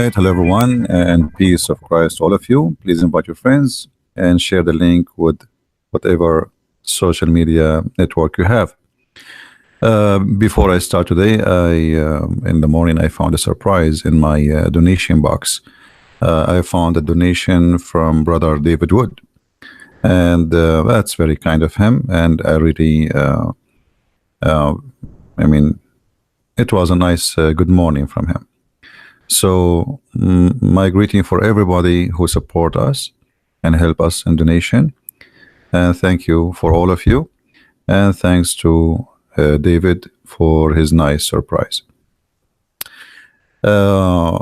right, hello everyone, and peace of Christ to all of you. Please invite your friends and share the link with whatever social media network you have. Before I start today, in the morning I found a surprise in my donation box. I found a donation from Brother David Wood, and that's very kind of him. And I really, I mean, it was a nice good morning from him. So my greeting for everybody who support us and help us in donation, and thank you for all of you, and thanks to David for his nice surprise. Yeah,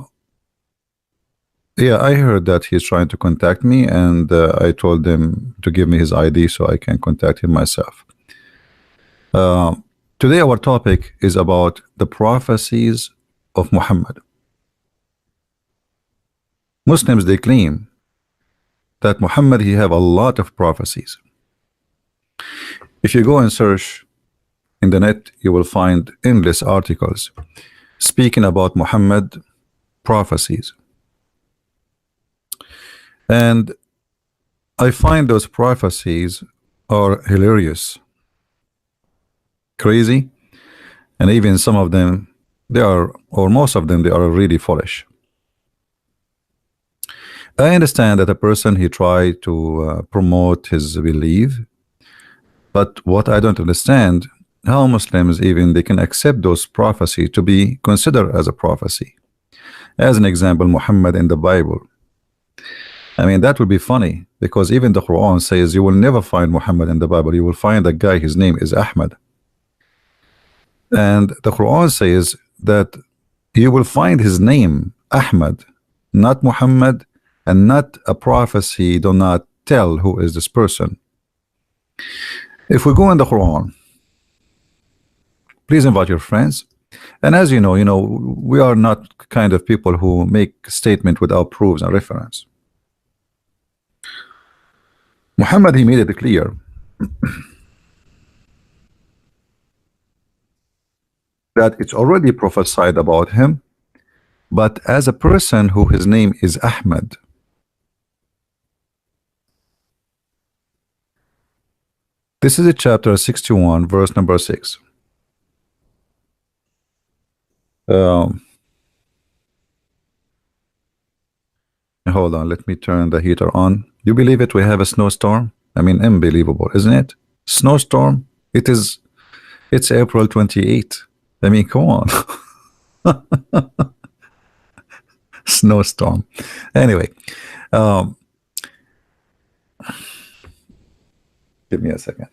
I heard that he's trying to contact me, and I told him to give me his ID so I can contact him myself. Today our topic is about the prophecies of Muhammad. Muslims, they claim that Muhammad, he have a lot of prophecies. If you go and search in the net, you will find endless articles speaking about Muhammad prophecies. And I find those prophecies are hilarious, crazy, and even some of them, they are, or most of them, they are really foolish. I understand that a person, he tried to promote his belief, but what I don't understand, how Muslims even they can accept those prophecies to be considered as a prophecy. As an example, Muhammad in the Bible. I mean, that would be funny, because even the Quran says you will never find Muhammad in the Bible. You will find a guy, his name is Ahmad. And the Quran says that you will find his name Ahmad, not Muhammad, and not a prophecy do not tell who is this person. If we go in the Quran, please invite your friends. And as you know, we are not kind of people who make statement without proofs and reference. Muhammad, he made it clear that it's already prophesied about him, but as a person who his name is Ahmad. This is chapter 61, verse number 6. Hold on, let me turn the heater on. You believe it? We have a snowstorm. I mean, unbelievable, isn't it? Snowstorm. It's April 28th. I mean, come on. Snowstorm. Anyway, give me a second.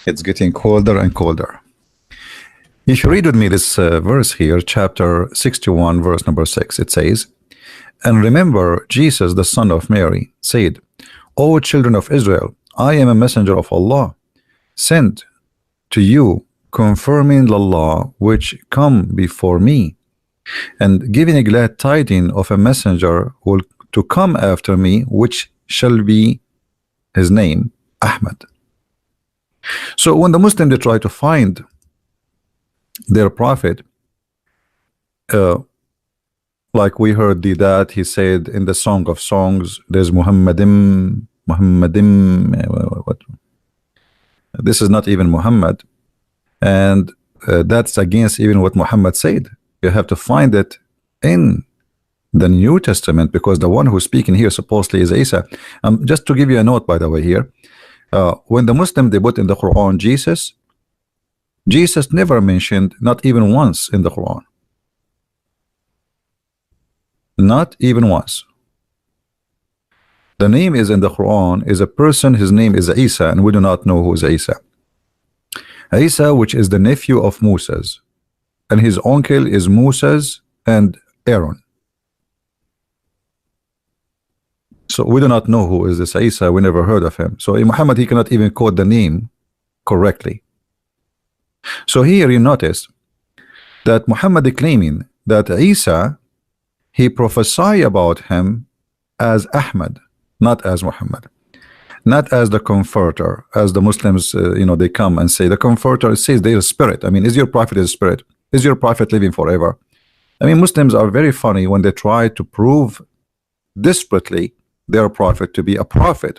It's getting colder and colder. If you read with me this verse here, chapter 61, verse number 6, it says, "And remember Jesus, the son of Mary, said, O children of Israel, I am a messenger of Allah, sent to you, confirming the law which come before me, and giving a glad tiding of a messenger to come after me, which shall be his name, Ahmad." So when the Muslims, they try to find their prophet, like we heard that he said in the Song of Songs, there's Muhammadim, what? This is not even Muhammad, and that's against even what Muhammad said. You have to find it in the New Testament, because the one who's speaking here supposedly is Isa. Just to give you a note, by the way, here, when the Muslim, they put in the Quran Jesus never mentioned, not even once in the Quran. Not even once. The name is in the Quran is a person, his name is Isa, and we do not know who is Isa. Isa, which is the nephew of Moses, and his uncle is Moses and Aaron. So we do not know who is this Isa. We never heard of him. So Muhammad, he cannot even quote the name correctly. So here you notice that Muhammad is claiming that Isa he prophesied about him as Ahmed, not as Muhammad, not as the comforter, as the Muslims, they come and say the comforter says they are spirit. I mean, is your prophet a spirit? Is your prophet living forever? I mean, Muslims are very funny when they try to prove desperately their prophet to be a prophet.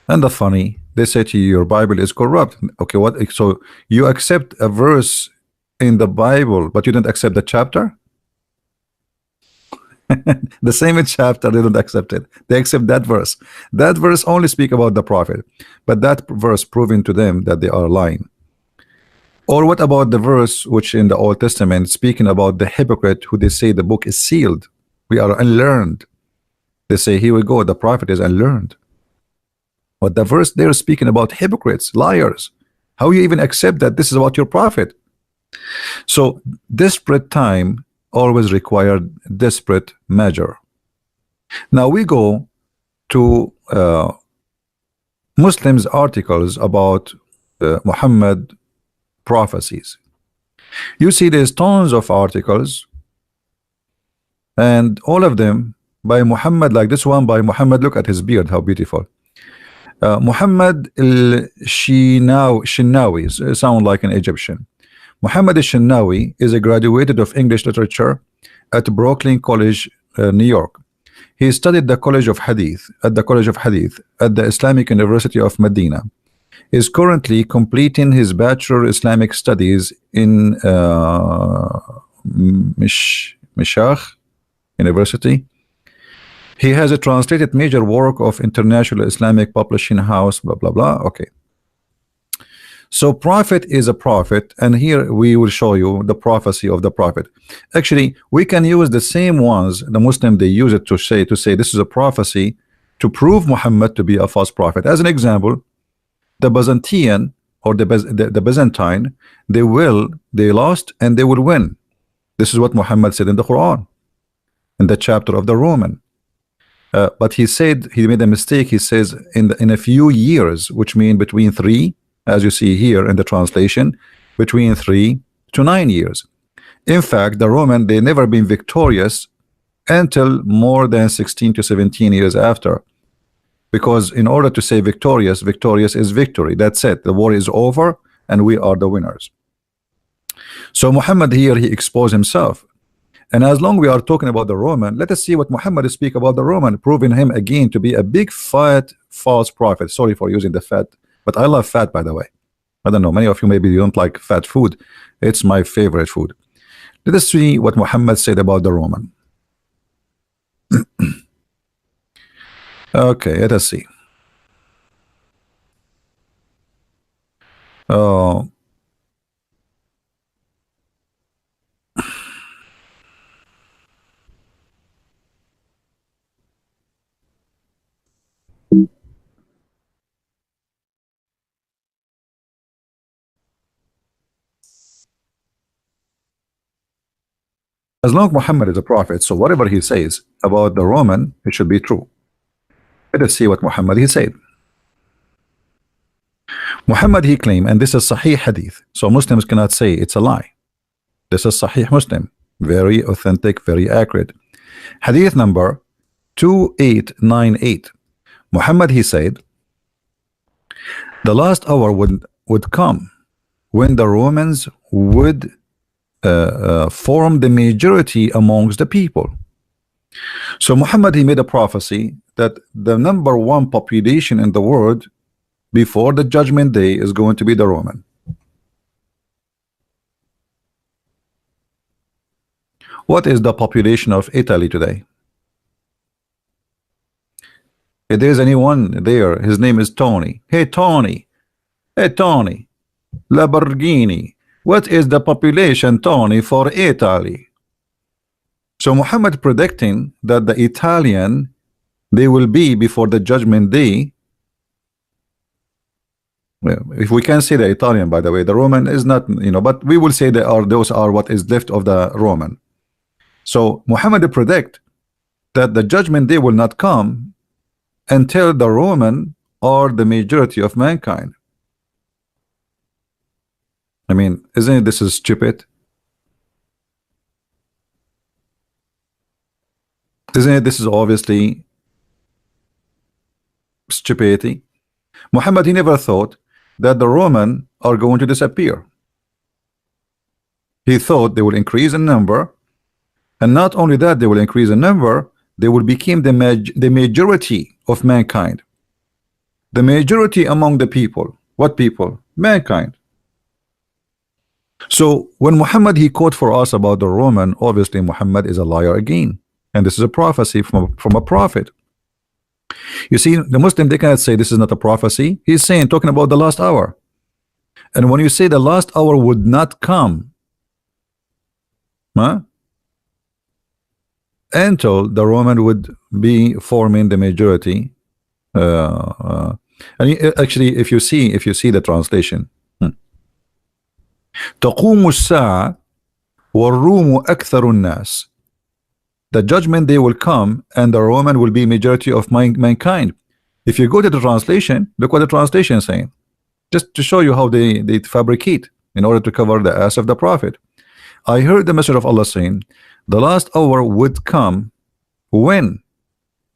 And the funny, they say to you, your Bible is corrupt. Okay, what? So you accept a verse in the Bible, but you don't accept the chapter? The same chapter, they don't accept it. They accept that verse. That verse only speak about the prophet, but that verse proving to them that they are lying. Or what about the verse which in the Old Testament speaking about the hypocrite who they say the book is sealed? We are unlearned. They say, here we go, the prophet is unlearned. But the verse there is speaking about hypocrites, liars. How you even accept that this is about your prophet? So desperate time always required desperate measure. Now we go to Muslims articles about Muhammad prophecies. You see there's tons of articles, and all of them by Muhammad, like this one by Muhammad. Look at his beard, how beautiful. Muhammad al-Shinawi, sound like an Egyptian. Muhammad al-Shinawi is a graduate of English literature at Brooklyn College, New York. He studied the College of Hadith at the Islamic University of Medina. He is currently completing his Bachelor Islamic Studies in Mishach University. He has a translated major work of International Islamic Publishing House, blah, blah, blah. Okay. So prophet is a prophet, and here we will show you the prophecy of the prophet. Actually, we can use the same ones, the Muslim, they use it to say this is a prophecy to prove Muhammad to be a false prophet. As an example, the Byzantine or the Byzantine, they lost and they will win. This is what Muhammad said in the Quran, in the chapter of the Roman. But he said he made a mistake. He says in a few years, which mean between 3, as you see here in the translation, between 3 to 9 years. In fact, the Roman, they never been victorious until more than 16 to 17 years after. Because in order to say victorious is victory. That's it. The war is over and we are the winners. So Muhammad here, he exposed himself. And as long we are talking about the Roman, let us see what Muhammad speak about the Roman, proving him again to be a big fat false prophet. Sorry for using the fat, but I love fat, by the way. I don't know, many of you maybe you don't like fat food. It's my favorite food. Let us see what Muhammad said about the Roman. Okay, let us see. As long as Muhammad is a prophet, so whatever he says about the Roman, it should be true. Let us see what Muhammad he said. Muhammad he claimed, and this is Sahih Hadith, so Muslims cannot say it's a lie. This is Sahih Muslim, very authentic, very accurate. Hadith number 2898. Muhammad he said, the last hour would come when the Romans would form the majority amongst the people. So Muhammad he made a prophecy that the #1 population in the world before the judgment day is going to be the Roman. What is the population of Italy today? If there's anyone there, his name is Tony. Hey Tony, Lamborghini, what is the population, Tony, for Italy? So Muhammad predicting that the Italian, they will be before the judgment day. Well, if we can say the Italian, by the way, the Roman is not, but we will say those are what is left of the Roman. So Muhammad predict that the judgment day will not come until the Roman are the majority of mankind. I mean, isn't this is stupid? Isn't it? This is obviously stupidity. Muhammad, he never thought that the Roman are going to disappear. He thought they will increase in number, and not only that, they will increase in number, they will become the majority of mankind. The majority among the people. What people? Mankind. So when Muhammad he quote for us about the Roman, obviously Muhammad is a liar again, and this is a prophecy from a prophet. You see, the Muslim, they cannot say this is not a prophecy. He's saying, talking about the last hour. And when you say the last hour would not come, huh, until the Roman would be forming the majority, actually, if you see the translation, تقوم الساعة والروم أكثر الناس. The judgment day will come, and the Roman will be majority of mankind. If you go to the translation, look what the translation is saying, just to show you how they fabricate in order to cover the ass of the prophet. I heard the message of Allah saying, the last hour would come when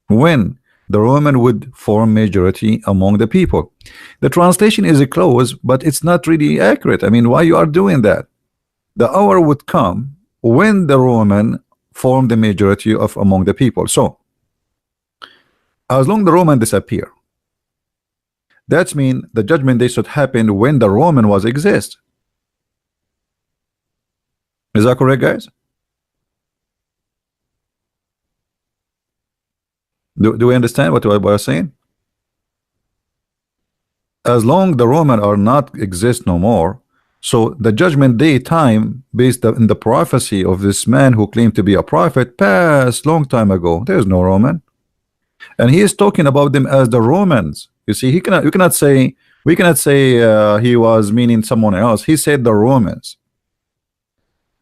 the Roman would form majority among the people. The translation is close, but it's not really accurate. I mean, why you are doing that? The hour would come when the Roman form the majority of among the people. So as long the Roman disappear, that means the judgment day should happen when the Roman was exist. Is that correct, guys? Do we understand what I'm saying? As long the Roman are not exist no more, so the judgment day time based in the prophecy of this man who claimed to be a prophet passed long time ago. There's no Roman, and he is talking about them as the Romans. You see, we cannot say he was meaning someone else. He said the Romans.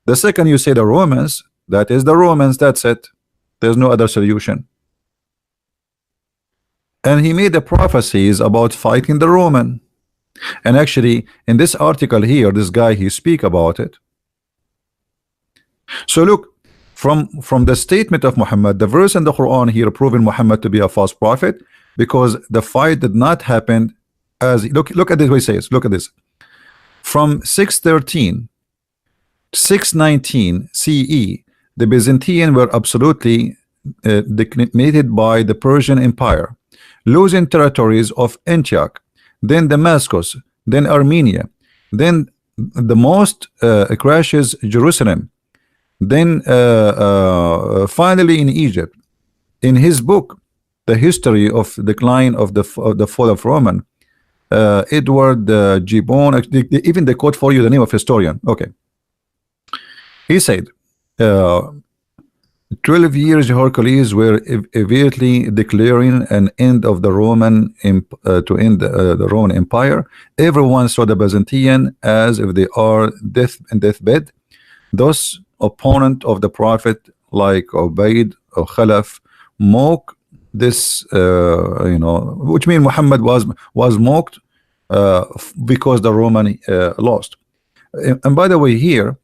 The second you say the Romans, that is the Romans. That's it. There's no other solution. And he made the prophecies about fighting the Roman. And actually, in this article here, this guy, he speak about it. So look, from the statement of Muhammad, the verse in the Quran here proving Muhammad to be a false prophet, because the fight did not happen as look at this way he says. Look at this. From 613, 619 CE, the Byzantine were absolutely decimated by the Persian Empire, losing territories of Antioch, then Damascus, then Armenia, then the most crashes Jerusalem, then finally in Egypt. In his book, The History of Decline of the Fall of Roman, Edward Gibbon, even they quote for you the name of historian. Okay, he said 12 years Hercules were immediately declaring an end of the Roman to end the Roman Empire. Everyone saw the Byzantine as if they are in deathbed. Thus, opponent of the Prophet like Ubaid or Khalaf mock this, which means Muhammad was mocked because the Roman lost. And by the way, here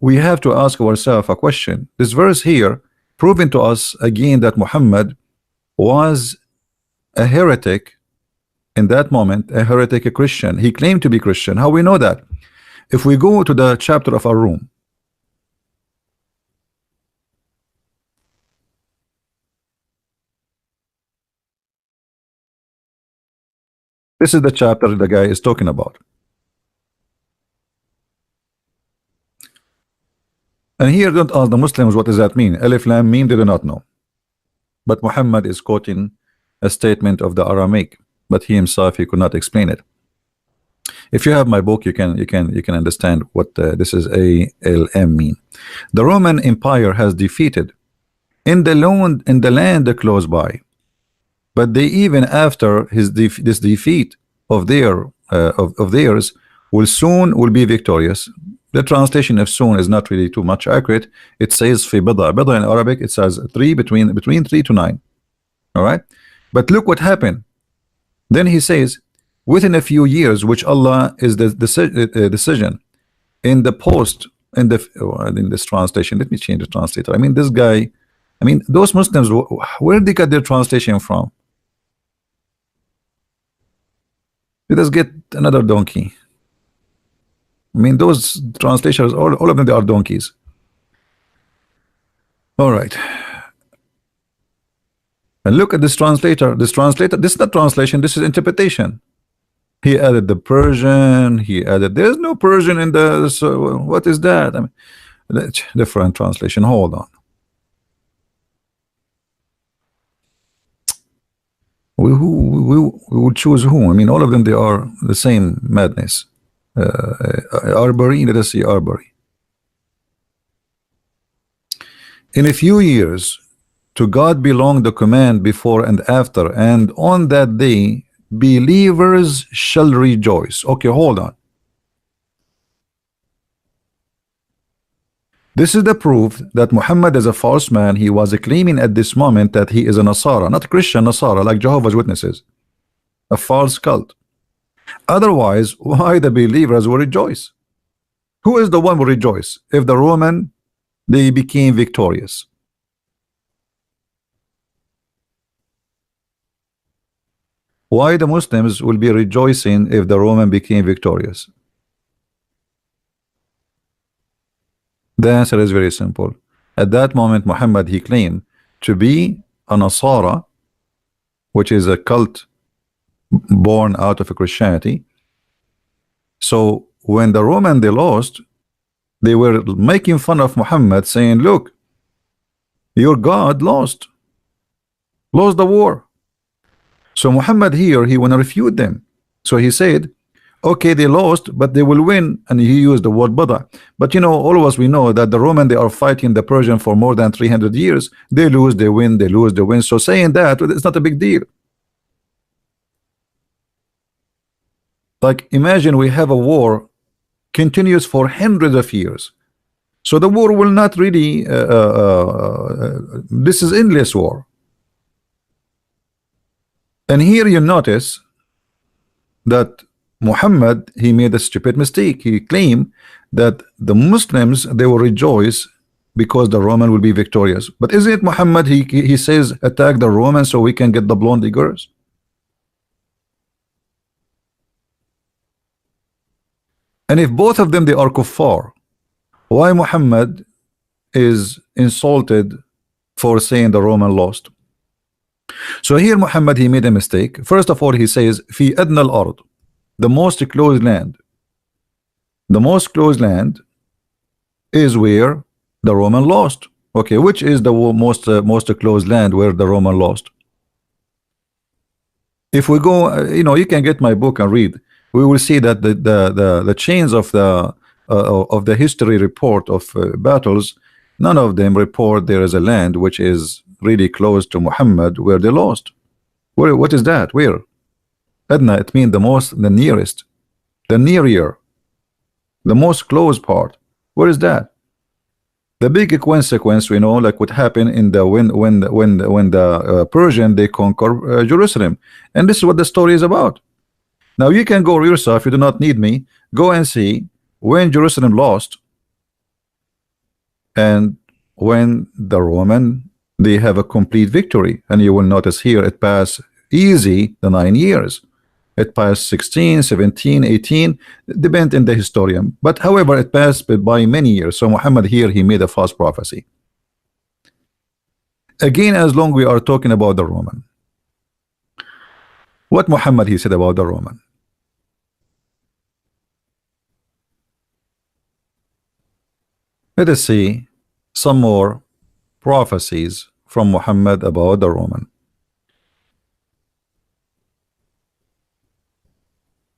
we have to ask ourselves a question. This verse here proving to us again that Muhammad was a heretic in that moment, a heretic, a Christian. He claimed to be Christian. How we know that? If we go to the chapter of Ar-Rum, this is the chapter the guy is talking about. And here, don't ask the Muslims what does that mean. Alif Lam Mim, they do not know. But Muhammad is quoting a statement of the Aramaic, but he himself he could not explain it. If you have my book, you can understand what this is ALM mean. The Roman Empire has defeated in the land close by, but they even after this defeat of theirs will be victorious. The translation of soon is not really too much accurate. It says fi bida in Arabic, it says between 3 to 9. All right, but look what happened. Then he says within a few years, which Allah is the decision in the post in this translation. Let me change the translator. I mean, this guy I mean, those Muslims, where did they get their translation from? Let us get another donkey. I mean, those translations, all of them, they are donkeys. All right. And look at this translator. This translator, this is not translation, this is interpretation. He added the Persian, he added, there's no Persian in the, so what is that? I mean, different translation. Hold on. We would choose who? I mean, all of them, they are the same madness. Arbery, let us see Arbery. In a few years, to God belong the command before and after, and on that day, believers shall rejoice. Okay, hold on. This is the proof that Muhammad is a false man. He was claiming at this moment that he is a Nasara, not Christian Nasara like Jehovah's Witnesses, a false cult. Otherwise, why the believers will rejoice? Who is the one who rejoice? If the Roman, they became victorious. Why the Muslims will be rejoicing if the Roman became victorious? The answer is very simple. At that moment, Muhammad, he claimed to be a Nasara, which is a cult born out of Christianity. So when the Roman, they lost, they were making fun of Muhammad, saying, look, your God lost the war. So Muhammad here, he want to refute them. So he said, okay, they lost, but they will win. And he used the word Bada. But you know, all of us, we know that the Roman, they are fighting the Persian for more than 300 years. They lose, they win, they lose, they win. So saying that, it's not a big deal. Like, imagine we have a war continues for hundreds of years. So the war will not really, this is endless war. And here you notice that Muhammad, he made a stupid mistake. He claimed that the Muslims, they will rejoice because the Roman will be victorious. But isn't it Muhammad, he says, attack the Romans so we can get the blonde girls? And if both of them, they are kuffar, why Muhammad is insulted for saying the Roman lost? So here Muhammad, he made a mistake. First of all, he says, fi adna al-ard, the most closed land. The most closed land is where the Roman lost. Okay, which is the most closed land where the Roman lost? If we go, you know, you can get my book and read. We will see that the chains of the history report of battles, none of them report there is a land which is really close to Muhammad where they lost. Where? What is that? Where? Adna, it means the most, the nearest, the nearer, the most close part. Where is that? The big consequence, we know, like what happened in the when the Persian, they conquer Jerusalem, and this is what the story is about. Now you can go yourself. You do not need me. Go and see when Jerusalem lost, and when the Roman, they have a complete victory. And you will notice here it passed easy the 9 years. It passed 16, 17, 18, depend in the historian. But however, it passed by many years. So Muhammad here, he made a false prophecy. Again, as long we are talking about the Roman. What Muhammad, he said about the Roman? Let us see some more prophecies from Muhammad about the Roman.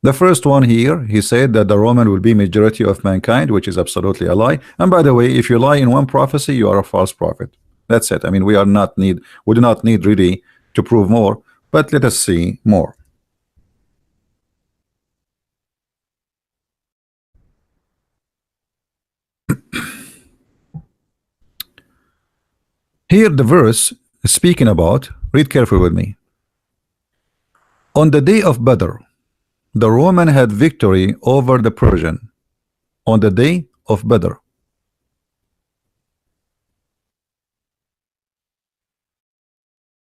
The first one here, he said that the Roman will be majority of mankind, which is absolutely a lie. And by the way, if you lie in one prophecy, you are a false prophet. That's it. I mean, we do not need really to prove more, but let us see more. Here the verse is speaking about, read carefully with me. On the day of Badr, the Roman had victory over the Persian. On the day of Badr.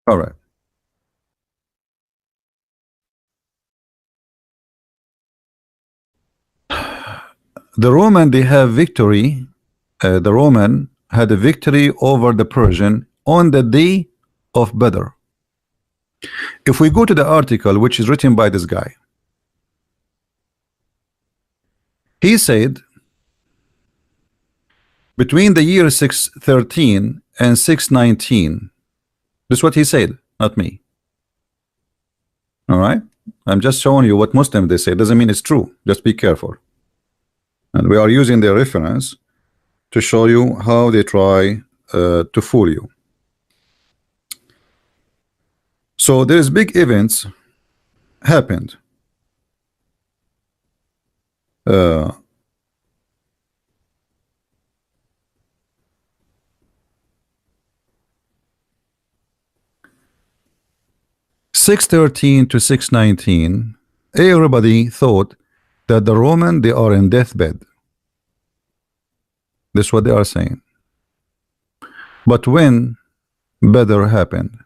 All right. The Roman, they have victory. The Roman had a victory over the Persian on the day of Badr. If we go to the article, which is written by this guy, he said between the year 613 and 619. This is what he said, not me. All right. I'm just showing you what Muslims they say. Doesn't mean it's true. Just be careful. And we are using their reference to show you how they try to fool you. So there's big events happened. Uh, 613 to 619, everybody thought that the Roman, they are in deathbed. This is what they are saying. But when Badr happened,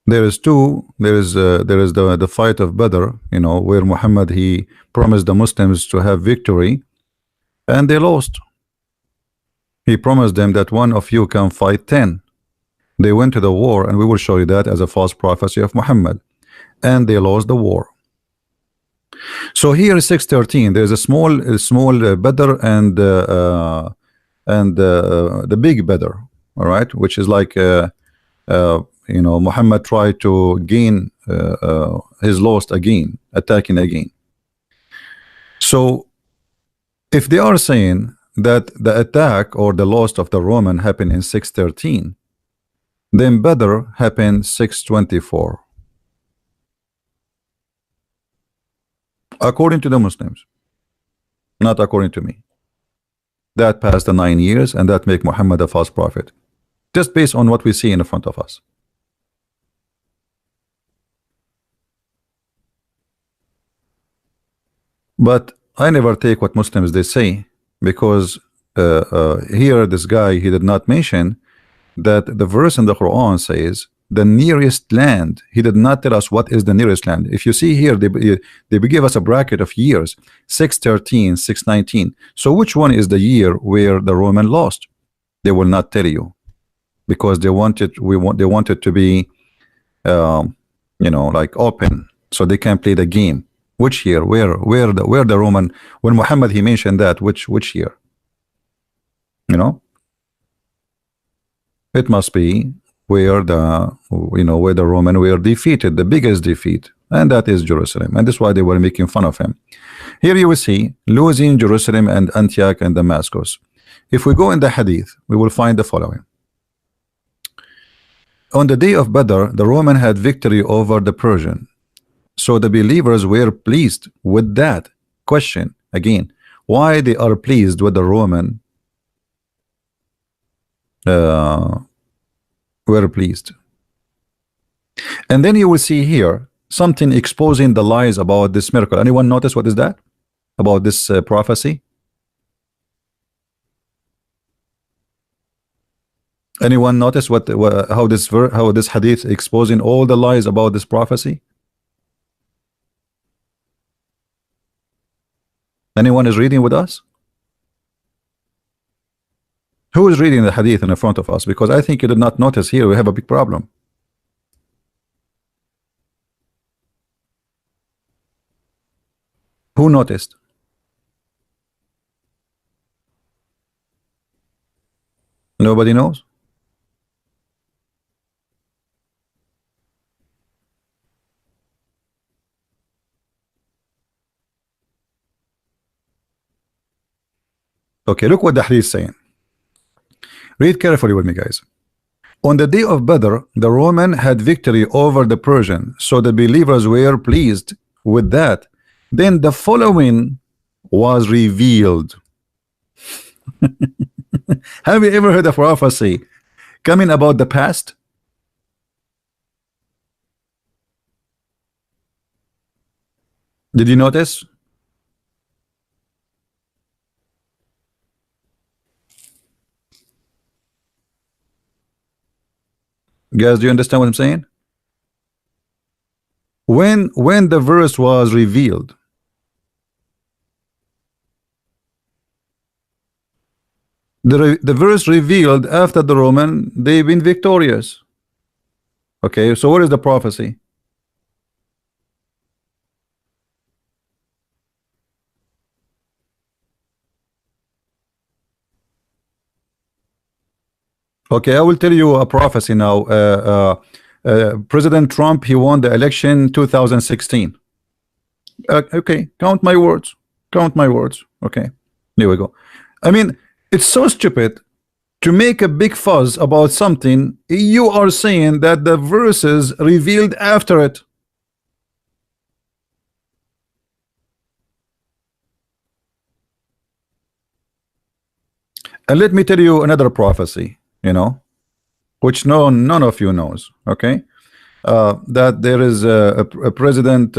there is the fight of Badr, where Muhammad, he promised the Muslims to have victory, and they lost. He promised them that one of you can fight 10. They went to the war, and we will show you that as a false prophecy of Muhammad, and they lost the war. So here is 613. There's a small Badr and the big Badr, all right, which is like Muhammad tried to gain his lost again, attacking again. So if they are saying that the attack or the loss of the Roman happened in 613, then Badr happened 624, according to the Muslims, not according to me. That passed the 9 years, and that make Muhammad a false prophet, just based on what we see in front of us. But I never take what Muslims they say, because here this guy, he did not mention that the verse in the Quran says the nearest land. He did not tell us what is the nearest land. If you see here, they give us a bracket of years: 613, 619. So which one is the year where the Roman lost? They will not tell you, because they wanted to be like open, so they can play the game. Which year? Where the Roman, when Muhammad he mentioned that, which year? It must be where the Roman were defeated, the biggest defeat, and that is Jerusalem. And that's why they were making fun of him. Here you will see losing Jerusalem and Antioch and Damascus. If we go in the Hadith, we will find the following. On the day of Badr, the Roman had victory over the Persian. So the believers were pleased with that. Question again, why they are pleased with the Roman were pleased? And then you will see here something exposing the lies about this miracle. Anyone notice what is that about this prophecy? Anyone notice how this hadith exposing all the lies about this prophecy? Anyone is reading with us? Who is reading the hadith in front of us? Because I think you did not notice here we have a big problem. Who noticed? Nobody knows? Okay, look what the hadith is saying. Read carefully with me, guys. On the day of Badr, the Roman had victory over the Persian, so the believers were pleased with that. Then the following was revealed. Have you ever heard a prophecy coming about the past? Did you notice? Guys, do you understand what I'm saying? When the verse was revealed, the verse revealed after the Roman, they've been victorious. Okay, so what is the prophecy? Okay, I will tell you a prophecy now. President Trump, he won the election 2016. Okay, count my words. Count my words. Okay, there we go. I mean, it's so stupid to make a big fuss about something. You are saying that the verses revealed after it. And let me tell you another prophecy, which none of you knows. Okay, that there is a president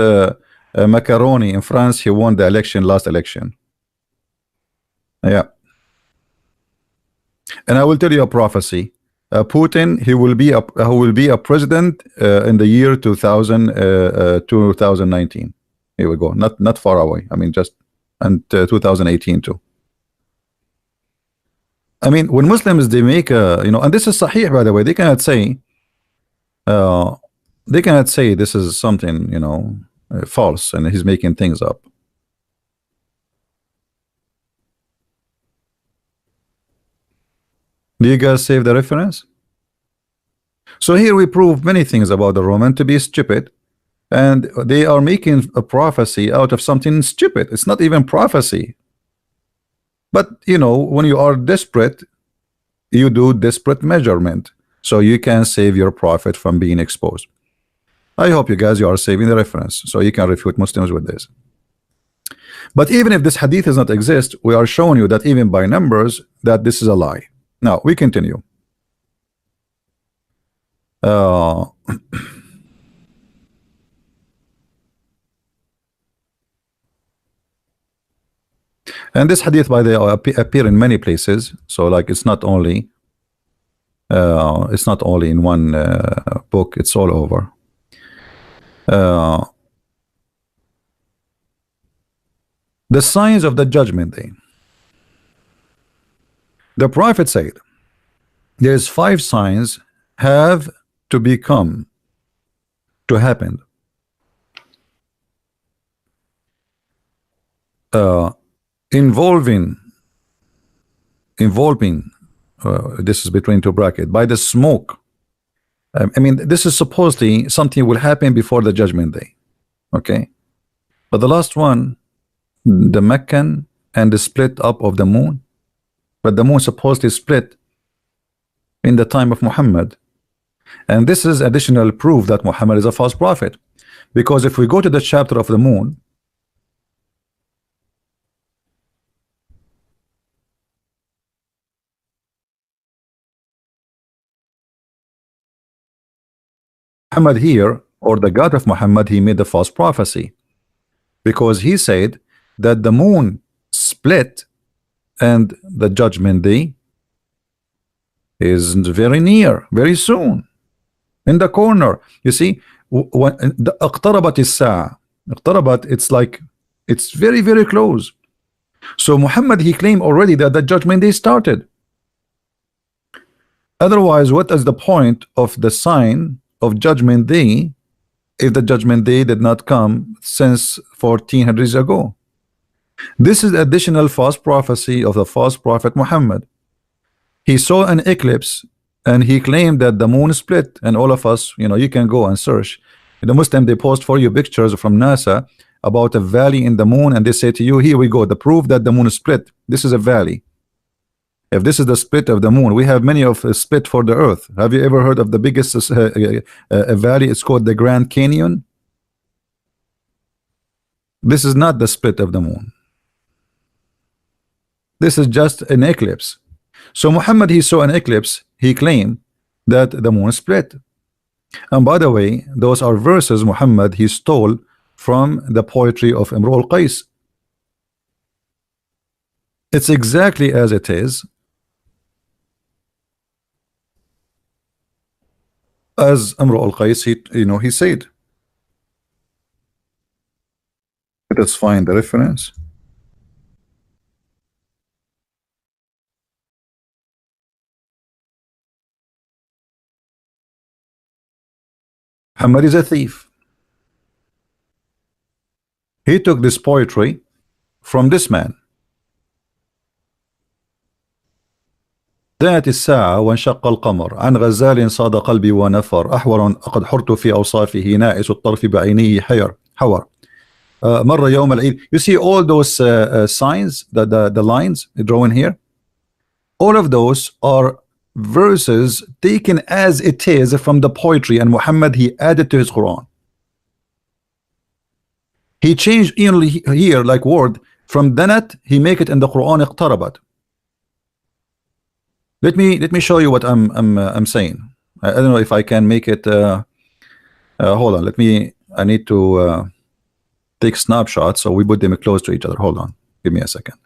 Macaroni in France. He won the election, last election. Yeah, and I will tell you a prophecy. Putin, he will be a president in the year 2019. Here we go. Not far away. I mean, just and 2018 too. I mean, when Muslims they make and this is Sahih, by the way, uh, they cannot say this is something false and he's making things up. Do you guys save the reference? So here we prove many things about the Roman to be stupid, and they are making a prophecy out of something stupid. It's not even prophecy. But when you are desperate, you do desperate measurement, so you can save your prophet from being exposed. I hope you are saving the reference, so you can refute Muslims with this. But even if this hadith does not exist, we are showing you that even by numbers, that this is a lie. Now we continue. And this hadith, by the way, appear in many places. So, like, it's not only in one book; it's all over. The signs of the judgment day. The Prophet said, "There's 5 signs have to become to happen." Involving this is between 2 brackets by the smoke. I mean, this is supposedly something will happen before the judgment day. Okay, but the last one, the Meccan and the split up of the moon, but the moon supposedly split in the time of Muhammad, and this is additional proof that Muhammad is a false prophet, because if we go to the chapter of the moon, Muhammad here, or the God of Muhammad, he made a false prophecy, because he said that the moon split and the judgment day is very near, very soon, in the corner. You see, when the اقتربت الساعة, اقتربت, it's like it's very, very close. So Muhammad, he claimed already that the judgment day started. Otherwise, what is the point of the sign of judgment day if the judgment day did not come since 1400 years ago? This is additional false prophecy of the false prophet Muhammad. He saw an eclipse and he claimed that the moon split, and all of us, you can go and search. The Muslim, they post for you pictures from NASA about a valley in the moon, and they say to you, here we go, the proof that the moon split. This is a valley. If this is the split of the moon, we have many of a split for the earth. Have you ever heard of the biggest valley? It's called the Grand Canyon. This is not the split of the moon. This is just an eclipse. So Muhammad, he saw an eclipse. He claimed that the moon split. And by the way, those are verses Muhammad he stole from the poetry of Imru al-Qais. It's exactly as it is. as Amr al-Qais, he said. Let us find the reference. Muhammad is a thief. He took this poetry from this man. ذات الساعة وانشق القمر عن غزال صاد قلبي ونفر أحور قد حرت في أوصافه نائس الطرف بعينيه حور مر يوم العيد. You see all those signs, the lines drawn here, all of those are verses taken as it is from the poetry, and Muhammad he added to his Quran. He changed only here like word from danat, he make it in the Quran اقتربت. Let me show you what I'm saying. I don't know if I can make it. Hold on. I need to take snapshots so we put them close to each other. Hold on. Give me a second.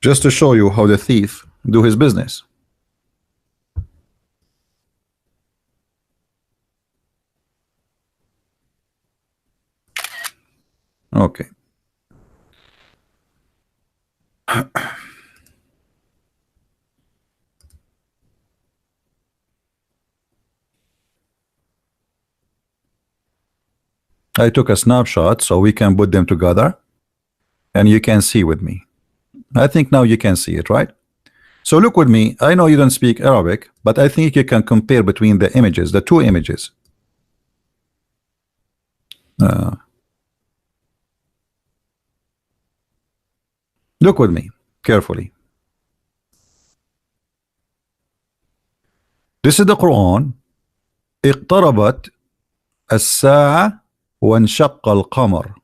Just to show you how the thief do his business. Okay. I took a snapshot so we can put them together and you can see with me. I think now you can see it, right? So look with me. I know you don't speak Arabic, but I think you can compare between the images, the two images. Look with me carefully. This is the Quran. اقتربت الساعة وانشق القمر.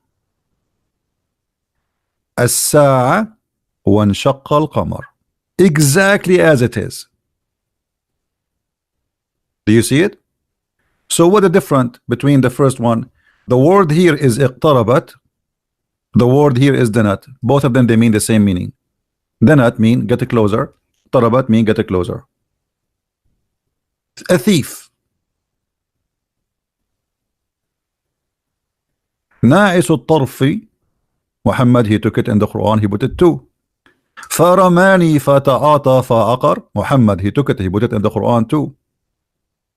الساعة وانشق القمر. Exactly as it is. Do you see it? So what the difference between the first one? The word here is اقتربت. The word here is danat. Both of them, they mean the same meaning. Danat mean get closer. اقتربت mean get closer. A thief. ناعس الطرف. Muhammad, he took it in the Quran, he put it too. فرماني فتعاطى فعقر. Muhammad, he took it, he put it in the Quran too.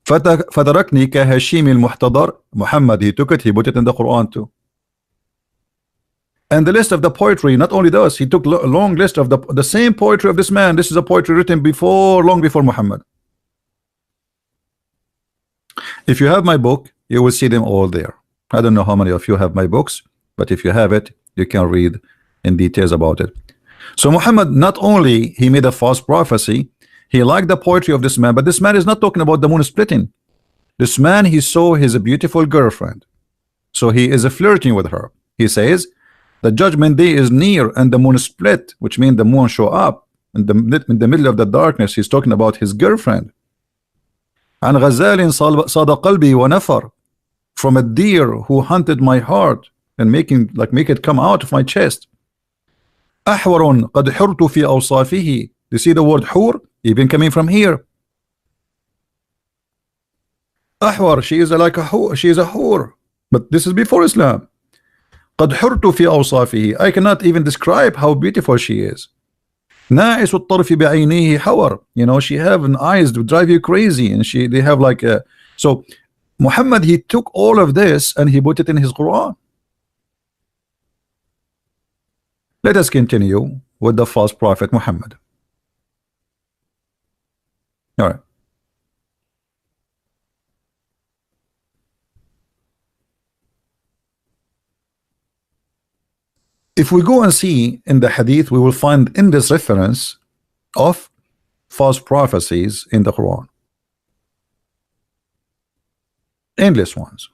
فتركني كهشيم المحتضر. Muhammad, he took it, he put it in the Quran too. And the list of the poetry, not only those, he took a long list of the same poetry of this man. This is a poetry written long before Muhammad. If you have my book, you will see them all there. I don't know how many of you have my books, but if you have it, you can read in details about it. So Muhammad, not only he made a false prophecy, he liked the poetry of this man, but this man is not talking about the moon splitting. This man, he saw his beautiful girlfriend, so he is flirting with her. He says the judgment day is near and the moon split, which means the moon show up in the middle of the darkness. He's talking about his girlfriend. عن غزال صاد قلبي ونفر, from a deer who hunted my heart and make it come out of my chest. أحور قد حرت في أوصافه. You see the word حور even coming from here. أحور, she is like a whore, she is a whore, but this is before Islam. قد حرت في أوصافه, I cannot even describe how beautiful she is. ناعس الطرف بعينيه حور, she have an eyes to drive you crazy, and they have like a. So Muhammad, he took all of this and he put it in his Quran. Let us continue with the false prophet Muhammad. All right. If we go and see in the hadith, we will find in this reference of false prophecies in the Quran. Endless ones.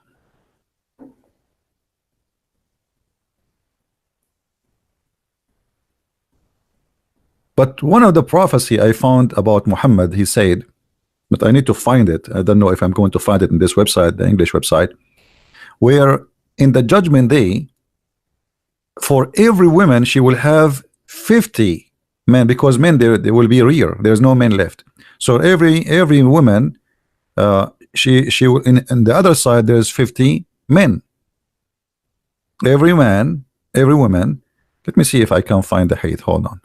But one of the prophecy I found about Muhammad, he said, but I need to find it. I don't know if I'm going to find it in this website, the English website, where in the judgment day, For every woman, she will have 50 men, because men they will be rear. There's no men left. So every woman, she will, in the other side there's 50 men. Every man, every woman. Let me see if I can find the hadith. Hold on.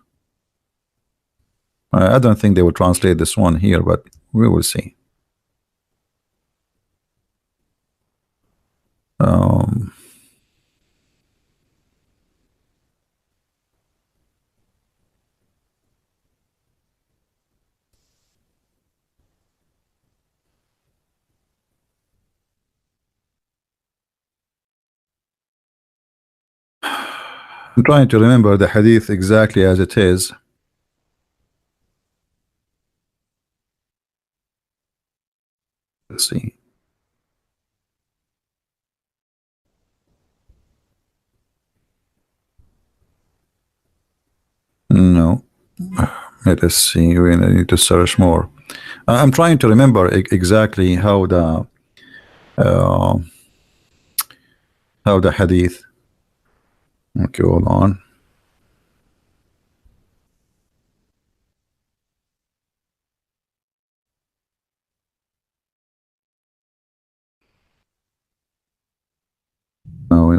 I don't think they will translate this one here, but we will see. Um, I'm trying to remember the hadith exactly as it is. Let's see. No. Let us see. We need to search more. I'm trying to remember exactly how the hadith. Okay, hold on. Now,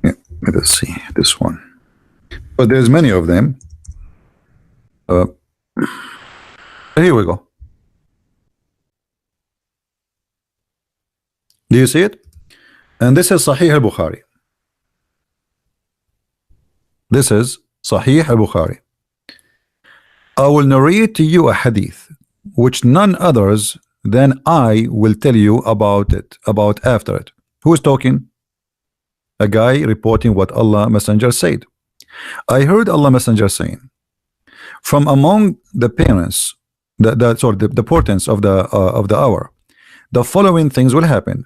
yeah, let us see this one. But there's many of them. Here we go. Do you see it? And this is Sahih al-Bukhari. This is Sahih al-Bukhari. I will narrate to you a hadith which none others than I will tell you about after it. Who is talking? A guy reporting what Allah Messenger said. I heard Allah Messenger saying, from among the parents, the portents of the hour, the following things will happen.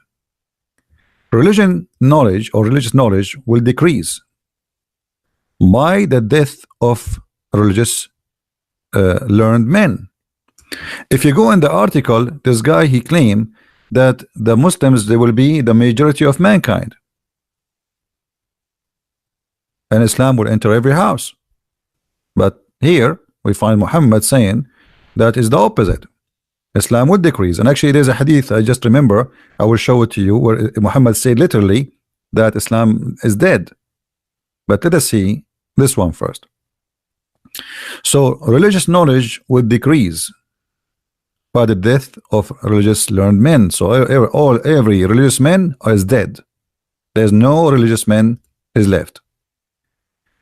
Religion knowledge or religious knowledge will decrease by the death of religious learned men. If you go in the article, this guy, he claimed that the Muslims, they will be the majority of mankind, and Islam will enter every house. But here we find Muhammad saying that is the opposite. Islam would decrease. And actually there's a hadith, I just remember, I will show it to you, where Muhammad said literally that Islam is dead. But let us see this one first. So religious knowledge would decrease by the death of religious learned men. So every religious man is dead. There's no religious man is left.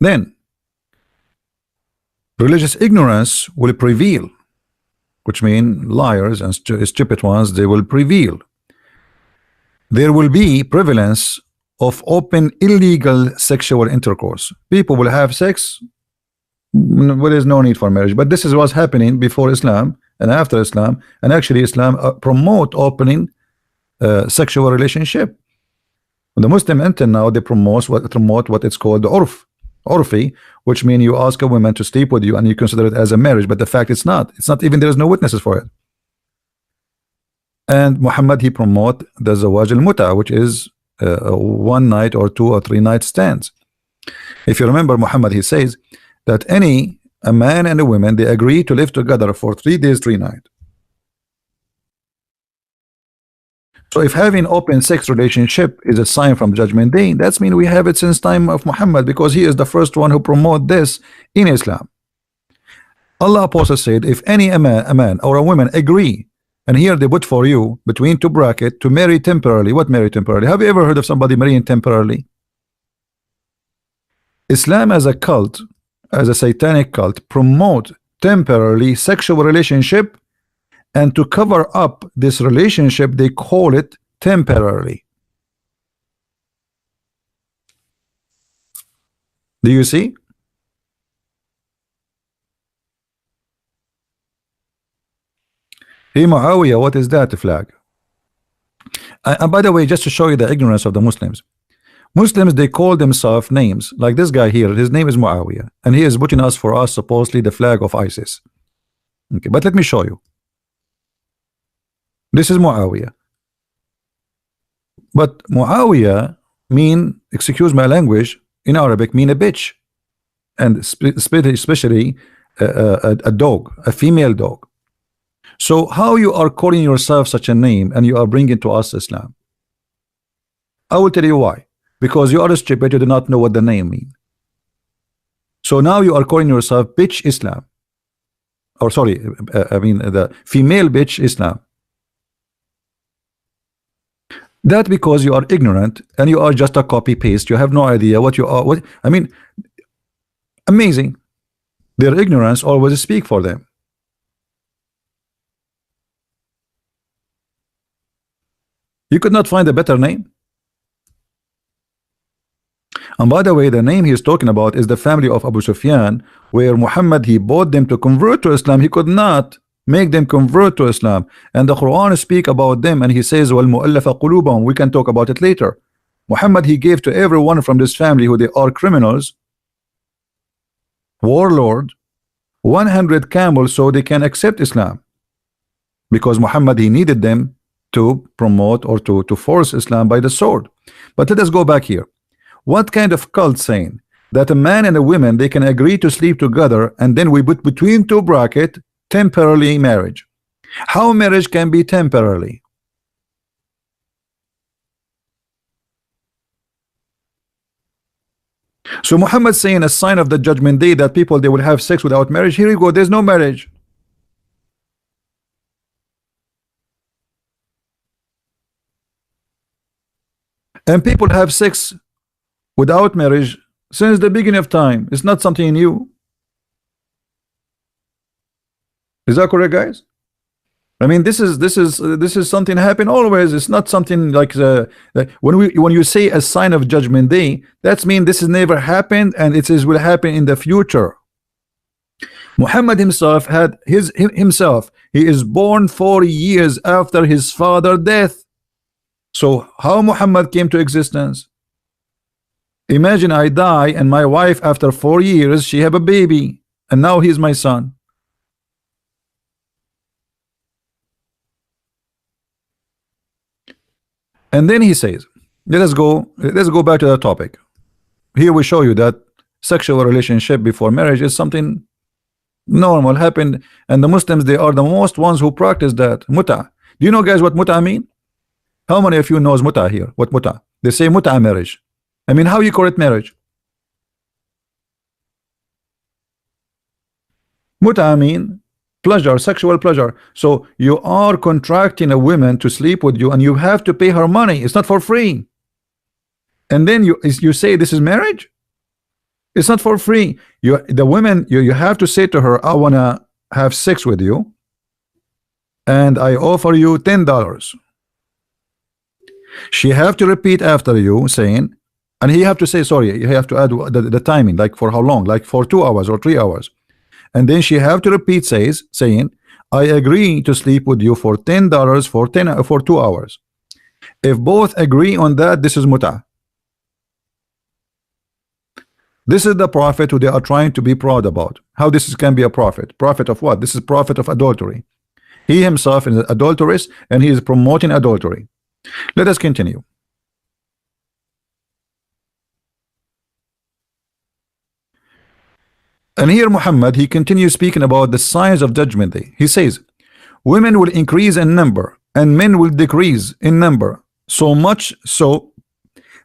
Then religious ignorance will prevail, which means liars and stupid ones, they will prevail. There will be prevalence of open illegal sexual intercourse. People will have sex, there is no need for marriage. But this is what's happening before Islam and after Islam. And actually Islam promote opening sexual relationship. The Muslim until now, they promote what it's called the urfi, which means you ask a woman to sleep with you and you consider it as a marriage, but the fact it's not even, there is no witnesses for it. And Muhammad, he promote the zawaj al-muta, which is one night or 2 or 3 night stands. If you remember, Muhammad, he says that a man and a woman, they agree to live together for 3 days 3 nights. So if having open sex relationship is a sign from Judgment Day, that's mean we have it since time of Muhammad, because he is the first one who promote this in Islam. Allah Apostle said, if a man or a woman agree, and here they put for you between 2 brackets to marry temporarily. What marry temporarily? Have you ever heard of somebody marrying temporarily? Islam as a cult, as a satanic cult, promote temporarily sexual relationship, and to cover up this relationship they call it temporarily. Do you see? Hey Muawiyah, what is that flag? And by the way, just to show you the ignorance of the Muslims, they call themselves names like this guy here. His name is Muawiyah, and he is putting us for us supposedly the flag of ISIS. Okay, but let me show you. This is Muawiyah. But Muawiyah, mean, excuse my language, in Arabic mean a bitch, and especially a dog, a female dog. So how you are calling yourself such a name and you are bringing to us Islam? I will tell you why. Because you are stupid, you do not know what the name means. So now you are calling yourself bitch Islam, or sorry, I mean the female bitch Islam. That because you are ignorant and you are just a copy paste. You have no idea what you are. What I mean, amazing. Their ignorance always speak for them. You could not find a better name. And by the way, the name he is talking about is the family of Abu Sufyan, where Muhammad, he bought them to convert to Islam. He could not make them convert to Islam, and the Quran speak about them, and he says, وَالْمُؤَلَّفَ قُلُوبَهُم. We can talk about it later. Muhammad, he gave to everyone from this family who they are criminals, warlord, 100 camels so they can accept Islam, because Muhammad, he needed them to promote or to force Islam by the sword. But let us go back here. What kind of cult saying that a man and a woman, they can agree to sleep together, and then we put between two bracket temporarily marriage? How marriage can be temporarily? So Muhammad saying a sign of the judgment day that people, they will have sex without marriage. Here you go, there's no marriage. And people have sex without marriage since the beginning of time. It's not something new. Is that correct, guys? I mean, this is something happen always. It's not something like when you say a sign of judgment day, that's mean this has never happened and it is will happen in the future. Muhammad himself had himself. He is born 4 years after his father's death. So how Muhammad came to existence? Imagine I die and my wife after 4 years she have a baby, and now he's my son. And then he says, let's go back to the topic. Here we show you that sexual relationship before marriage is something normal happened, and the Muslims, they are the most ones who practice that. Muta. Do you know, guys, what muta mean? How many of you knows muta here? What muta? They say muta marriage. I mean, how you call it marriage? Muta mean pleasure, sexual pleasure. So you are contracting a woman to sleep with you, and you have to pay her money. It's not for free. And then you say this is marriage? It's not for free. The women, you have to say to her, I wanna have sex with you, and I offer you $10. She have to repeat after you saying, and he have to say, sorry, you have to add the timing, like for how long, like for 2 hours or 3 hours. And then she have to repeat saying, I agree to sleep with you for $10 for 2 hours. If both agree on that, this is muta. This is the prophet who they are trying to be proud about. How this can be a prophet? Prophet of what? This is prophet of adultery. He himself is an adulteress, and he is promoting adultery. Let us continue. And here Muhammad, he continues speaking about the signs of judgment day. He says, women will increase in number and men will decrease in number, so much so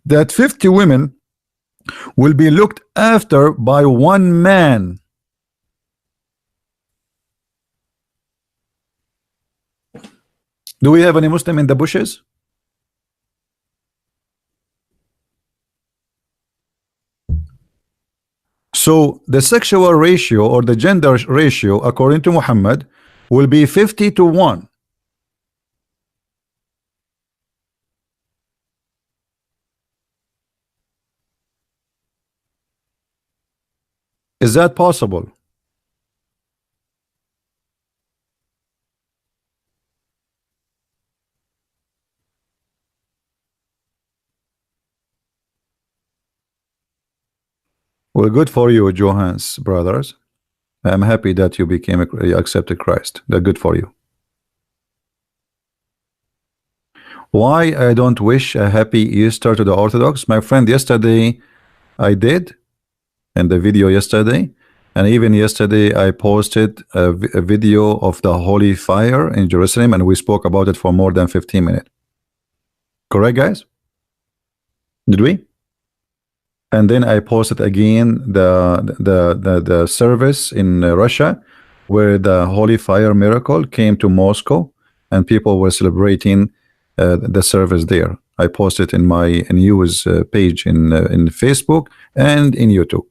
that 50 women will be looked after by one man. Do we have any Muslim in the bushes? So the sexual ratio or the gender ratio according to Muhammad will be 50-1. Is that possible? Well, good for you, Johans brothers. I'm happy that you you accepted Christ. That's good for you. Why I don't wish a happy Easter to the Orthodox? My friend, yesterday I did, in the video yesterday, and even yesterday I posted a video of the holy fire in Jerusalem, and we spoke about it for more than 15 minutes. Correct, guys? Did we? And then I posted again the service in Russia, where the holy fire miracle came to Moscow, and people were celebrating the service there. I posted in my news page in Facebook and in YouTube.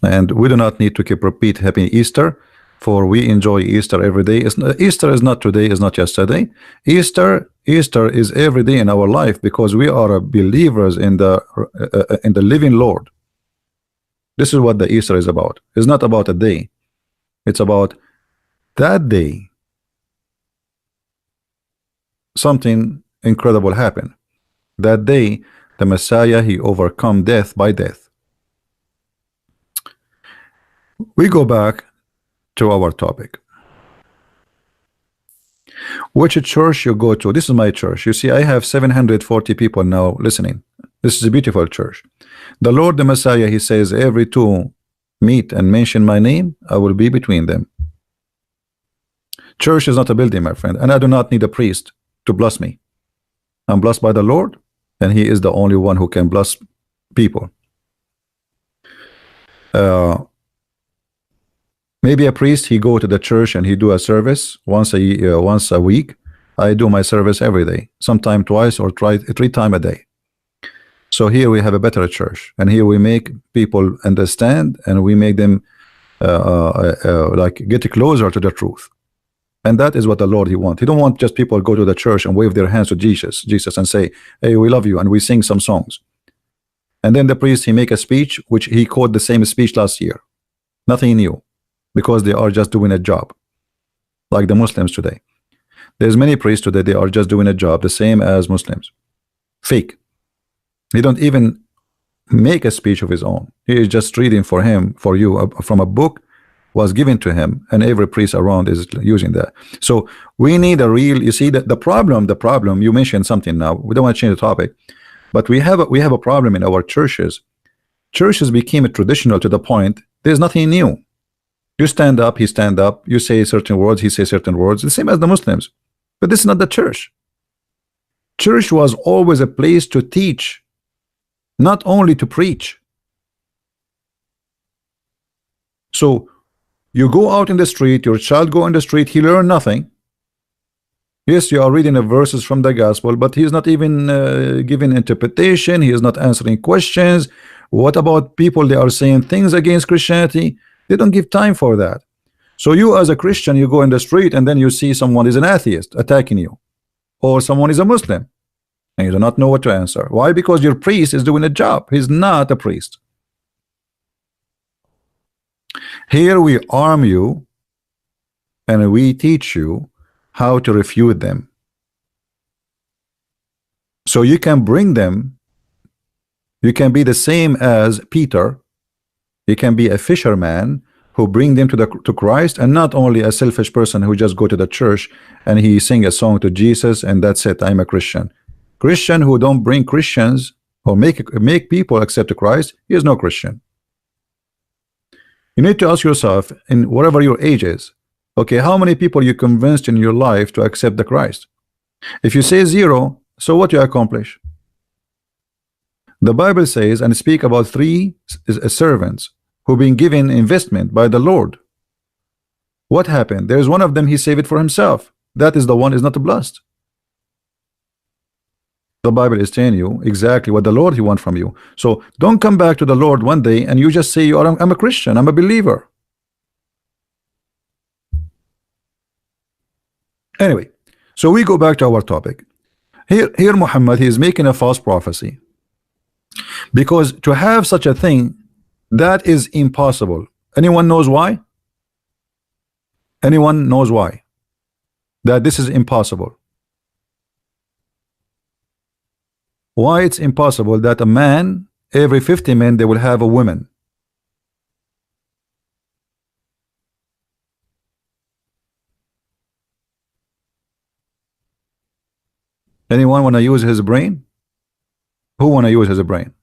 And we do not need to keep repeat Happy Easter, for we enjoy Easter every day. Easter is not today, is not yesterday. Easter is every day in our life, because we are believers in the living Lord. This is what the Easter is about. It's not about a day. It's about that day something incredible happened. That day the Messiah, he overcome death by death. We go back to our topic. Which church you go to? This is my church. You see, I have 740 people now listening. This is a beautiful church. The Lord, the Messiah, he says, every two meet and mention my name, I will be between them. Church is not a building, my friend, and I do not need a priest to bless me. I'm blessed by the Lord, and he is the only one who can bless people. Maybe a priest, he go to the church and he do a service once a week. I do my service every day, sometime twice or three times a day. So here we have a better church, and here we make people understand, and we make them like get closer to the truth. And that is what the Lord, he wants. He don't want just people go to the church and wave their hands to Jesus and say, hey, we love you, and we sing some songs. And then the priest, he make a speech, which he quote the same speech last year. Nothing new, because they are just doing a job, like the Muslims today. There's many priests today, they are just doing a job, the same as Muslims. Fake. He don't even make a speech of his own. He is just reading for you from a book was given to him, and every priest around is using that. So we need a real, you see, that the problem, you mentioned something now, we don't want to change the topic, but we have a problem in our churches. Churches became traditional to the point there's nothing new. You stand up, he stand up, you say certain words, he says certain words, the same as the Muslims. But this is not the church. Church was always a place to teach, not only to preach. So you go out in the street, your child go in the street, he learn nothing. Yes, you are reading the verses from the gospel, but he is not even giving interpretation, he is not answering questions. What about people, they are saying things against Christianity? They don't give time for that. So you as a Christian, you go in the street and then you see someone is an atheist attacking you, or someone is a Muslim, and you do not know what to answer. Why? Because your priest is doing a job. He's not a priest. Here we arm you and we teach you how to refute them, so you can bring them. You can be the same as Peter. You can be a fisherman who bring them to Christ, and not only a selfish person who just go to the church and he sing a song to Jesus and that's it, I'm a Christian. Christian who don't bring Christians or make people accept Christ, he is no Christian. You need to ask yourself, in whatever your age is, okay, how many people you convinced in your life to accept the Christ? If you say 0, so what you accomplish? The Bible says and speak about 3 servants who been given investment by the Lord. What happened? There's one of them, he saved it for himself. That is the one is not blessed. The Bible is telling you exactly what the Lord he wants from you. So don't come back to the Lord one day and you just say, I'm a Christian, I'm a believer. Anyway, so we go back to our topic. Here Muhammad, he is making a false prophecy, because to have such a thing, that is impossible. Anyone knows why? Anyone knows why that this is impossible? Why it's impossible that a man, every 50 men, they will have a woman? Anyone want to use his brain? Who want to use his brain?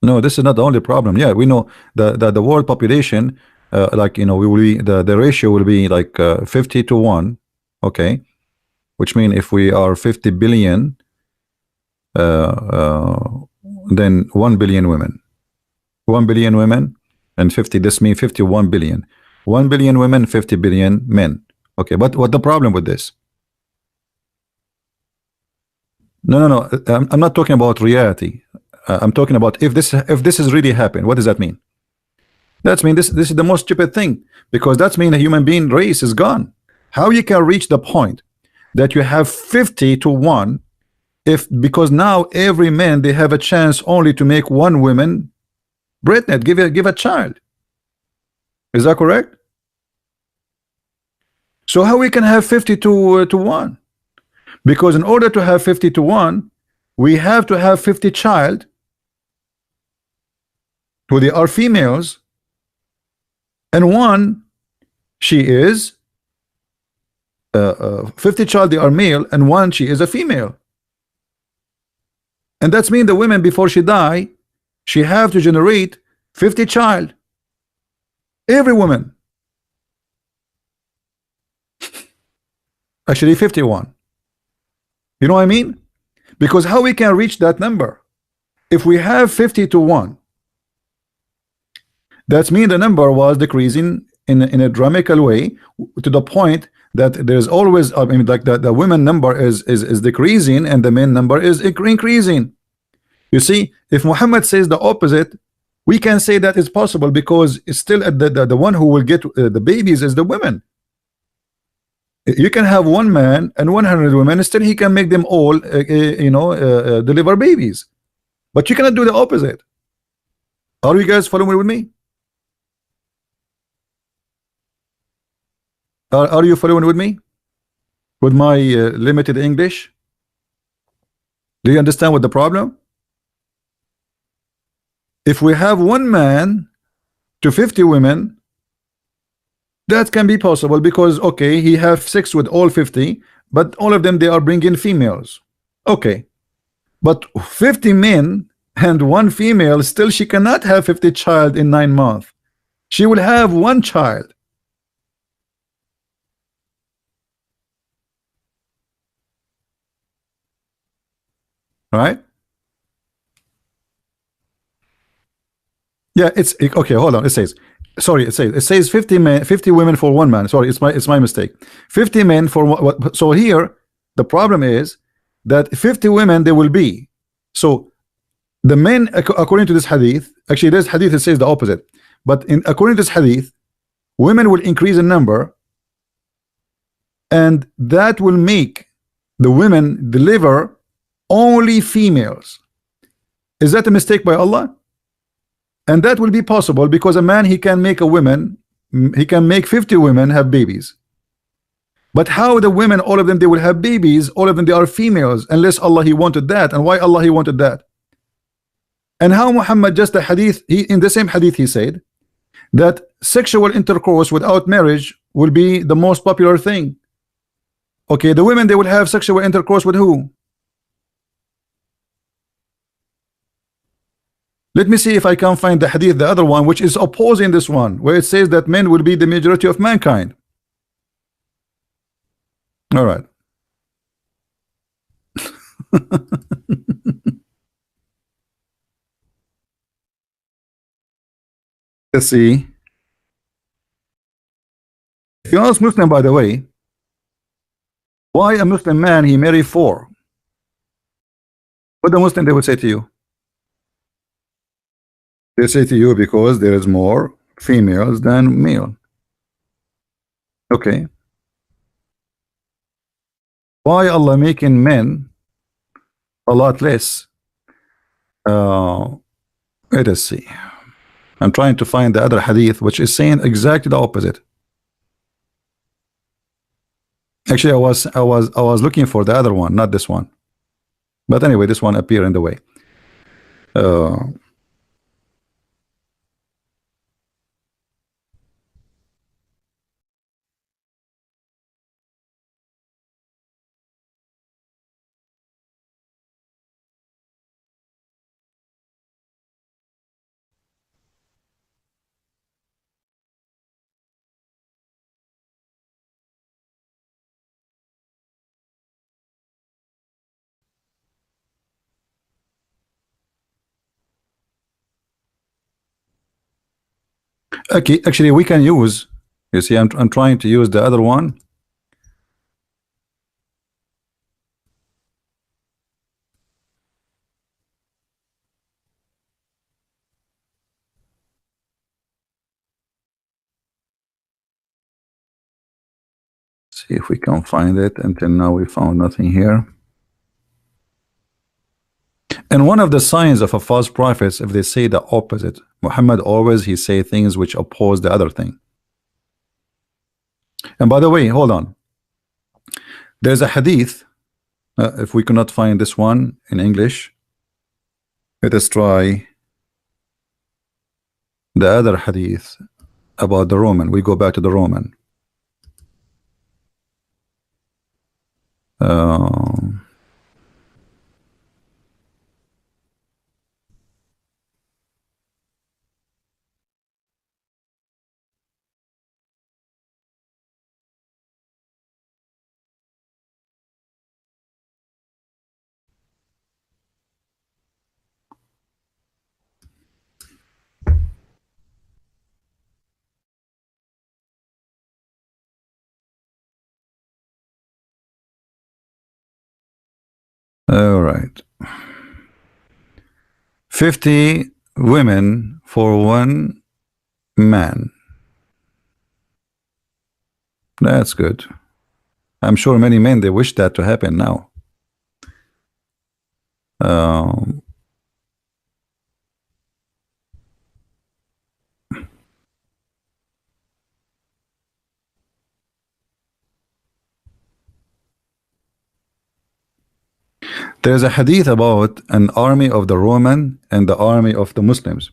No, this is not the only problem. Yeah, we know the world population, like we will be the ratio will be like 50 to 1, okay, which means if we are 50 billion, uh, uh, then 1 billion women, 1 billion women, and 50. This means 51 billion. 1 billion women, 50 billion men. Okay, but what the problem with this? No, no, no. I'm not talking about reality. I'm talking about if this is really happened. What does that mean? That's mean this is the most stupid thing, because that's mean a human being race is gone. How you can reach the point that you have 50 to 1, if because now every man they have a chance only to make one woman pregnant, give a child. Is that correct? So how we can have 50 to 1? Because in order to have 50 to 1, we have to have 50 child who they are females, and one she is 50 child they are male, and one she is a female. And that's mean the women before she die, she have to generate 50 child. Every woman. Actually 51. You know what I mean? Because how we can reach that number? If we have 50 to 1, that's mean the number was decreasing in a dramatical way, to the point that there's always, I mean, like the women number is decreasing and the men number is increasing. You see, if Muhammad says the opposite, we can say that it's possible, because it's still the one who will get the babies is the women. You can have one man and 100 women, still he can make them all deliver babies, but you cannot do the opposite. Are you guys following with me? Are you following with me with my limited English? Do you understand what the problem? If we have one man to 50 women, that can be possible, because okay, he have sex with all 50, but all of them they are bringing females. Okay, but 50 men and one female, still she cannot have 50 child in 9 months. She will have one child. Right? Yeah, it's okay. Hold on. It says, sorry. It says 50 men, 50 women for one man. Sorry, it's my mistake. 50 men for what? So here the problem is that 50 women there will be. So the men, according to this hadith, actually this hadith it says the opposite. But according to this hadith, women will increase in number, and that will make the women deliver only females. Is that a mistake by Allah? And that will be possible because a man, he can make a woman, he can make 50 women have babies. But how the women, all of them, they will have babies, all of them, they are females, unless Allah, he wanted that. And why Allah, he wanted that? And how Muhammad, just the hadith, in the same hadith, he said that sexual intercourse without marriage will be the most popular thing. Okay, the women, they will have sexual intercourse with who? Let me see if I can find the hadith, the other one, which is opposing this one, where it says that men will be the majority of mankind. All right. Let's see. If you ask Muslim, by the way, why a Muslim man he marry 4? What the Muslim they would say to you? They say to you because there is more females than male. Okay. Why Allah making men a lot less? Let us see. I'm trying to find the other hadith which is saying exactly the opposite. Actually, I was looking for the other one, not this one. But anyway, this one appeared in the way. Okay, actually, we can use. You see, I'm trying to use the other one. See if we can find it. Until now, we found nothing here. And one of the signs of a false prophet, if they say the opposite, Muhammad always he say things which oppose the other thing. And by the way, hold on. There's a hadith. If we cannot find this one in English, let us try the other hadith about the Roman. We go back to the Roman. Uh, all right. 50 women for one man. That's good. I'm sure many men they wish that to happen now. Um, there's a hadith about an army of the Roman and the army of the Muslims.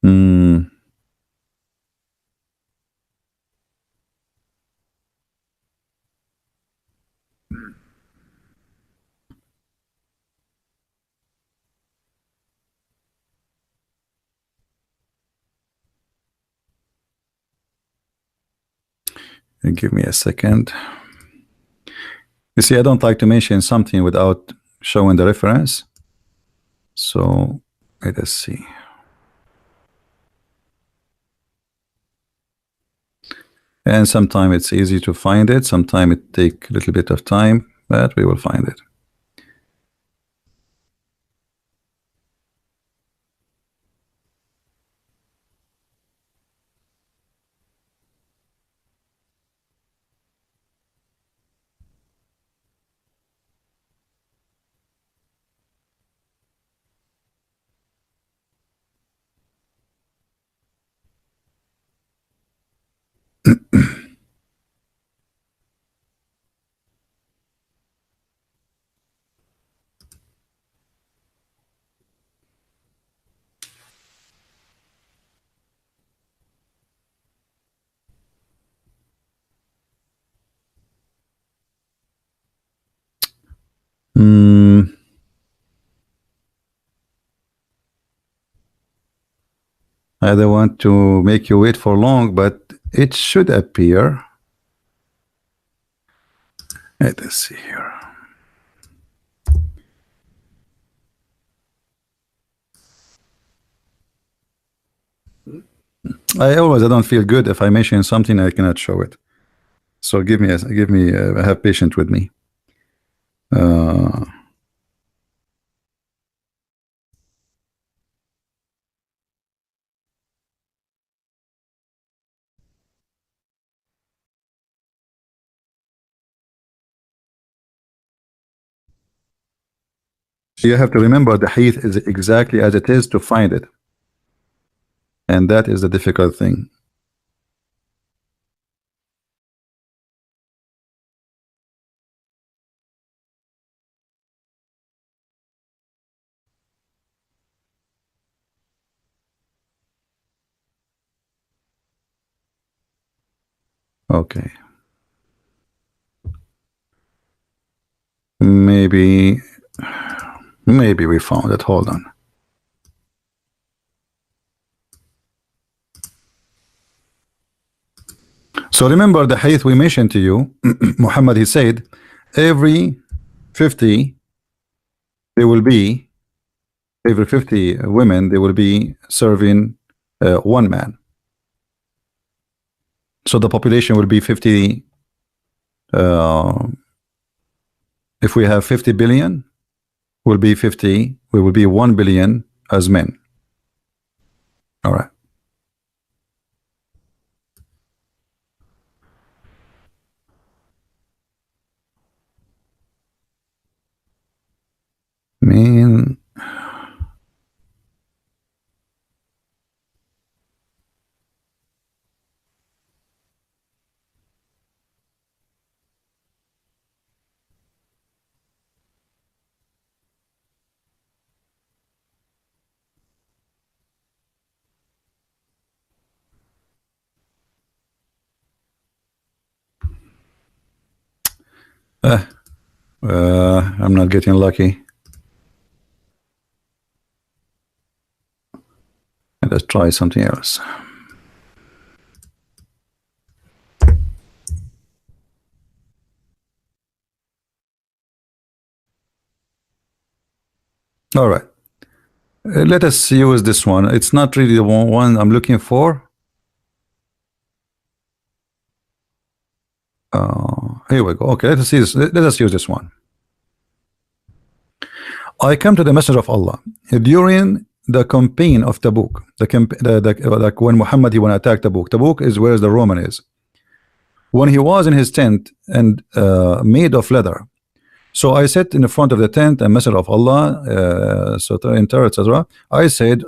Hmm. Give me a second. You see, I don't like to mention something without showing the reference. So let us see. And sometimes it's easy to find it. Sometimes it take a little bit of time, but we will find it. Hmm. I don't want to make you wait for long, but it should appear. Let us see here. I don't feel good if I mention something I cannot show it. So have patience with me. Uh, you have to remember the hadith is exactly as it is to find it, and that is the difficult thing. Okay. Maybe we found it. Hold on. So remember the hadith we mentioned to you. Muhammad, he said, every 50 there will be, every 50 women they will be serving one man. So the population will be 50. If we have 50 billion, will be 50. We will be 1 billion as men. All right. mean I'm not getting lucky. Let's try something else. All right. Let us use this one. It's not really the one I'm looking for. Here we go. Okay, let us see this. Let us use this one. I come to the Messenger of Allah during the campaign of Tabuk. Like when Muhammad he went to attack Tabuk. Tabuk is where the Roman is. When he was in his tent and made of leather. So I sat in the front of the tent, and Messenger of Allah, so enter, etc. I said,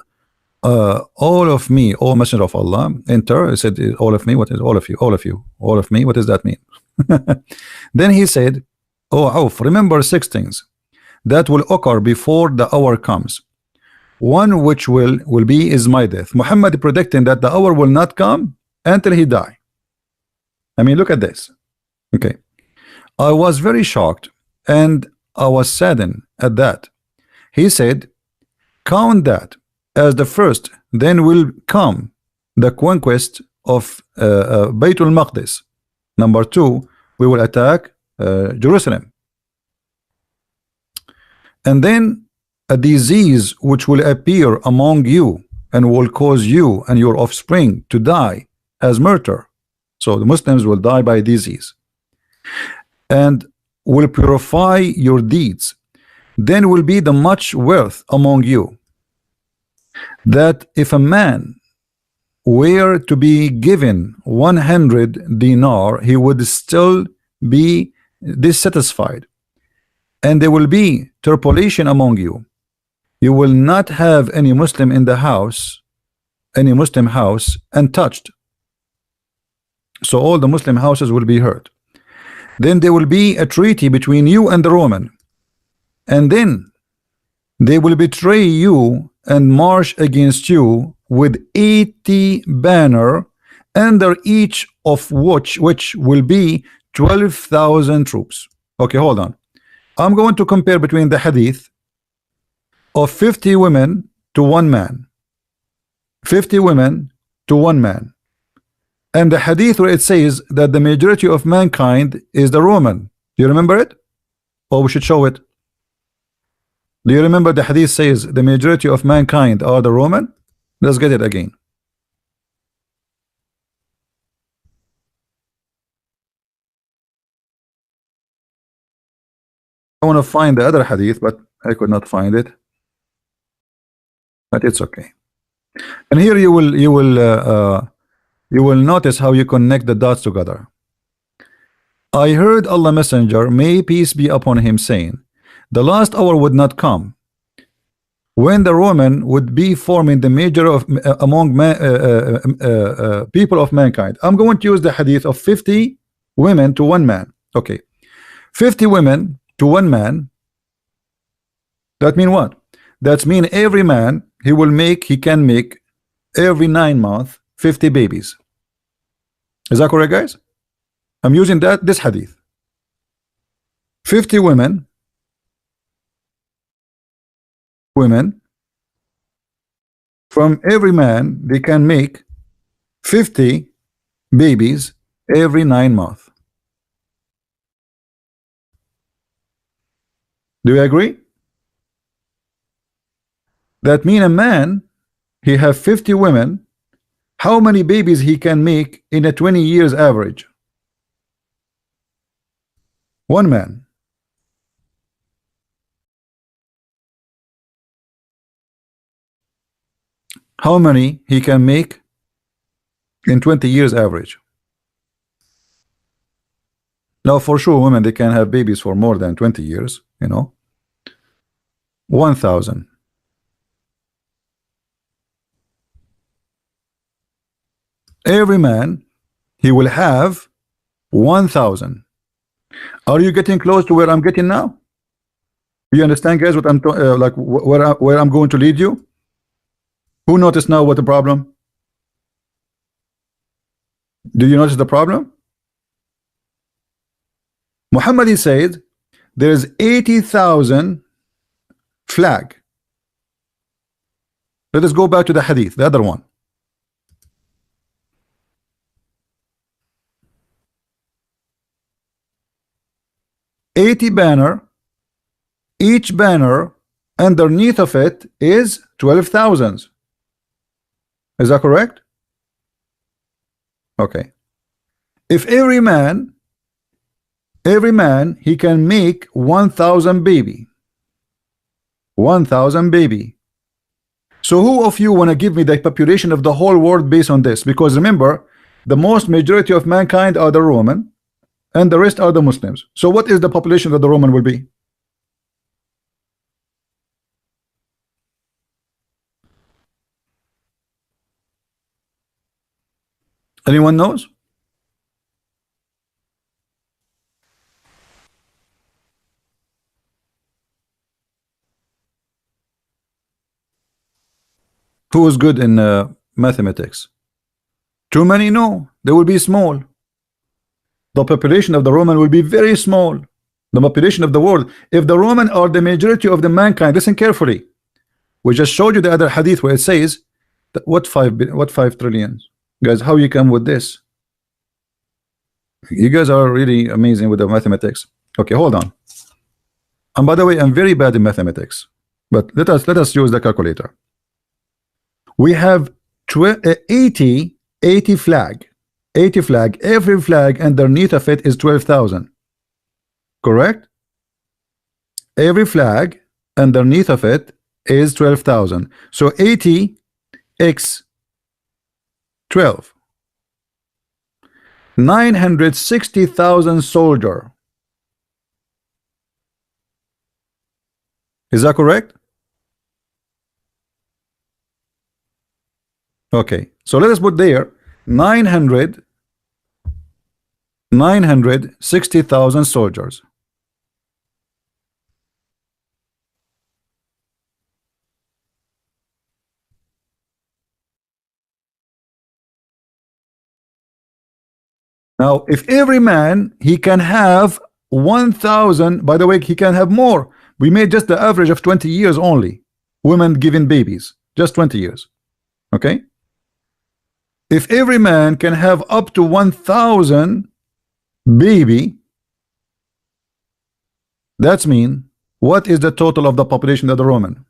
all of me, O Messenger of Allah, enter. I said, all of me. What is all of you? All of you. All of me. What does that mean? Then he said, oh Auf, remember 6 things that will occur before the hour comes. One which will be is my death. Muhammad predicting that the hour will not come until he die. I mean, look at this. Okay, I was very shocked and I was saddened at that. He said, count that as the first, then will come the conquest of Baytul Maqdis. Number 2, we will attack Jerusalem. And then a disease which will appear among you and will cause you and your offspring to die as murder. So the Muslims will die by disease and will purify your deeds. Then will be the much wealth among you, that if a man were to be given 100 dinar, he would still be dissatisfied. And there will be tribulation among you. You will not have any Muslim in the house, any Muslim house untouched. So all the Muslim houses will be hurt. Then there will be a treaty between you and the Roman, and then they will betray you and march against you with 80 banner, under each of which will be 12,000 troops. Okay, hold on. I'm going to compare between the hadith of 50 women to 1 man, 50 women to 1 man, and the hadith where it says that the majority of mankind is the Roman. Do you remember it? Or we should show it. Do you remember the hadith says the majority of mankind are the Roman? Let's get it again. I want to find the other hadith, but I could not find it. But it's okay. And here you will notice how you connect the dots together. I heard Allah Messenger, may peace be upon him, saying, the last hour would not come when the Roman would be forming the major of among people of mankind. I'm going to use the hadith of 50 women to 1 man. Okay, 50 women to 1 man. That mean what? That mean every man he can make every 9 months 50 babies. Is that correct, guys? I'm using this hadith. 50 women, from every man, they can make 50 babies every 9 months. Do you agree? That mean a man, he have 50 women, how many babies he can make in a 20 years average? One man. How many he can make in 20 years average? Now for sure women, they can have babies for more than 20 years, you know. 1,000. Every man, he will have 1,000. Are you getting close to where I'm getting now? You understand, guys, what I'm like where I'm going to lead you? Who noticed now what the problem? Do you notice the problem? Muhammad, he said there is 80,000 flag. Let us go back to the hadith, the other one. 80 banner, each banner underneath of it is 12,000. Is that correct? Okay. If every man he can make 1,000 baby. 1,000 baby. So who of you want to give me the population of the whole world based on this? Because remember, the most majority of mankind are the Roman and the rest are the Muslims. So what is the population that the Roman will be? Anyone knows? Who is good in mathematics? Too many? No, they will be small. The population of the Roman will be very small. The population of the world, if the Roman are the majority of the mankind, listen carefully. We just showed you the other hadith where it says that what 5 trillion? Guys, how you come with this? You guys are really amazing with the mathematics. Okay, hold on. And by the way, I'm very bad in mathematics, but let us use the calculator. We have 80 flag. 80 flag. Every flag underneath of it is 12,000. Correct? Every flag underneath of it is 12,000. So 80 x 12. 960,000 soldier. Is that correct? Okay, so let us put there 960,000 soldiers. Now, if every man he can have 1,000, by the way, he can have more. We made just the average of 20 years only. Women giving babies, just 20 years. Okay? If every man can have up to 1,000 baby, that's mean what is the total of the population of the Roman?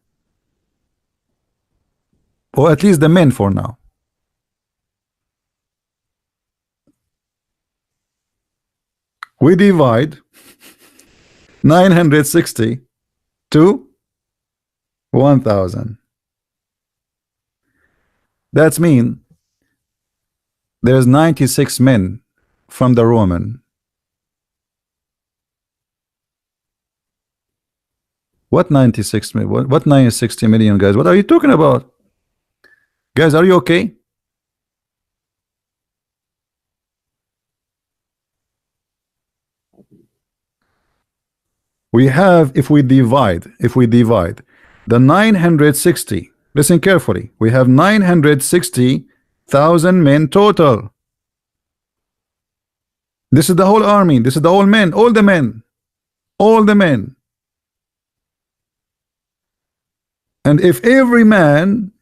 Or at least the men for now. We divide 960 to 1,000. That's mean there's 96 men from the Roman. What 96 million? What 960 million, guys? What are you talking about? Guys, are you okay? We have, if we divide the 960, listen carefully, we have 960,000 men total. This is the whole army. This is the whole men, all the men, all the men. And if every man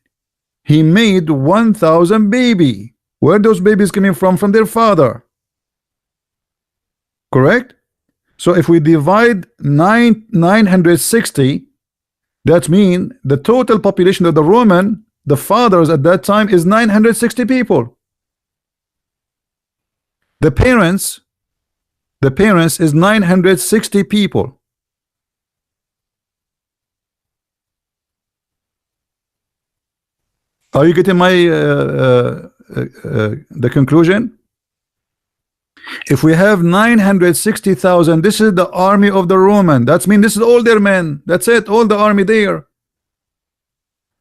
he made 1,000 baby, where those babies coming from? From their father. Correct? So if we divide 960, that means the total population of the Roman, the fathers at that time, is 960 people. The parents is 960 people. Are you getting my the conclusion? If we have 960,000, this is the army of the Roman. That means this is all their men. That's it, all the army there.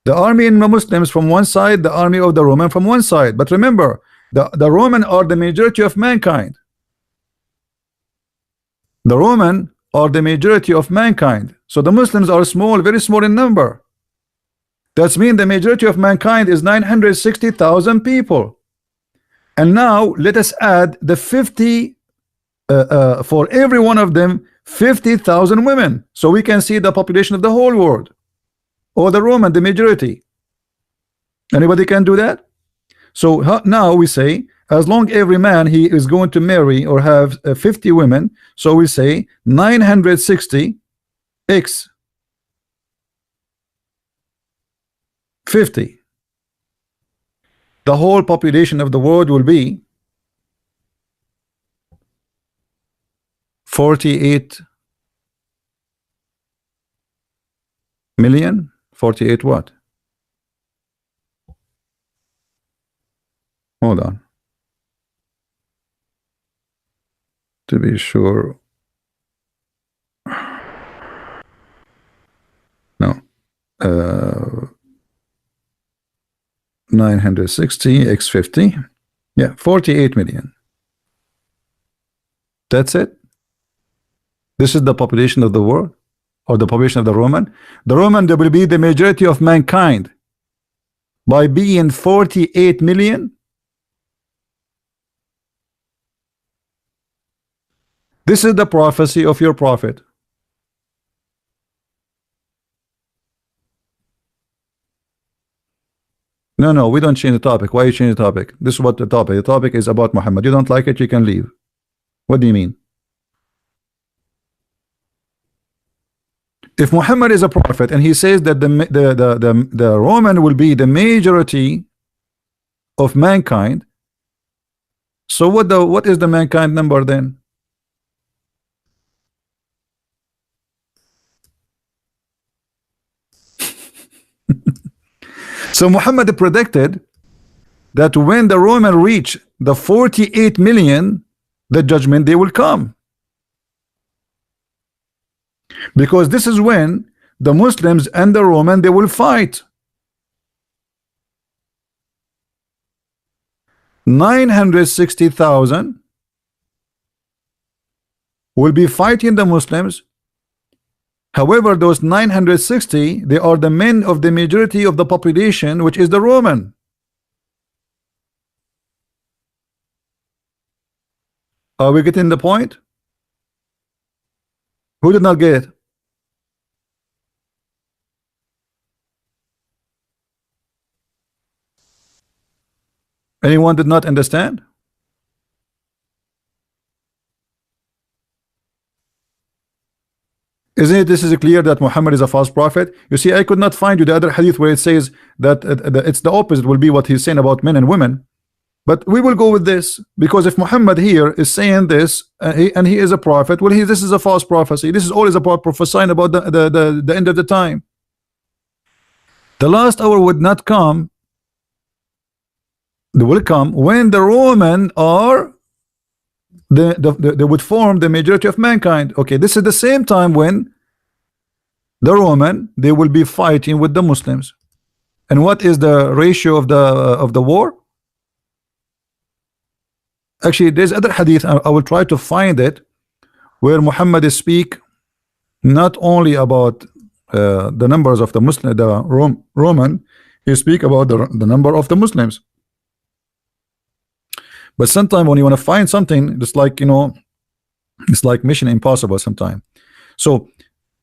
The army in the Muslims from one side, the army of the Roman from one side. But remember, the Roman are the majority of mankind. The Roman are the majority of mankind. So the Muslims are small, very small in number. That means the majority of mankind is 960,000 people. And now let us add the 50 for every one of them, 50,000 women, so we can see the population of the whole world, or the Roman, the majority. Anybody can do that? So now we say, as long every man he is going to marry or have 50 women, so we say 960 x 50. The whole population of the world will be 48 million. 48 what? Hold on. To be sure. No. 960 x 50. Yeah, 48 million. That's it. This is the population of the world, or the population of the Roman. The Roman, they will be the majority of mankind by being 48 million. This is the prophecy of your prophet. No, we don't change the topic. Why you change the topic? This is what the topic is about Muhammad. You don't like it, you can leave. What do you mean? If Muhammad is a prophet and he says that the Roman will be the majority of mankind, so what is the mankind number then? So Muhammad predicted that when the Roman reach the 48 million, the judgment day will come. Because this is when the Muslims and the Roman, they will fight. 960,000 will be fighting the Muslims. However, those 960, they are the men of the majority of the population, which is the Roman. Are we getting the point? Who did not get it? Anyone did not understand? Isn't it this is clear that Muhammad is a false prophet? You see, I could not find you the other hadith where it says that it's the opposite will be what he's saying about men and women. But we will go with this, because if Muhammad here is saying this and he is a prophet, well, this is a false prophecy. This is always about prophesying about the end of the time. The last hour would not come. They will come when the Roman are they would form the majority of mankind. Okay, this is the same time when the Roman, they will be fighting with the Muslims. And what is the ratio of the war? Actually, there's other hadith, I will try to find it, where Muhammad speak not only about the numbers of the Muslim, Roman, he speak about the number of the Muslims. But sometimes when you want to find something, it's like, it's like mission impossible sometimes. So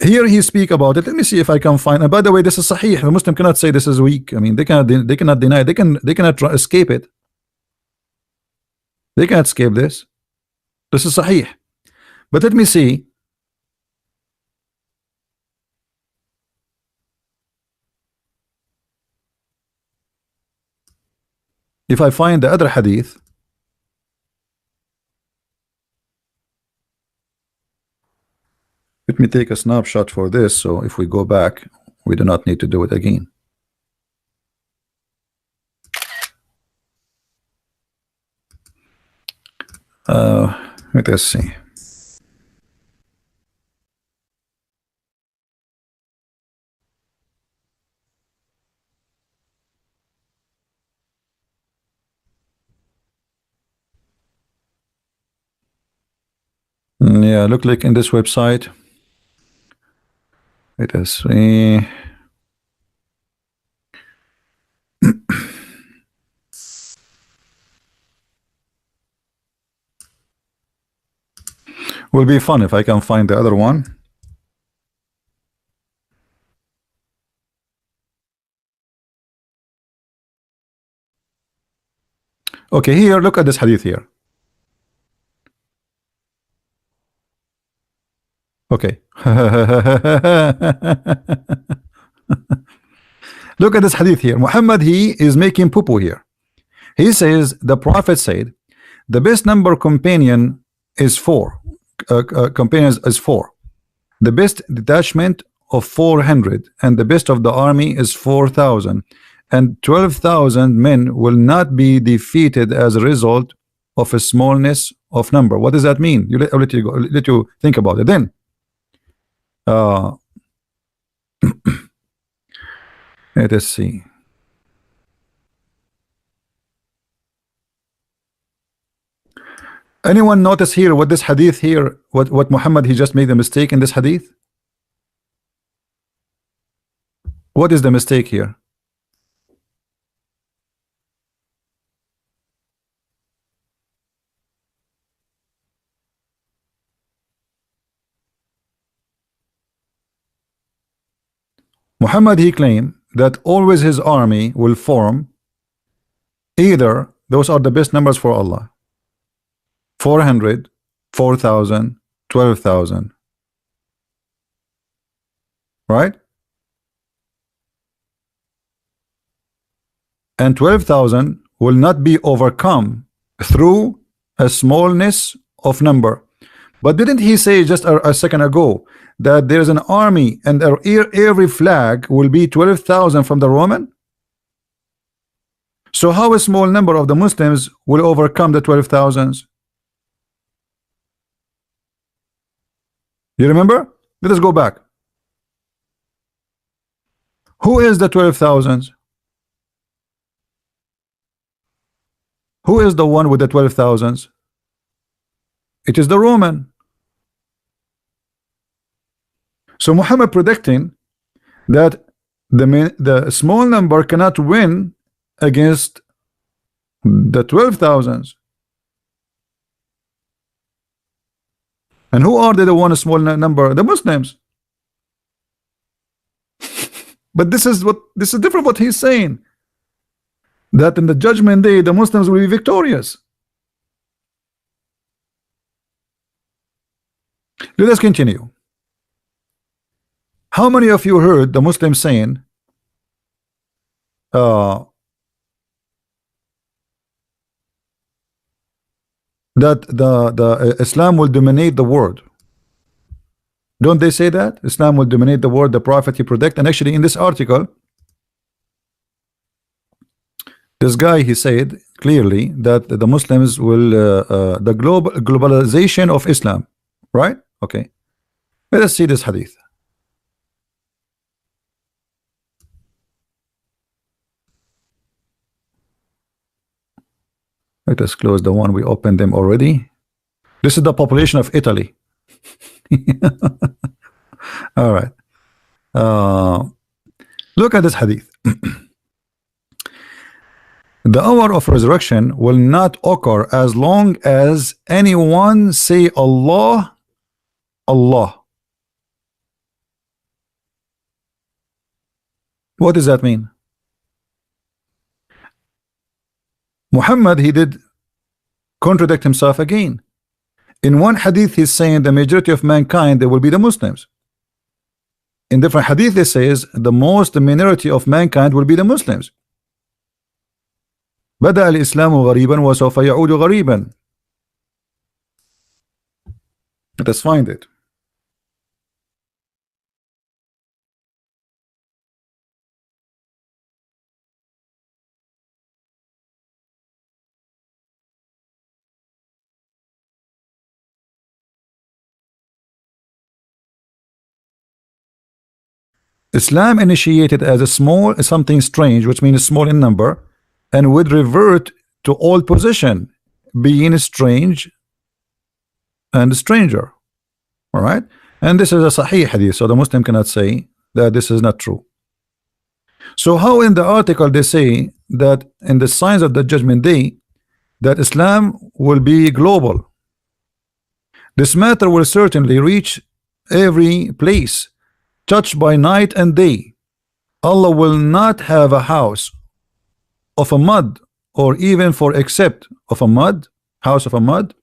here he speak about it. Let me see if I can find. And by the way, this is sahih. The Muslim cannot say this is weak. I mean, they cannot deny it. They cannot escape it. They cannot escape this. This is sahih. But let me see. If I find the other hadith. Let me take a snapshot for this, so if we go back, we do not need to do it again. Let us see. Yeah, look like in this website. Let us see. Will be fun if I can find the other one. Okay, here, look at this hadith here. Okay. Look at this hadith here. Muhammad, he is making poo-poo here. He says, the Prophet said, the best number companion is 4. Companions is 4. The best detachment of 400, and the best of the army is 4,000, and 12,000 men will not be defeated as a result of a smallness of number. What does that mean? I'll let you go, let you think about it. Then let us see. Anyone notice here what this hadith here, what Muhammad, he just made a mistake in this hadith? What is the mistake here? Muhammad, he claimed that always his army will form either, those are the best numbers for Allah, 400, 4,000, 12,000, right? And 12,000 will not be overcome through a smallness of number. But didn't he say just a second ago that there's an army and every flag will be 12,000 from the Roman? So how a small number of the Muslims will overcome the 12,000s? You remember? Let us go back. Who is the 12,000s? Who is the one with the 12,000s? It is the Roman. So Muhammad predicting that the small number cannot win against the 12,000s. And who are they, the one small number? The Muslims. But this is different what he's saying. That in the judgment day the Muslims will be victorious. Let us continue. How many of you heard the Muslims saying that the Islam will dominate the world? Don't they say that Islam will dominate the world? The Prophet, he predict, and actually in this article, this guy, he said clearly that the Muslims will the globalization of Islam, right? Okay, let us see this hadith. Let us close the one we opened them already. This is the population of Italy. All right. Look at this hadith. The hour of resurrection will not occur as long as anyone say Allah, Allah. What does that mean? Muhammad, he did contradict himself again. In one hadith, he's saying the majority of mankind, they will be the Muslims. In different hadith, he says the minority of mankind will be the Muslims. بدأ الإسلام غريبا وسوف يعود غريبا. Let us find it. Islam initiated as a small, something strange, which means small in number, and would revert to old position, being strange and stranger. All right, and this is a Sahih hadith, so the Muslim cannot say that this is not true. So how in the article they say that in the signs of the judgment day that Islam will be global? This matter will certainly reach every place, touched by night and day. Allah will not have a house of a mud, or even for except of a mud, house of a mud,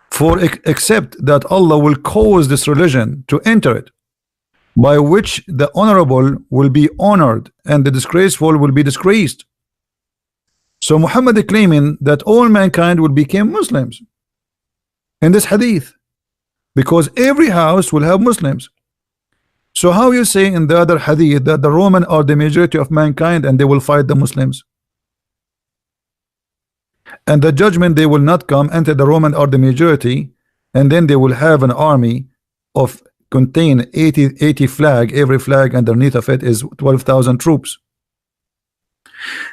for except that Allah will cause this religion to enter it, by which the honorable will be honored and the disgraceful will be disgraced. So Muhammad is claiming that all mankind will become Muslims in this hadith, because every house will have Muslims. So how you say in the other hadith that the Roman are the majority of mankind and they will fight the Muslims, and the judgment they will not come until the Roman are the majority, and then they will have an army of contain 80 flag, every flag underneath of it is 12,000 troops.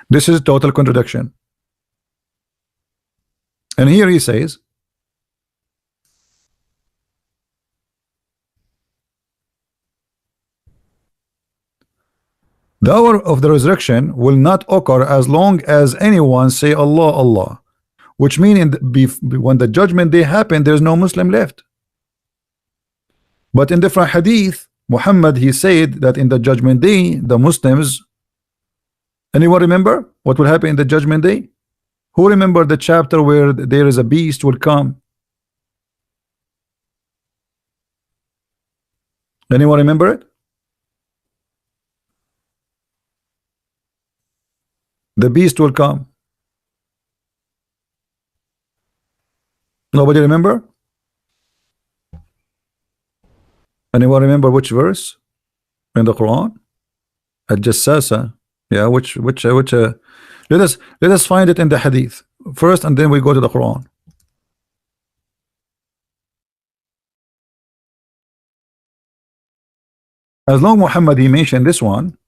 This is total contradiction. And here he says, the hour of the resurrection will not occur as long as anyone say Allah, Allah, which means when the judgment day happen, there's no Muslim left. But in different hadith, Muhammad, he said that in the judgment day, the Muslims, anyone remember what will happen in the judgment day? Who remember the chapter where there is a beast will come? Anyone remember it? The beast will come. Nobody remember? Anyone remember which verse in the Quran? Al-Jassasa. Yeah, which let us find it in the hadith first, and then we go to the Quran. As long Muhammad he mentioned this one,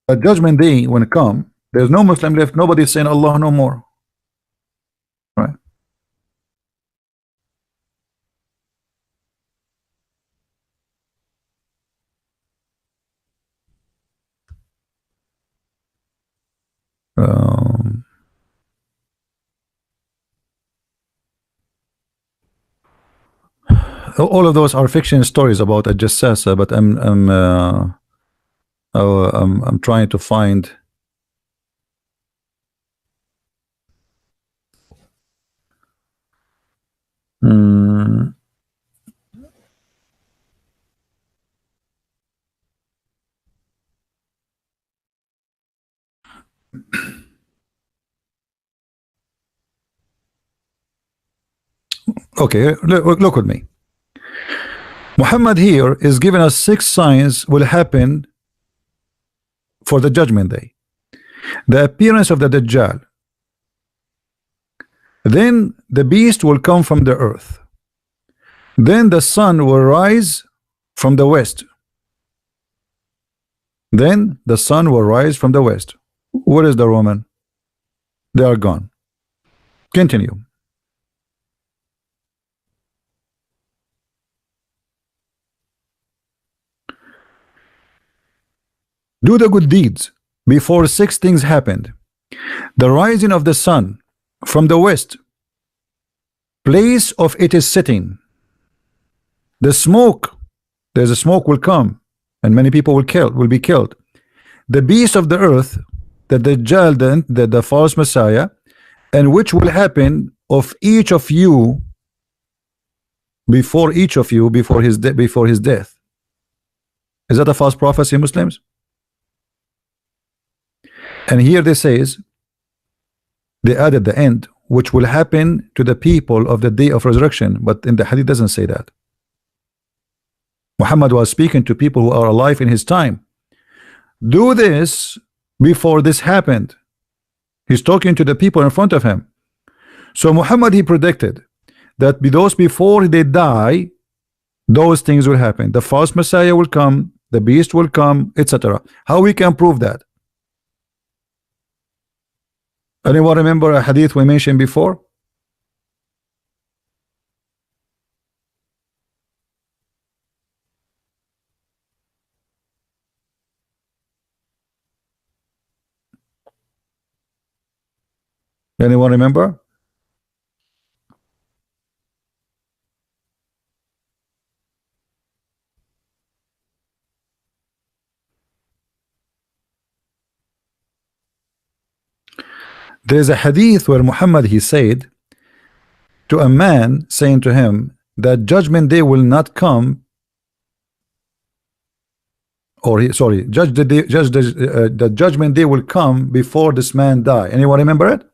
the judgment day when it come, there's no Muslim left, nobody saying Allah no more. Right? All of those are fiction stories about a Jassasa, but I'm trying to find. Okay, look with me. Muhammad here is giving us 6 signs will happen for the judgment day. The appearance of the Dajjal, then the beast will come from the earth, then the sun will rise from the west, then the sun will rise from the west. Where is the Roman? They are gone. Continue. Do the good deeds, before six things happened: the rising of the sun from the west, place of it is sitting, the smoke, there's a smoke will come, and many people will be killed. The beast of the earth, the Dajjal, the false Messiah, and which will happen of each of you before before his death. Is that a false prophecy, Muslims? And here they says, they added the end, which will happen to the people of the day of resurrection, but in the hadith doesn't say that. Muhammad was speaking to people who are alive in his time. Do this before this happened. He's talking to the people in front of him. So Muhammad, he predicted that those before they die, those things will happen. The false Messiah will come, the beast will come, etc. How we can prove that? Anyone remember a hadith we mentioned before? Anyone remember? There's a hadith where Muhammad, he said to a man, saying to him that judgment day will not come, or the judgment day will come before this man die. Anyone remember it?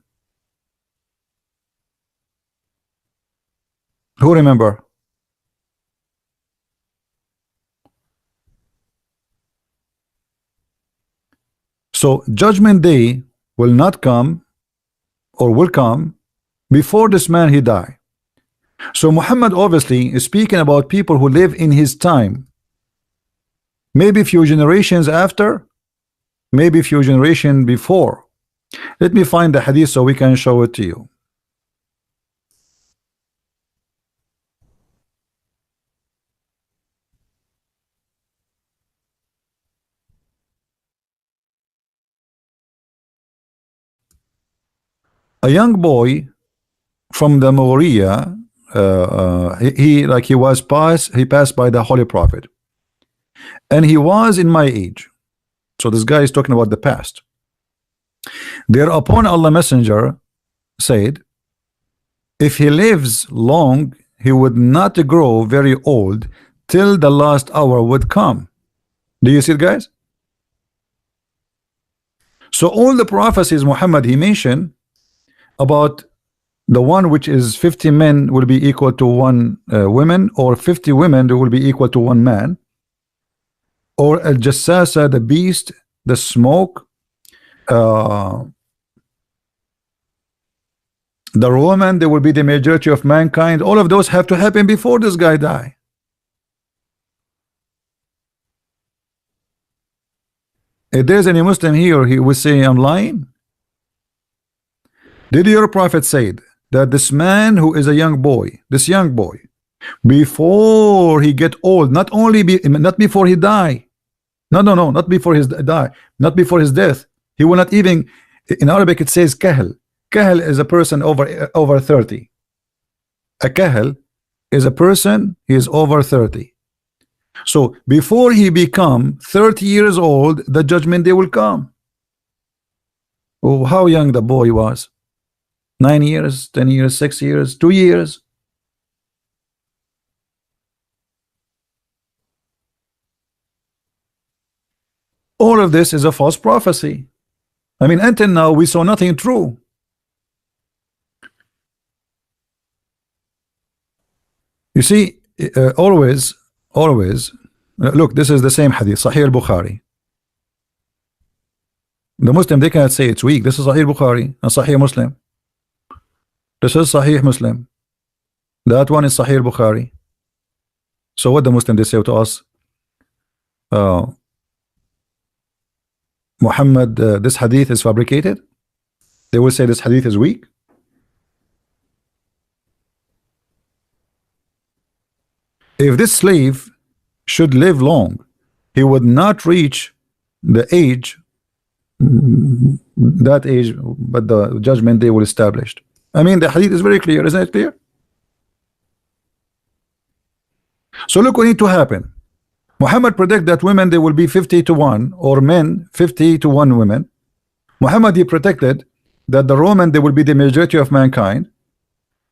Who remember? So judgment day will not come, or will come before this man he die. So Muhammad obviously is speaking about people who live in his time, maybe few generations after, maybe few generations before. Let me find the hadith so we can show it to you. A young boy from the Moriah, he passed by the Holy Prophet, and he was in my age. So this guy is talking about the past. Thereupon Allah Messenger said, if he lives long, he would not grow very old till the last hour would come. Do you see it, guys? So all the prophecies Muhammad he mentioned about the one which is 50 men will be equal to one woman, or 50 women will be equal to one man, or al jassasa, the beast, the smoke, the Roman, there will be the majority of mankind. All of those have to happen before this guy die. If there's any Muslim here, he will say I'm lying. Did your prophet say that this man who is a young boy, this young boy, before he get old, not before he die, not before his die, not before his death, he will not even, in Arabic it says kahal. Kahal is a person over 30. A kahal is a person, he is over 30. So before he become 30 years old, the judgment day will come. Oh, how young the boy was. 9 years, 10 years, 6 years, 2 years. All of this is a false prophecy. I mean, until now we saw nothing true. You see, always look, this is the same hadith, Sahih al-Bukhari. The Muslim, they cannot say it's weak. This is Sahih Bukhari and Sahih Muslim. This is Sahih Muslim. That one is Sahih Bukhari. So what the Muslim they say to us? Muhammad, this hadith is fabricated. They will say this hadith is weak. If this slave should live long, he would not reach the age that age, but the judgment day will established. I mean, the hadith is very clear, isn't it clear? So look what need to happen. Muhammad predict that women they will be 50 to 1, or men 50 to 1 women. Muhammad he predicted that the Roman they will be the majority of mankind.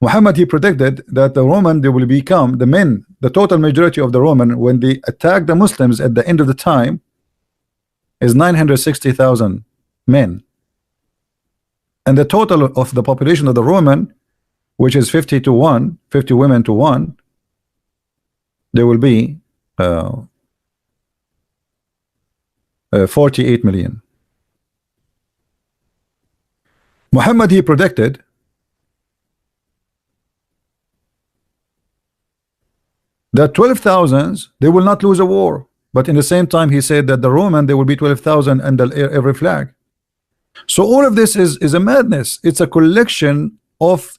Muhammad he predicted that the Roman they will become the men, the total majority of the Roman when they attack the Muslims at the end of the time is 960,000 men, and the total of the population of the Roman, which is 50 to 1, 50 women to 1, there will be 48 million. Muhammad he predicted that 12,000 they will not lose a war, but in the same time he said that the Roman there will be 12,000 under every flag. So all of this is a madness. It's a collection of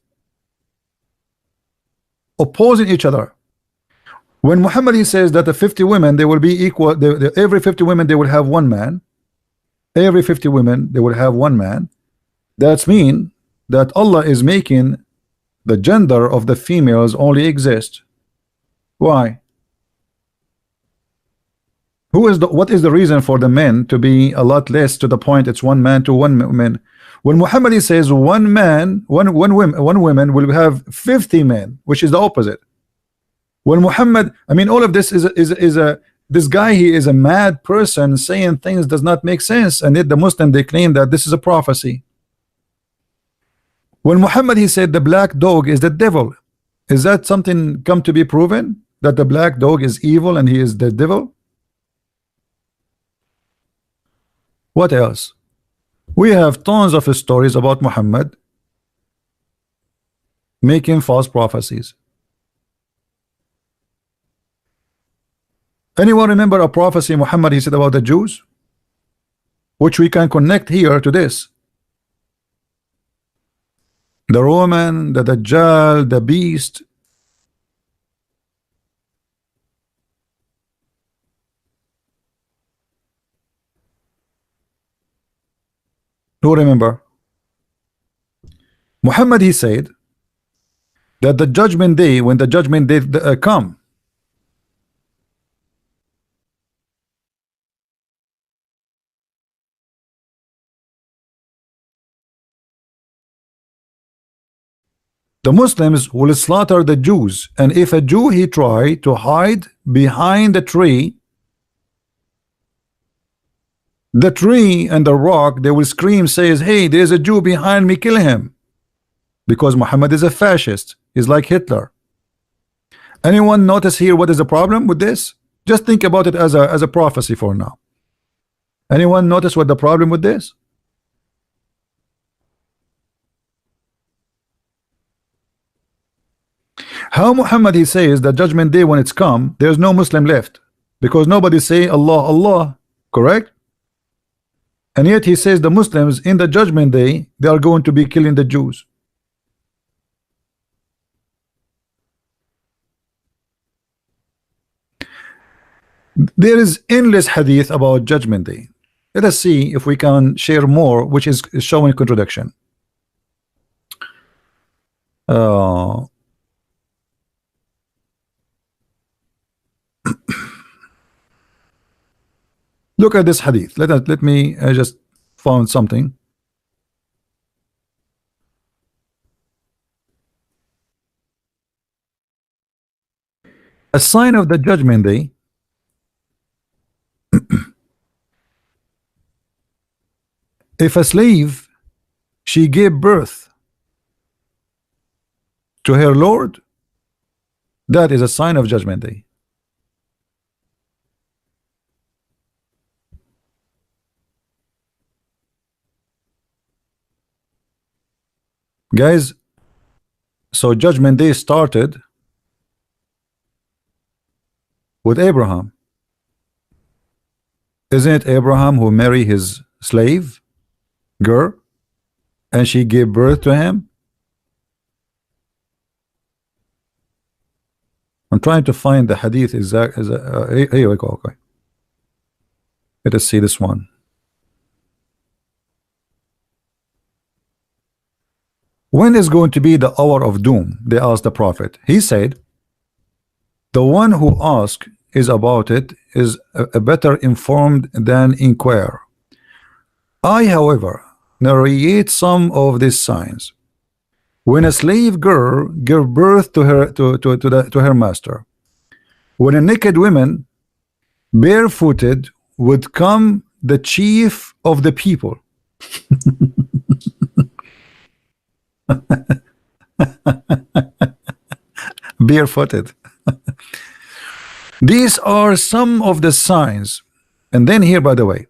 opposing each other. When Muhammad he says that the 50 women they will be equal, every 50 women they will have one man, every 50 women they will have one man, that's mean that Allah is making the gender of the females only exist. Why? What is the reason for the men to be a lot less, to the point it's one man to one woman? When Muhammad says one man, one woman will have 50 men, which is the opposite. When Muhammad, I mean, all of this is this guy, he is a mad person saying things does not make sense, and yet the Muslim they claim that this is a prophecy. When Muhammad he said the black dog is the devil, is that something come to be proven that the black dog is evil and he is the devil? What else? We have tons of stories about Muhammad making false prophecies. Anyone remember a prophecy Muhammad he said about the Jews, which we can connect here to this? The Roman, the Dajjal, the beast. Who remember? Muhammad he said that the judgment day, when the judgment day come, the Muslims will slaughter the Jews, and if a Jew he try to hide behind the tree and the rock, they will scream, says, hey, there's a Jew behind me, kill him, because Muhammad is a fascist. He's like Hitler. Anyone notice here what is the problem with this? Just think about it as a prophecy for now. Anyone notice what the problem with this? How Muhammad he says that judgment day when it's come, there's no Muslim left, because nobody say Allah, Allah, correct? And yet he says the Muslims in the judgment day they are going to be killing the Jews. There is endless hadith about judgment day. Let us see if we can share more, which is showing contradiction. Look at this hadith. Let me just found something. A sign of the judgment day. If a slave she gave birth to her Lord, that is a sign of judgment day. Guys, so judgment day started with Abraham. Isn't it Abraham who married his slave girl and she gave birth to him? I'm trying to find the hadith exact. Here we go. Okay, let us see this one. When is going to be the hour of doom? They asked the prophet. He said, the one who asks is about it is a better informed than inquire. I, however, narrate some of these signs. When a slave girl gave birth to her master, when a naked woman barefooted would come the chief of the people, barefooted. These are some of the signs. And then here, by the way,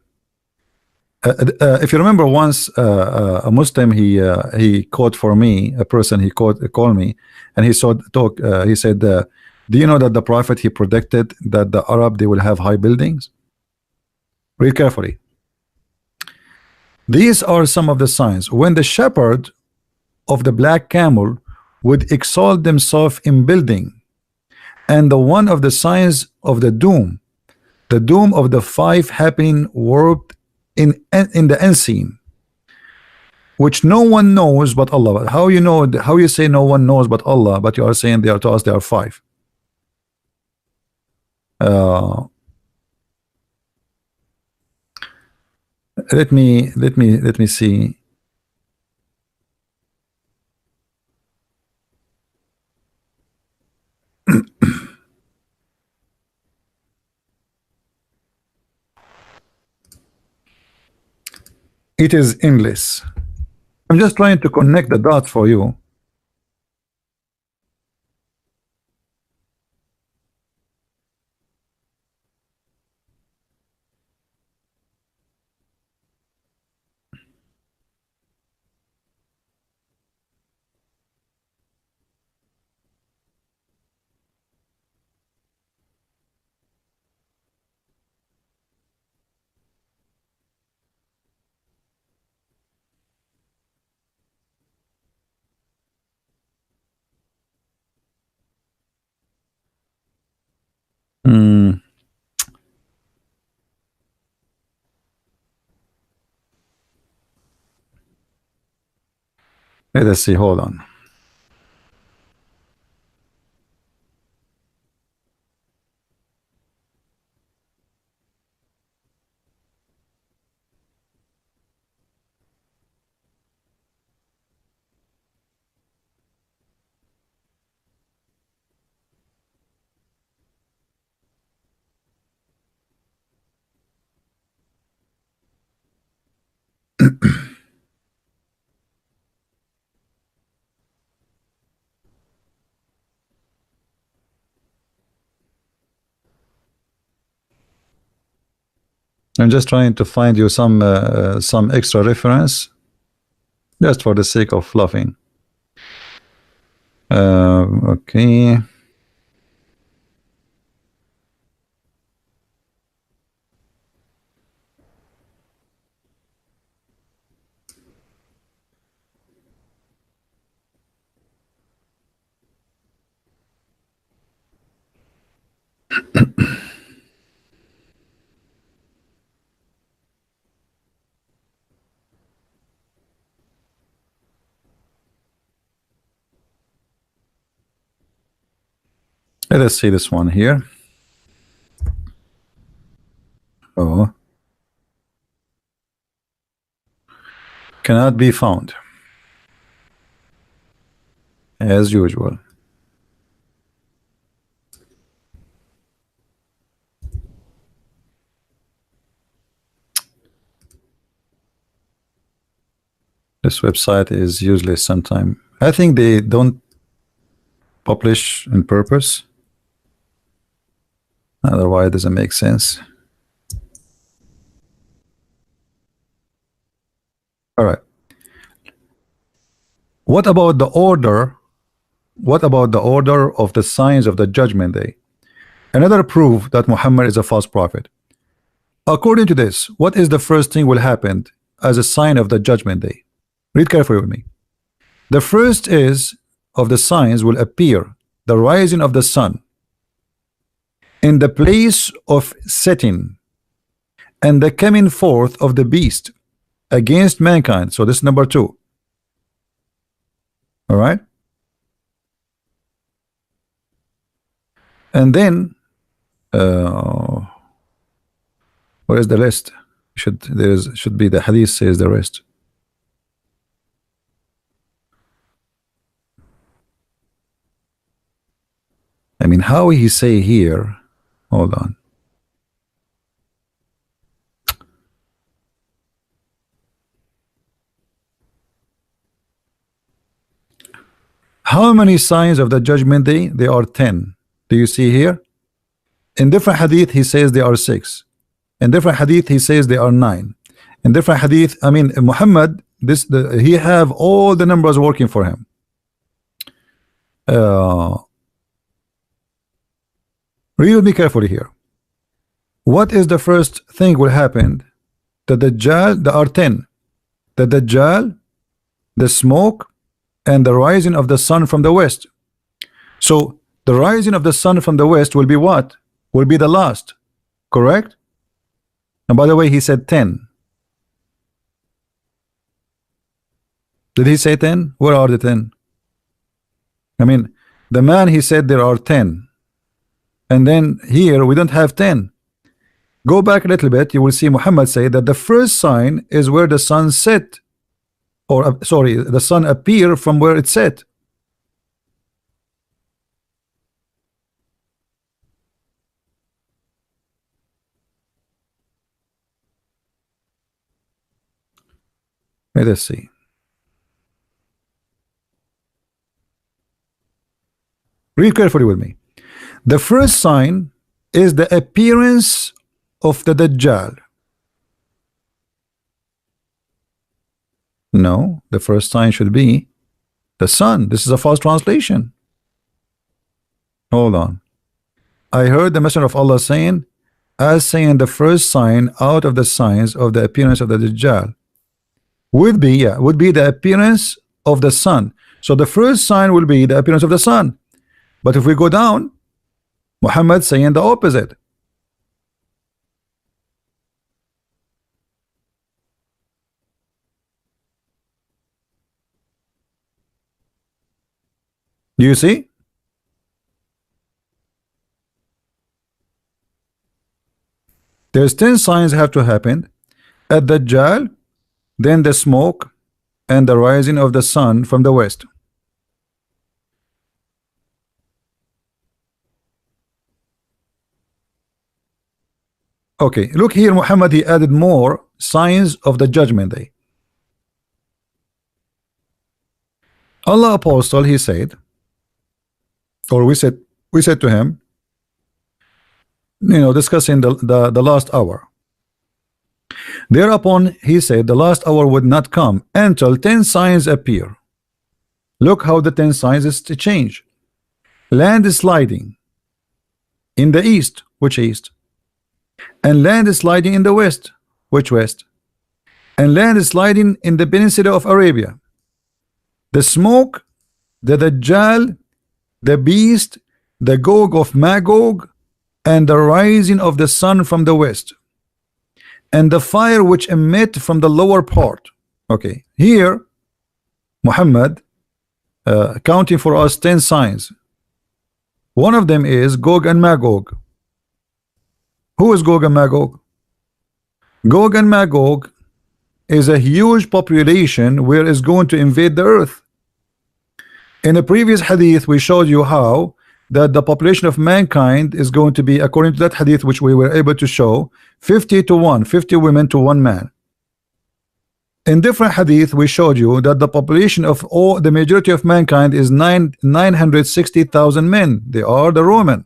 if you remember once a Muslim, he called for me, a person he called me, and he said, do you know that the prophet, he predicted that the Arab, they will have high buildings? Read carefully. These are some of the signs. When the shepherd of the black camel would exalt themselves in building, and the one of the signs of the doom of the five happening world in the unseen, which no one knows but Allah. How you know? How you say no one knows but Allah, but you are saying they are to us, they are five? Let me see. It is endless. I'm just trying to connect the dots for you. Hmm. Let us see. Hold on. I'm just trying to find you some extra reference, just for the sake of fluffing. Okay. Let us see this one here. Oh, cannot be found as usual. This website is useless sometime. I think they don't publish on purpose. Otherwise, it doesn't make sense. All right. What about the order? What about the order of the signs of the judgment day? Another proof that Muhammad is a false prophet. According to this, what is the first thing will happen as a sign of the judgment day? Read carefully with me. The first is of the signs will appear the rising of the sun in the place of setting, and the coming forth of the beast against mankind. So this is number two. All right. And then uh, where is the rest? Should be the hadith says the rest. I mean, how he say here? Hold on. How many signs of the judgment day? There are 10. Do you see here? In different hadith, he says there are 6. In different hadith, he says there are 9. In different hadith, I mean, Muhammad, he have all the numbers working for him. Read with me carefully here. What is the first thing will happen? The Dajjal, there are 10. The Dajjal, the smoke, and the rising of the sun from the west. So the rising of the sun from the west will be what? Will be the last, correct? And by the way, he said 10. Did he say 10? Where are the 10? I mean, the man, he said there are 10. And then here we don't have 10. Go back a little bit, you will see Muhammad say that the first sign is where the sun set, or sorry, the sun appear from where it set. Let us see. Read carefully with me. The first sign is the appearance of the Dajjal. No, the first sign should be the sun. This is a false translation. Hold on. I heard the Messenger of Allah saying, as saying the first sign out of the signs of the appearance of the Dajjal would be, yeah, would be the appearance of the sun. So the first sign will be the appearance of the sun. But if we go down, Muhammad saying the opposite. Do you see? There's 10 signs have to happen at Dajjal, then the smoke, and the rising of the sun from the west. Okay, look here, Muhammad, he added more signs of the judgment day. Allah apostle, he said, or we said to him, you know, discussing the last hour. Thereupon he said the last hour would not come until 10 signs appear. Look how the 10 signs is to change. Land is sliding in the east. Which east? And land is sliding in the west. Which west? And land is sliding in the peninsula of Arabia. The smoke, the Dajjal, the beast, the Gog of Magog, and the rising of the sun from the west, and the fire which emit from the lower part. Okay, here Muhammad counting for us 10 signs. One of them is Gog and Magog. Who is Gog and Magog? Gog and Magog is a huge population where is going to invade the earth. In the previous hadith we showed you how that the population of mankind is going to be, according to that hadith which we were able to show, 50 to 1, 50 women to 1 man. In different hadith we showed you that the population of all the majority of mankind is 960,000 men. They are the Roman.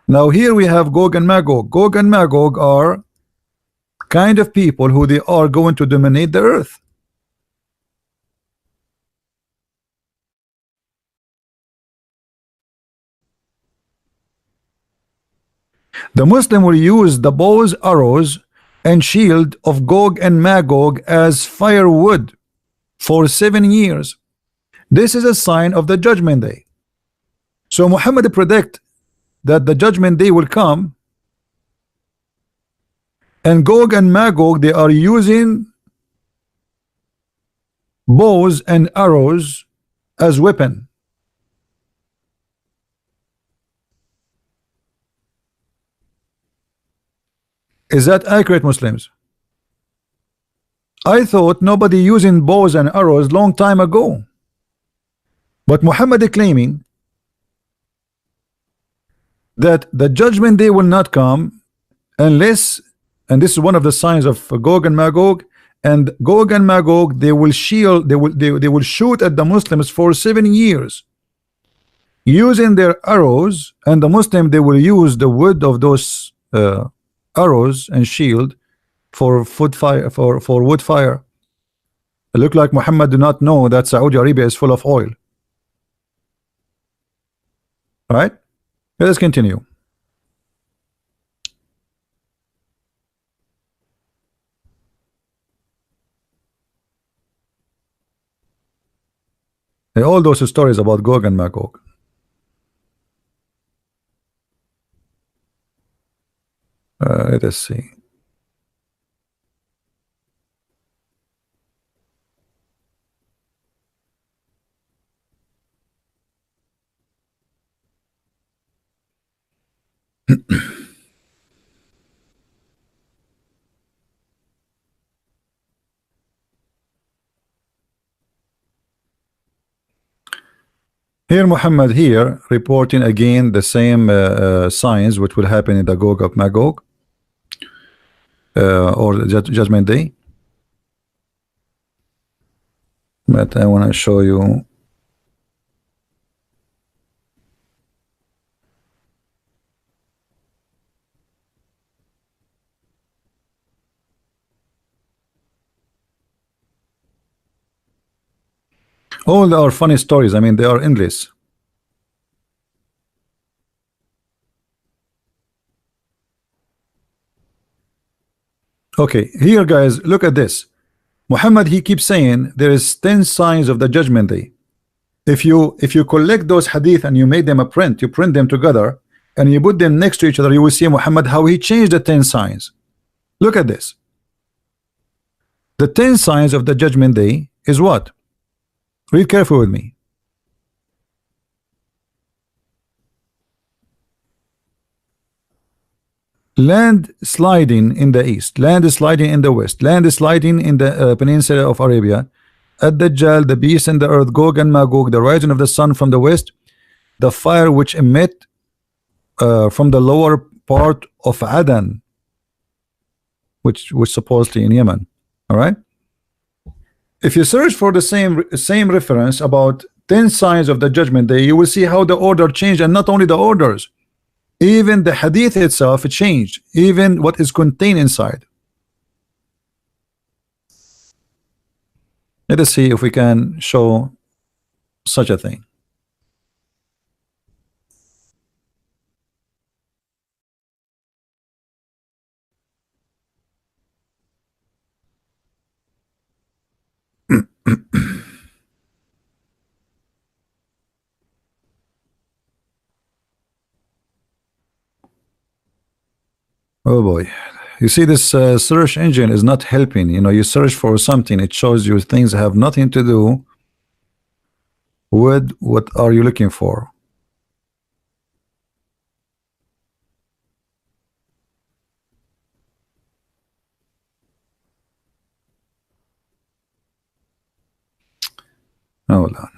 Now here we have Gog and Magog. Gog and Magog are kind of people who they are going to dominate the earth. The Muslim will use the bows, arrows, and shield of Gog and Magog as firewood for 7 years. This is a sign of the judgment day. So Muhammad predict that the judgment day will come, and Gog and Magog, they are using bows and arrows as weapon. Is that accurate, Muslims? I thought nobody using bows and arrows long time ago. But Muhammad is claiming that the judgment day will not come unless, and this is one of the signs of Gog and Magog, and Gog and Magog, they will shield, they will shoot at the Muslims for 7 years using their arrows, and the Muslim, they will use the wood of those arrows and shield for food fire, for wood fire. It look like Muhammad do not know that Saudi Arabia is full of oil. All right, let us continue. All those stories about Gog and Magog. Let us see. Here Muhammad here reporting again the same signs which will happen in the Gog of Magog or the judgment day. But I want to show you. All our funny stories, I mean, they are endless. Okay, here guys, look at this. Muhammad, he keeps saying there is 10 signs of the judgment day. If you collect those hadith and you made them a print, you print them together and you put them next to each other, you will see Muhammad how he changed the 10 signs. Look at this. The 10 signs of the judgment day is what? Read carefully with me. Land sliding in the east, land sliding in the west, land sliding in the peninsula of Arabia, Ad-Dajjal, the beast and the earth, Gog and Magog, the rising of the sun from the west, the fire which emit from the lower part of Adan, which supposedly in Yemen. All right. If you search for the same reference about 10 signs of the judgment day, you will see how the order changed, and not only the orders, even the hadith itself changed, even what is contained inside. Let us see if we can show such a thing. Oh boy, you see this search engine is not helping. You know, you search for something, it shows you things that have nothing to do with what are you looking for. Hold on.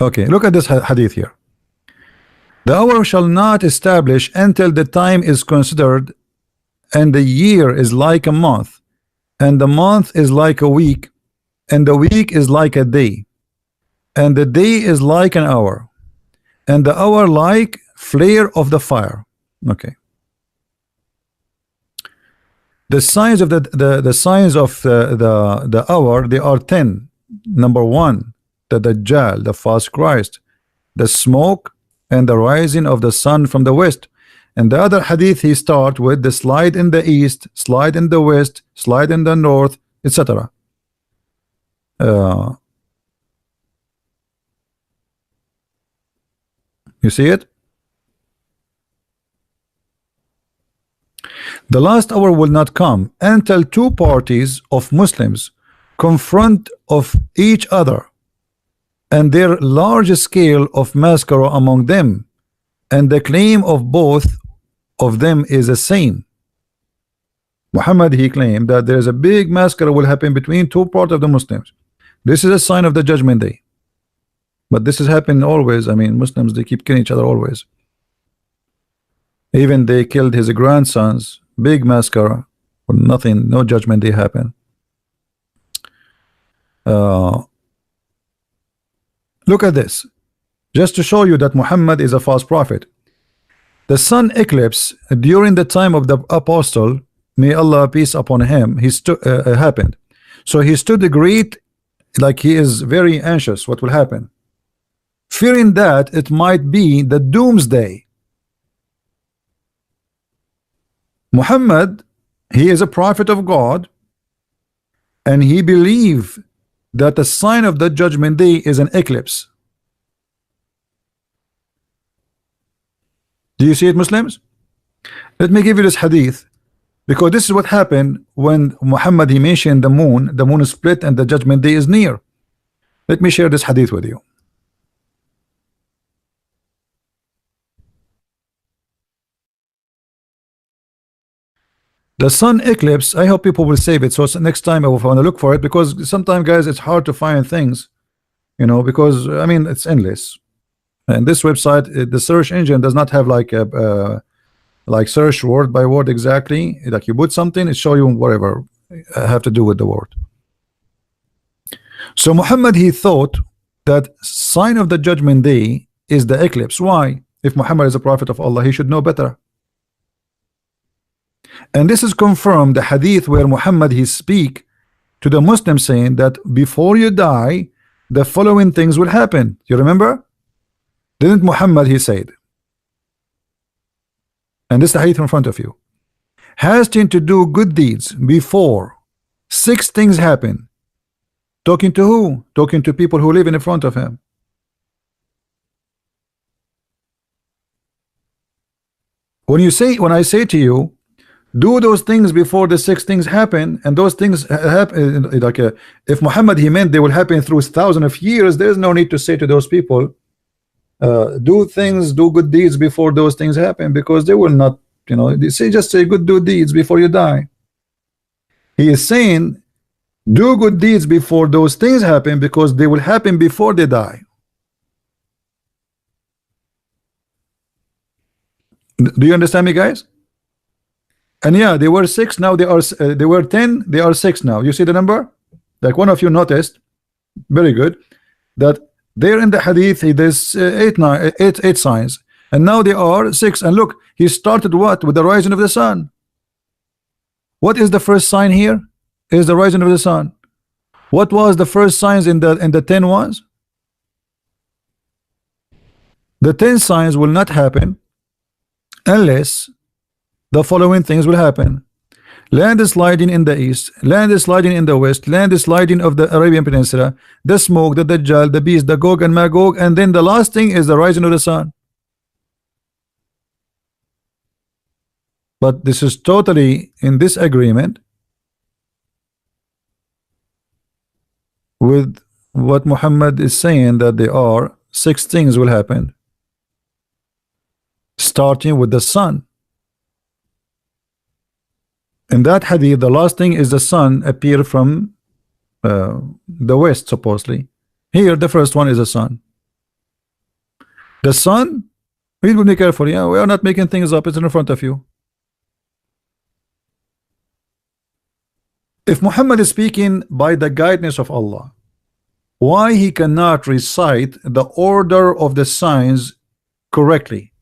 Okay, look at this hadith here. The hour shall not establish until the time is considered, and the year is like a month, and the month is like a week, and the week is like a day, and the day is like an hour, and the hour like flare of the fire. Okay. The signs of the signs of the hour, they are 10. Number 1, the Dajjal, the false Christ, the smoke and the rising of the sun from the west. And the other hadith he start with the slide in the east, slide in the west, slide in the north, etc. You see it? The last hour will not come until two parties of Muslims confront of each other, and their large scale of massacre among them, and the claim of both of them is the same. Muhammad, he claimed that there is a big massacre will happen between two parts of the Muslims. This is a sign of the judgment day. But this is happening always. I mean, Muslims, they keep killing each other always. Even they killed his grandsons. Big massacre. Nothing, no judgment day happen. Look at this. Just to show you that Muhammad is a false prophet. The sun eclipse during the time of the apostle, may Allah peace upon him, he happened. So he stood great, like he is very anxious what will happen, fearing that it might be the doomsday. Muhammad, he is a prophet of God, and he believed that the sign of the judgment day is an eclipse. Do you see it, Muslims? Let me give you this hadith, because this is what happened when Muhammad, he mentioned the moon is split and the judgment day is near. Let me share this hadith with you. The sun eclipse, I hope people will save it, so next time I will want to look for it, because sometimes, guys, it's hard to find things, you know, because I mean it's endless. And this website, the search engine does not have like a like search word by word exactly. Like you put something, it show you whatever have to do with the word. So Muhammad, he thought that sign of the judgment day is the eclipse. Why? If Muhammad is a prophet of Allah, he should know better. And this is confirmed the hadith where Muhammad, he speak to the Muslims saying that before you die, the following things will happen. You remember? Didn't Muhammad, he said, and this is the hadith in front of you, hasten to do good deeds before 6 things happen. Talking to who? Talking to people who live in front of him. When I say to you, do those things before the 6 things happen, and those things happen, like if Muhammad, he meant they will happen through thousands of years, there's no need to say to those people, do good deeds before those things happen, because they will not, you know, they say, just say good, do deeds before you die. He is saying do good deeds before those things happen, because they will happen before they die. Do you understand me, guys? And yeah, they were 6, now they were 10, they are 6 now. You see the number? Like one of you noticed, very good, that there in the hadith there's 8 signs, and now they are 6. And look, he started what? With the rising of the sun. What is the first sign here? Is the rising of the sun. What was the first signs in the 10 ones? The 10 signs will not happen unless the following things will happen: land is sliding in the east, land is sliding in the west, land is sliding of the Arabian Peninsula, the smoke, the Dajjal, the beast, the Gog and Magog, and then the last thing is the rising of the sun. But this is totally in disagreement with what Muhammad is saying, that there are 6 things will happen, starting with the sun. In that hadith, the last thing is the sun appear from the west, supposedly. Here, the first one is the sun. The sun, we will be careful. Yeah, we are not making things up. It's in front of you. If Muhammad is speaking by the guidance of Allah, why he cannot recite the order of the signs correctly?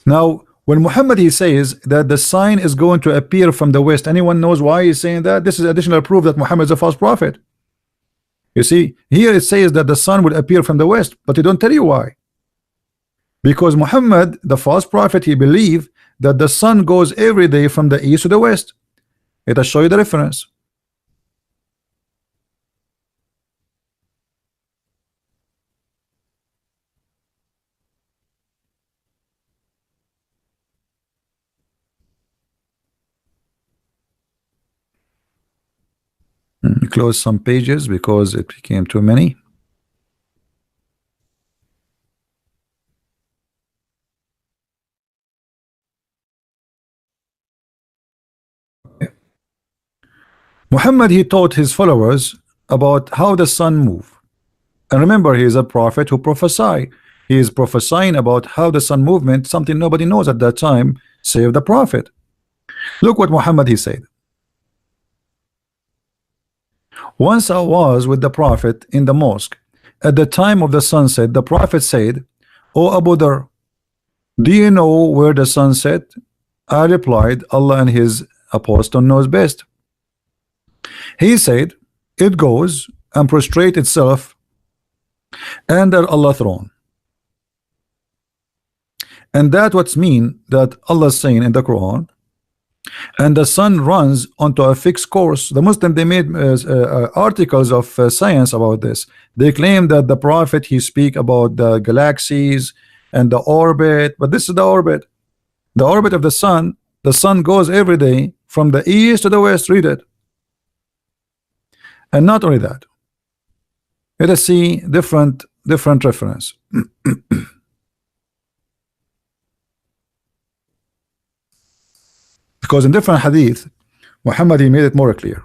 Now, when Muhammad, he says that the sign is going to appear from the west, anyone knows why he's saying that? This is additional proof that Muhammad is a false prophet. You see, here it says that the sun will appear from the west, but they don't tell you why. Because Muhammad, the false prophet, he believed that the sun goes every day from the east to the west. Let us show you the reference. Close some pages because it became too many. Muhammad, he taught his followers about how the sun moves. And remember, he is a prophet who prophesy. He is prophesying about how the sun movement, something nobody knows at that time, save the prophet. Look what Muhammad he said. Once I was with the prophet in the mosque. At the time of the sunset, the prophet said, "O Abu Dhar, do you know where the sun set?" I replied, "Allah and his apostle knows best." He said, "It goes and prostrate itself under Allah's throne." And that what's mean that Allah is saying in the Quran, and the sun runs onto a fixed course. The Muslim, they made articles of science about this. They claim that the prophet he speak about the galaxies and the orbit, but this is the orbit of the sun. The sun goes every day from the east to the west. Read it. And not only that, let us see different reference. Because in different hadith, Muhammad he made it more clear.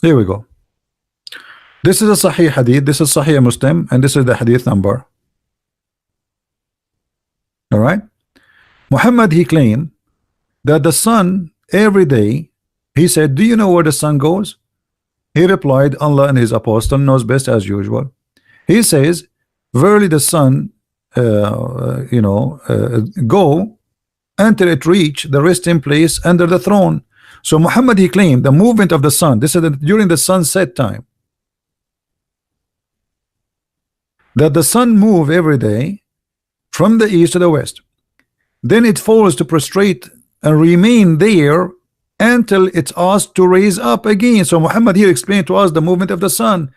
Here we go. This is a Sahih hadith, this is Sahih Muslim, and this is the hadith number. All right. Muhammad he claimed that the sun every day, he said, "Do you know where the sun goes?" He replied, "Allah and his apostle knows best," as usual. He says, "Verily the sun go until it reach the resting place under the throne." So Muhammad he claimed the movement of the sun, this is during the sunset time, that the sun move every day from the east to the west. Then it falls to prostrate and remain there until it's asked to raise up again. So Muhammad here explained to us the movement of the sun,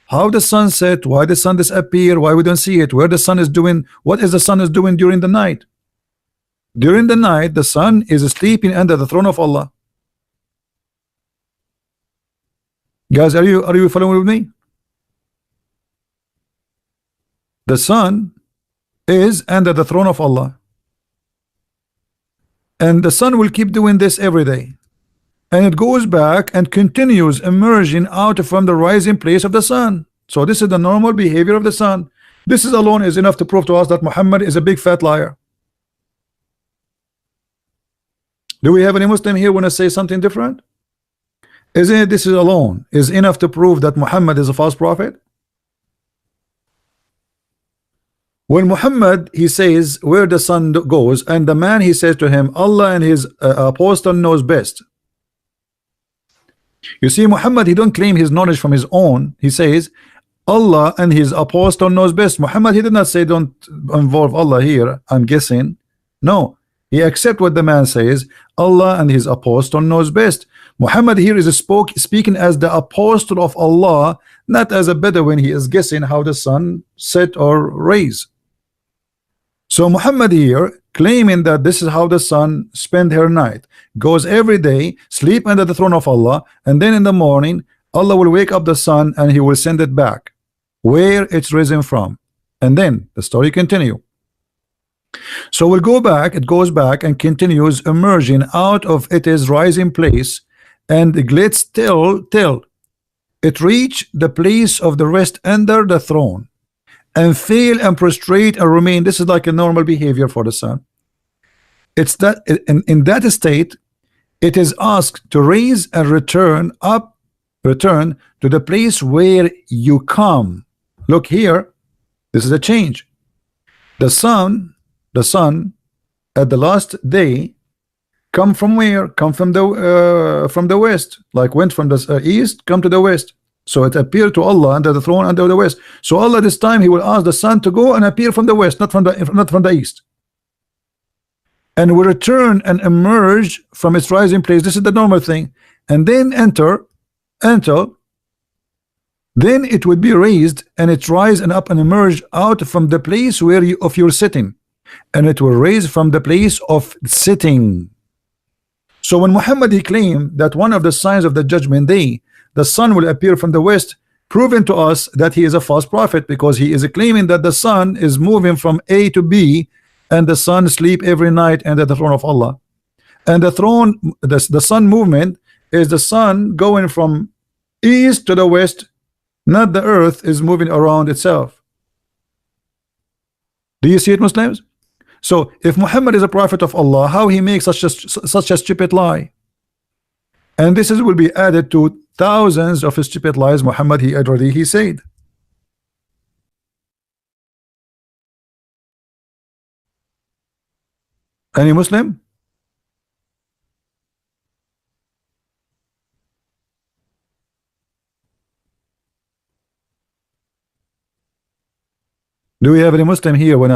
how the sun set, why the sun disappear, why we don't see it, where the sun is doing, what is the sun is doing during the night. During the night, the sun is sleeping under the throne of Allah. Guys, are you following with me? The sun is under the throne of Allah, and the sun will keep doing this every day, and it goes back and continues emerging out from the rising place of the sun. So this is the normal behavior of the sun. This is alone is enough to prove to us that Muhammad is a big fat liar. Do we have any Muslim here want to say something different? Isn't it this is alone is enough to prove that Muhammad is a false prophet? When Muhammad he says where the sun goes, and the man he says to him, Allah and his apostle knows best. You see, Muhammad he don't claim his knowledge from his own. He says Allah and his apostle knows best. Muhammad he did not say don't involve Allah here, I'm guessing. No, he accept what the man says, Allah and his apostle knows best. Muhammad here is speaking as the apostle of Allah, not as a Bedouin. He is guessing how the sun set or rise. So Muhammad here claiming that this is how the sun spend her night, goes every day, sleep under the throne of Allah, and then in the morning Allah will wake up the sun and he will send it back where it's risen from, and then the story continue. So we'll go back, it goes back and continues emerging out of its rising place, and glitz till it reach the place of the rest under the throne, and fail and prostrate and remain. This is like a normal behavior for the sun. It's that in that state it is asked to raise and return to the place where you come. Look here, this is a change. The sun, the sun at the last day come from where? Come from the west, like went from the east, come to the west. So it appeared to Allah under the throne under the west. So Allah this time he will ask the sun to go and appear from the west, not from the east, and will return and emerge from its rising place. This is the normal thing, and then enter until then it would be raised, and it rise and up and emerge out from the place where you of your sitting, and it will raise from the place of sitting. So when Muhammad he claimed that one of the signs of the judgment day the sun will appear from the west, proven to us that he is a false prophet, because he is claiming that the sun is moving from A to B, and the sun sleep every night under the throne of Allah. And the throne, the sun movement is the sun going from east to the west, not the earth is moving around itself. Do you see it, Muslims? So if Muhammad is a prophet of Allah, how he makes such a stupid lie? And this will be added to thousands of stupid lies Muhammad he said. Any Muslim? Do we have any Muslim here when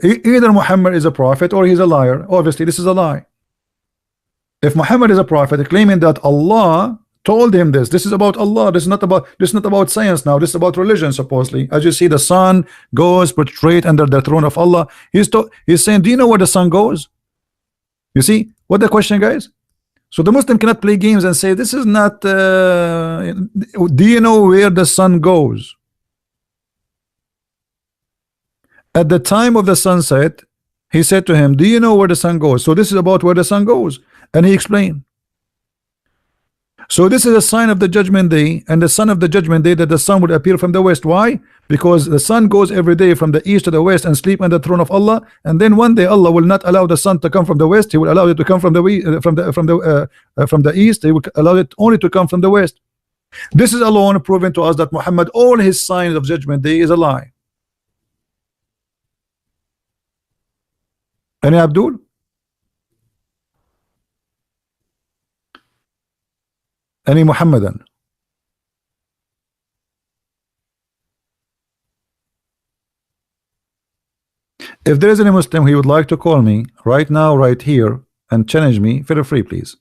either Muhammad is a prophet or he's a liar? Obviously this is a lie. If Muhammad is a prophet claiming that Allah told him this is about Allah, this is not about science now, this is about religion supposedly. As you see, the sun goes portrayed under the throne of Allah. He's saying, do you know where the sun goes? You see what the question, guys? So the Muslim cannot play games and say this is not do you know where the sun goes? At the time of the sunset, he said to him, do you know where the sun goes? So this is about where the sun goes, and he explained. So this is a sign of the judgment day, and the son of the judgment day, that the sun would appear from the west. Why? Because the sun goes every day from the east to the west and sleep on the throne of Allah, and then one day Allah will not allow the sun to come from the west. He will allow it to come from the east. He will allow it only to come from the west. This is alone proven to us that Muhammad, all his signs of judgment day is a lie. Any Abdul? Any Muhammadan? If there is any Muslim who would like to call me right now, right here, and challenge me, feel free, please.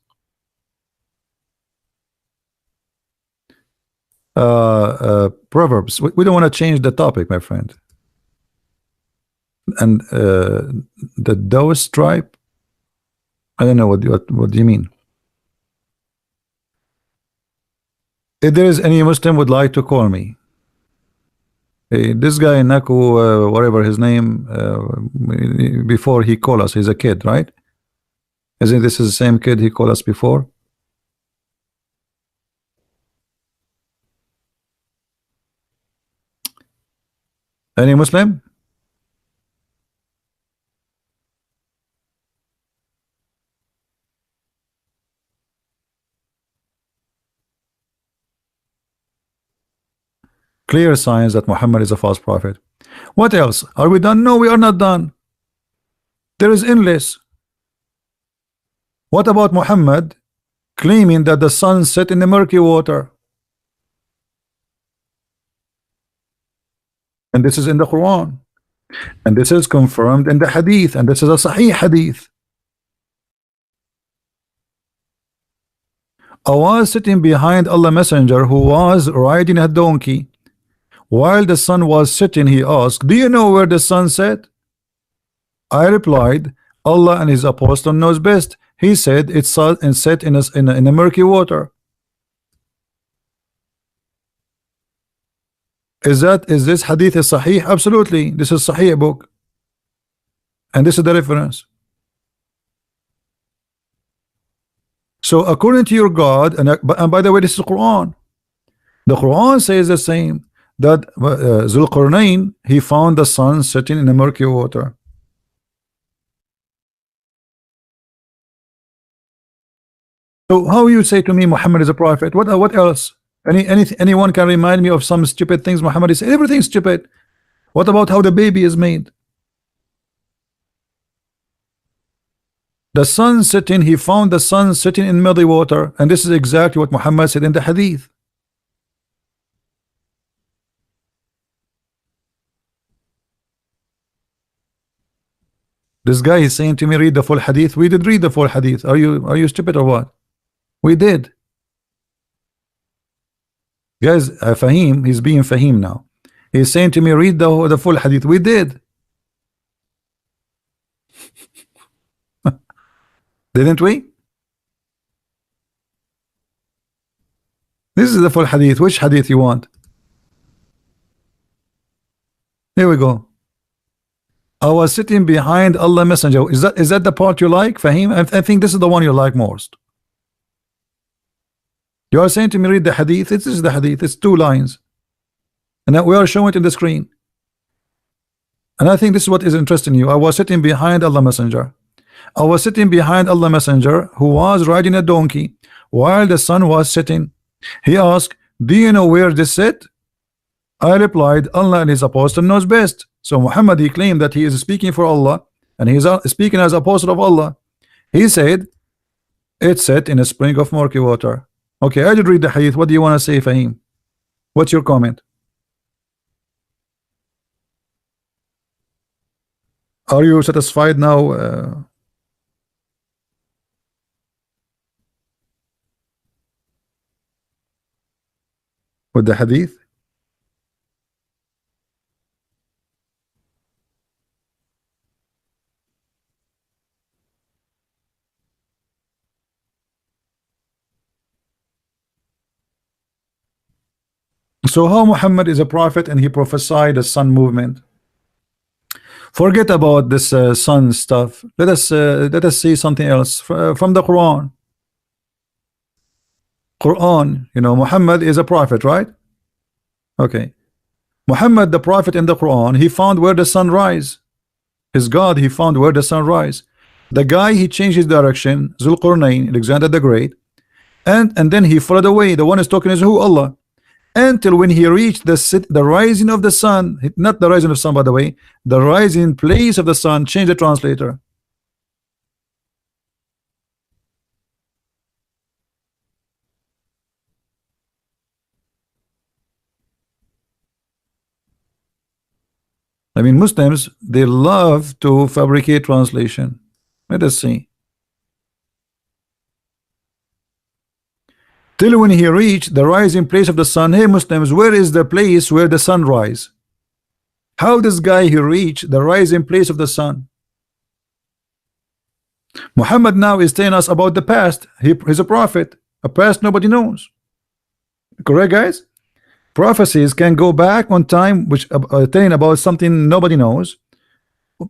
Proverbs. We don't want to change the topic, my friend. And the Taoist tribe. I don't know what do you mean. If there is any Muslim would like to call me, this guy Naku, whatever his name, before he called us, he's a kid, right? Isn't this is the same kid he called us before? Any Muslim? Clear signs that Muhammad is a false prophet. What else? Are we done? No, we are not done. There is endless. What about Muhammad claiming that the sun set in the murky water? And this is in the Quran. And this is confirmed in the Hadith. And this is a Sahih Hadith. I was sitting behind Allah Messenger who was riding a donkey. While the sun was setting, he asked, do you know where the sun set? I replied, Allah and his apostle knows best. He said it's set in a murky water. Is this hadith is sahih? Absolutely. This is sahih book. And this is the reference. So according to your God, and by the way, this is Quran. The Quran says the same, that Zulqarnain, he found the sun setting in a murky water. So how you say to me Muhammad is a prophet? What else? Anyone can remind me of some stupid things Muhammad is? Everything stupid. What about how the baby is made? The sun sitting, he found the sun sitting in muddy water, and this is exactly what Muhammad said in the hadith. This guy is saying to me, read the full hadith. We did read the full hadith. Are you stupid or what? We did. Guys, Fahim, he's being Fahim now. He's saying to me, read the full hadith. We did. Didn't we? This is the full hadith. Which hadith you want? Here we go. I was sitting behind Allah Messenger. Is that the part you like, Fahim? I think this is the one you like most. You are saying to me, read the hadith. This is the hadith. It's 2 lines. And we are showing it in the screen. And I think this is what is interesting you. I was sitting behind Allah Messenger. I was sitting behind Allah Messenger, who was riding a donkey while the sun was setting. He asked, do you know where this sit? I replied, Allah and his apostle knows best. So Muhammad, he claimed that he is speaking for Allah, and he is speaking as apostle of Allah. He said, it set in a spring of murky water. Okay, I did read the hadith. What do you want to say, Fahim? What's your comment? Are you satisfied now? With the hadith? So how Muhammad is a prophet and he prophesied the sun movement? Forget about this sun stuff. Let us see something else from the Quran. Quran, you know, Muhammad is a prophet, right? Okay. Muhammad, the prophet in the Quran, he found where the sun rise. His God, he found where the sun rise. The guy, he changed his direction, Zulqarnain, Alexander the Great, and then he followed away. The one is talking is who? Allah. Until when he reached the rising of the sun, not the rising of the sun, by the way, the rising place of the sun. Change the translator. I mean, Muslims, they love to fabricate translation. Let us see. Till when he reached the rising place of the sun. Hey Muslims, where is the place where the sun rise? How this guy he reached the rising place of the sun? Muhammad now is telling us about the past. He's a prophet. A past nobody knows. Correct, guys? Prophecies can go back on time, which telling about something nobody knows.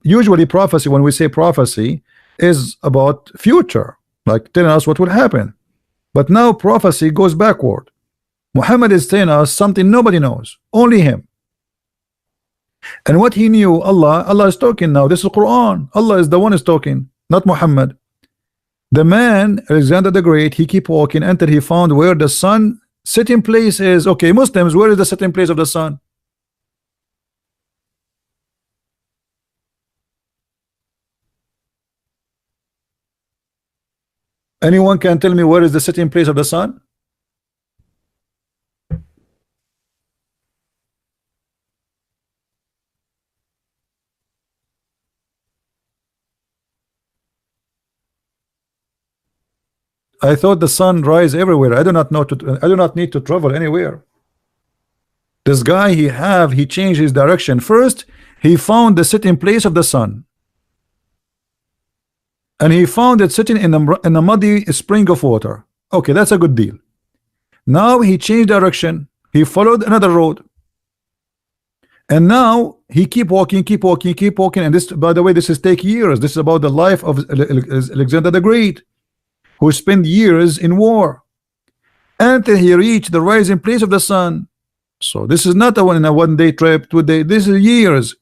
Usually prophecy, when we say prophecy, is about future, like telling us what will happen. But now prophecy goes backward. Muhammad is telling us something nobody knows, only him. And what he knew, Allah is talking now. This is Quran. Allah is the one is talking, not Muhammad. The man, Alexander the Great, he keep walking until he found where the sun setting place is. Okay, Muslims, where is the setting place of the sun? Anyone can tell me where is the setting place of the sun? I thought the sun rise everywhere. I do not need to travel anywhere. This guy he changed his direction. First, he found the setting place of the sun, and he found it sitting in a muddy spring of water. Okay, that's a good deal. Now he changed direction. He followed another road, and now he keep walking. And this, by the way, this is take years. This is about the life of Alexander the Great, who spent years in war until he reached the rising place of the sun. So this is not a one-day trip, 2 day. This is years.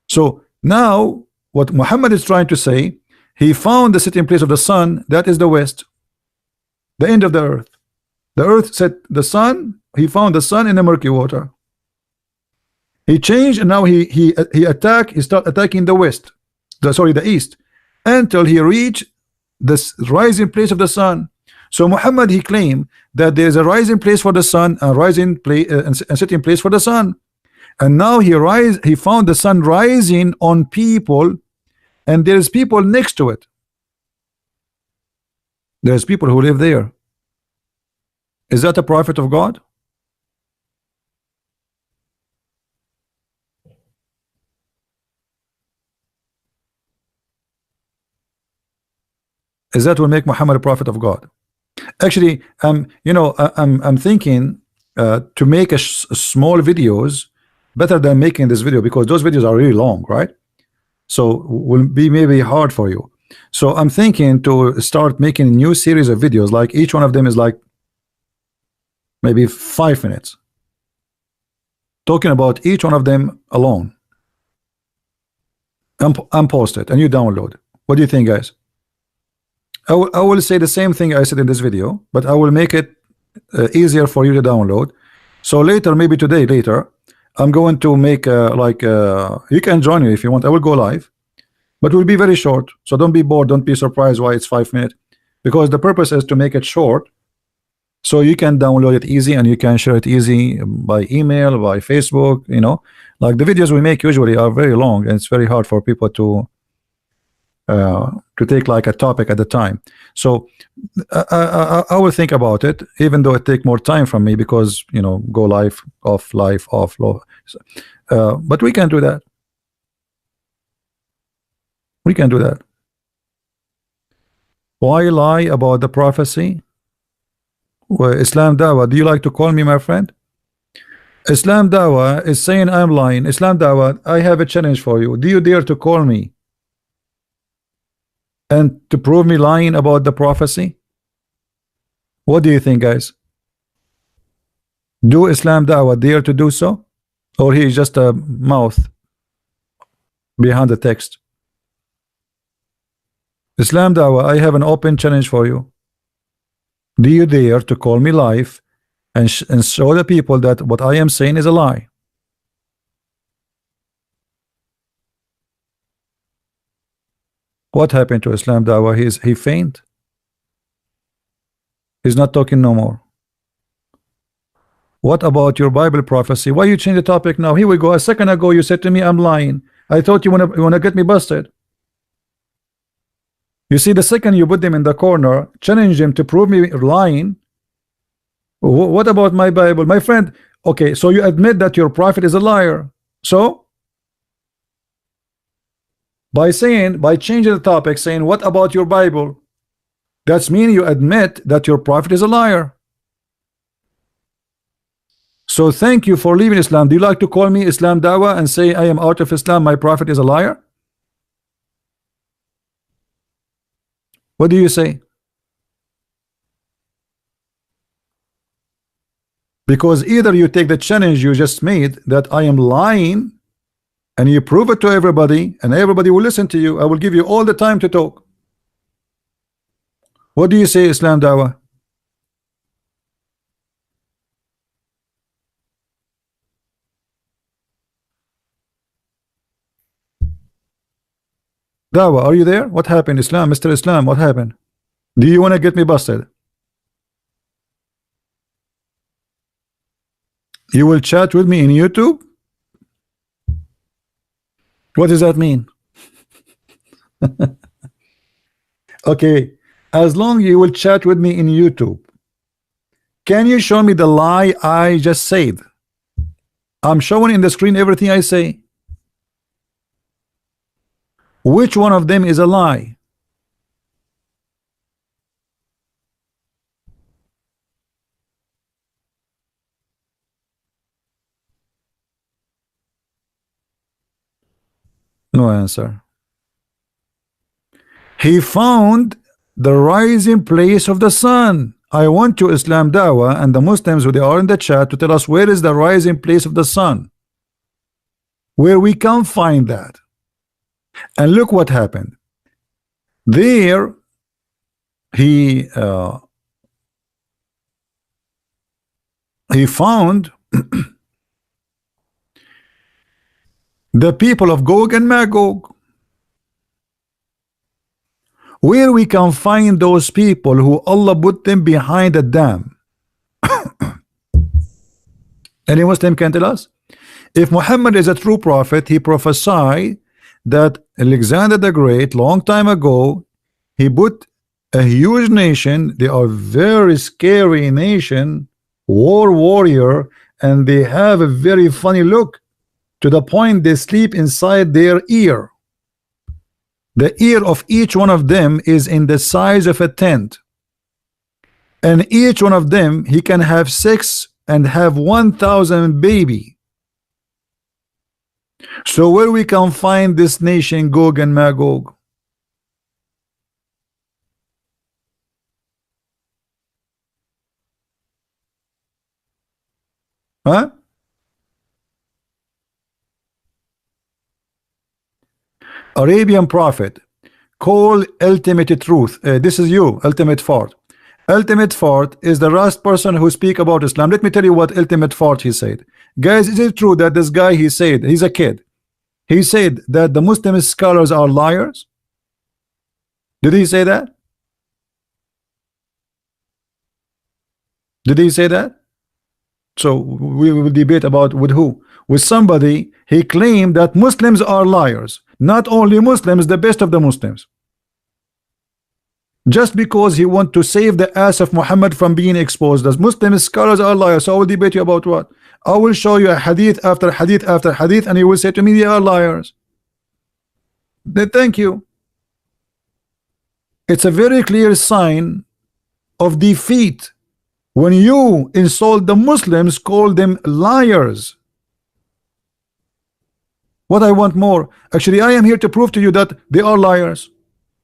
So now what Muhammad is trying to say, he found the sitting place of the sun. That is the west, the end of the earth. The earth set the sun. He found the sun in the murky water. He changed, and now he start attacking the west. The east. until he reached this rising place of the sun. So Muhammad, he claimed that there is a rising place for the sun, a rising place and setting place for the sun. And now he found the sun rising on people, and there's people next to it. There's people who live there. Is that a prophet of God? Is that will make Muhammad a prophet of God? Actually, I'm thinking to make a small videos better than making this video, because those videos are really long, right? So will be maybe hard for you. So I'm thinking to start making a new series of videos, like each one of them is like maybe 5 minutes, talking about each one of them alone, and post it and you download. What do you think, guys? I will say the same thing I said in this video, but I will make it easier for you to download. So later, maybe today, later, I'm going to make you can join me if you want. I will go live, but it will be very short. So don't be bored. Don't be surprised why it's 5 minutes, because the purpose is to make it short, so you can download it easy and you can share it easy by email, by Facebook. Like the videos we make usually are very long, and it's very hard for people to take like a topic at a time. So I will think about it, even though it take more time from me, because go live, off, live, off, low. But we can do that. We can do that. Why lie about the prophecy? Well, Islam Dawa, do you like to call me my friend? Islam Dawa is saying I'm lying. Islam Dawa, I have a challenge for you. Do you dare to call me and to prove me lying about the prophecy? What do you think, guys? Do Islam Dawah dare to do so, or he is just a mouth behind the text? Islam Dawah, I have an open challenge for you. Do you dare to call me live and show the people that what I am saying is a lie? What happened to Islam Dawah? He faint. He's not talking no more. What about your Bible prophecy? Why you change the topic now? Here we go. A second ago you said to me I'm lying. I thought you wanna get me busted. You see, the second you put them in the corner, challenge them to prove me lying. What about my Bible? My friend, okay, so you admit that your prophet is a liar. So by changing the topic, saying what about your Bible, that's mean you admit that your prophet is a liar. So thank you for leaving Islam. Do you like to call me Islam Dawah and say I am out of Islam, my prophet is a liar? What do you say? Because either you take the challenge you just made that I am lying and you prove it to everybody, and everybody will listen to you. I will give you all the time to talk. What do you say, Islam Dawah? Dawah, are you there? What happened, Islam? Mr. Islam, what happened? Do you want to get me busted? You will chat with me in YouTube? What does that mean? Okay, as long you will chat with me in YouTube, can you show me the lie I just said? I'm showing in the screen everything I say. Which one of them is a lie? No answer. He found the rising place of the sun. I want to Islam Dawah and the Muslims who they are in the chat to tell us where is the rising place of the sun, where we can find that. And look what happened. There he found the people of Gog and Magog. Where we can find those people who Allah put them behind a dam? Any Muslim can tell us? If Muhammad is a true prophet, he prophesied that Alexander the Great, long time ago, he put a huge nation, they are very scary nation, warrior, and they have a very funny look, to the point they sleep inside their ear. The ear of each one of them is in the size of a tent, and each one of them, he can have sex and have 1,000 baby. So where we can find this nation, Gog and Magog? Huh? Arabian prophet, call ultimate truth. This is you, ultimate fart. Ultimate fart is the last person who speak about Islam. Let me tell you what ultimate fart he said. Guys, is it true that this guy, he said, he's a kid, he said that the Muslim scholars are liars? Did he say that? Did he say that? So we will debate about with who? With somebody. He claimed that Muslims are liars. Not only Muslims, the best of the Muslims. Just because he want to save the ass of Muhammad from being exposed as Muslim scholars are liars. So I will debate you about what? I will show you a hadith after hadith after hadith, and you will say to me they are liars. Then thank you. It's a very clear sign of defeat when you insult the Muslims, call them liars. What I want more? Actually, I am here to prove to you that they are liars.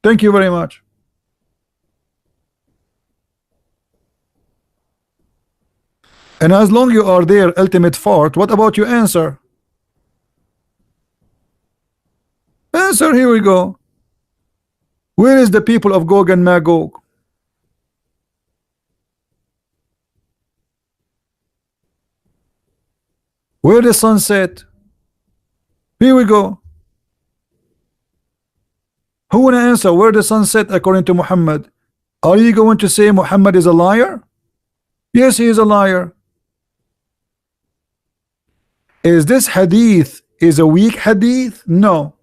Thank you very much. And as long you are there, ultimate fart, what about your answer? Answer, here we go. Where is the people of Gog and Magog? Where the sun set? Here we go. Who wanna answer where the sun set according to Muhammad? Are you going to say Muhammad is a liar? Yes, he is a liar. Is this hadith is a weak hadith? No.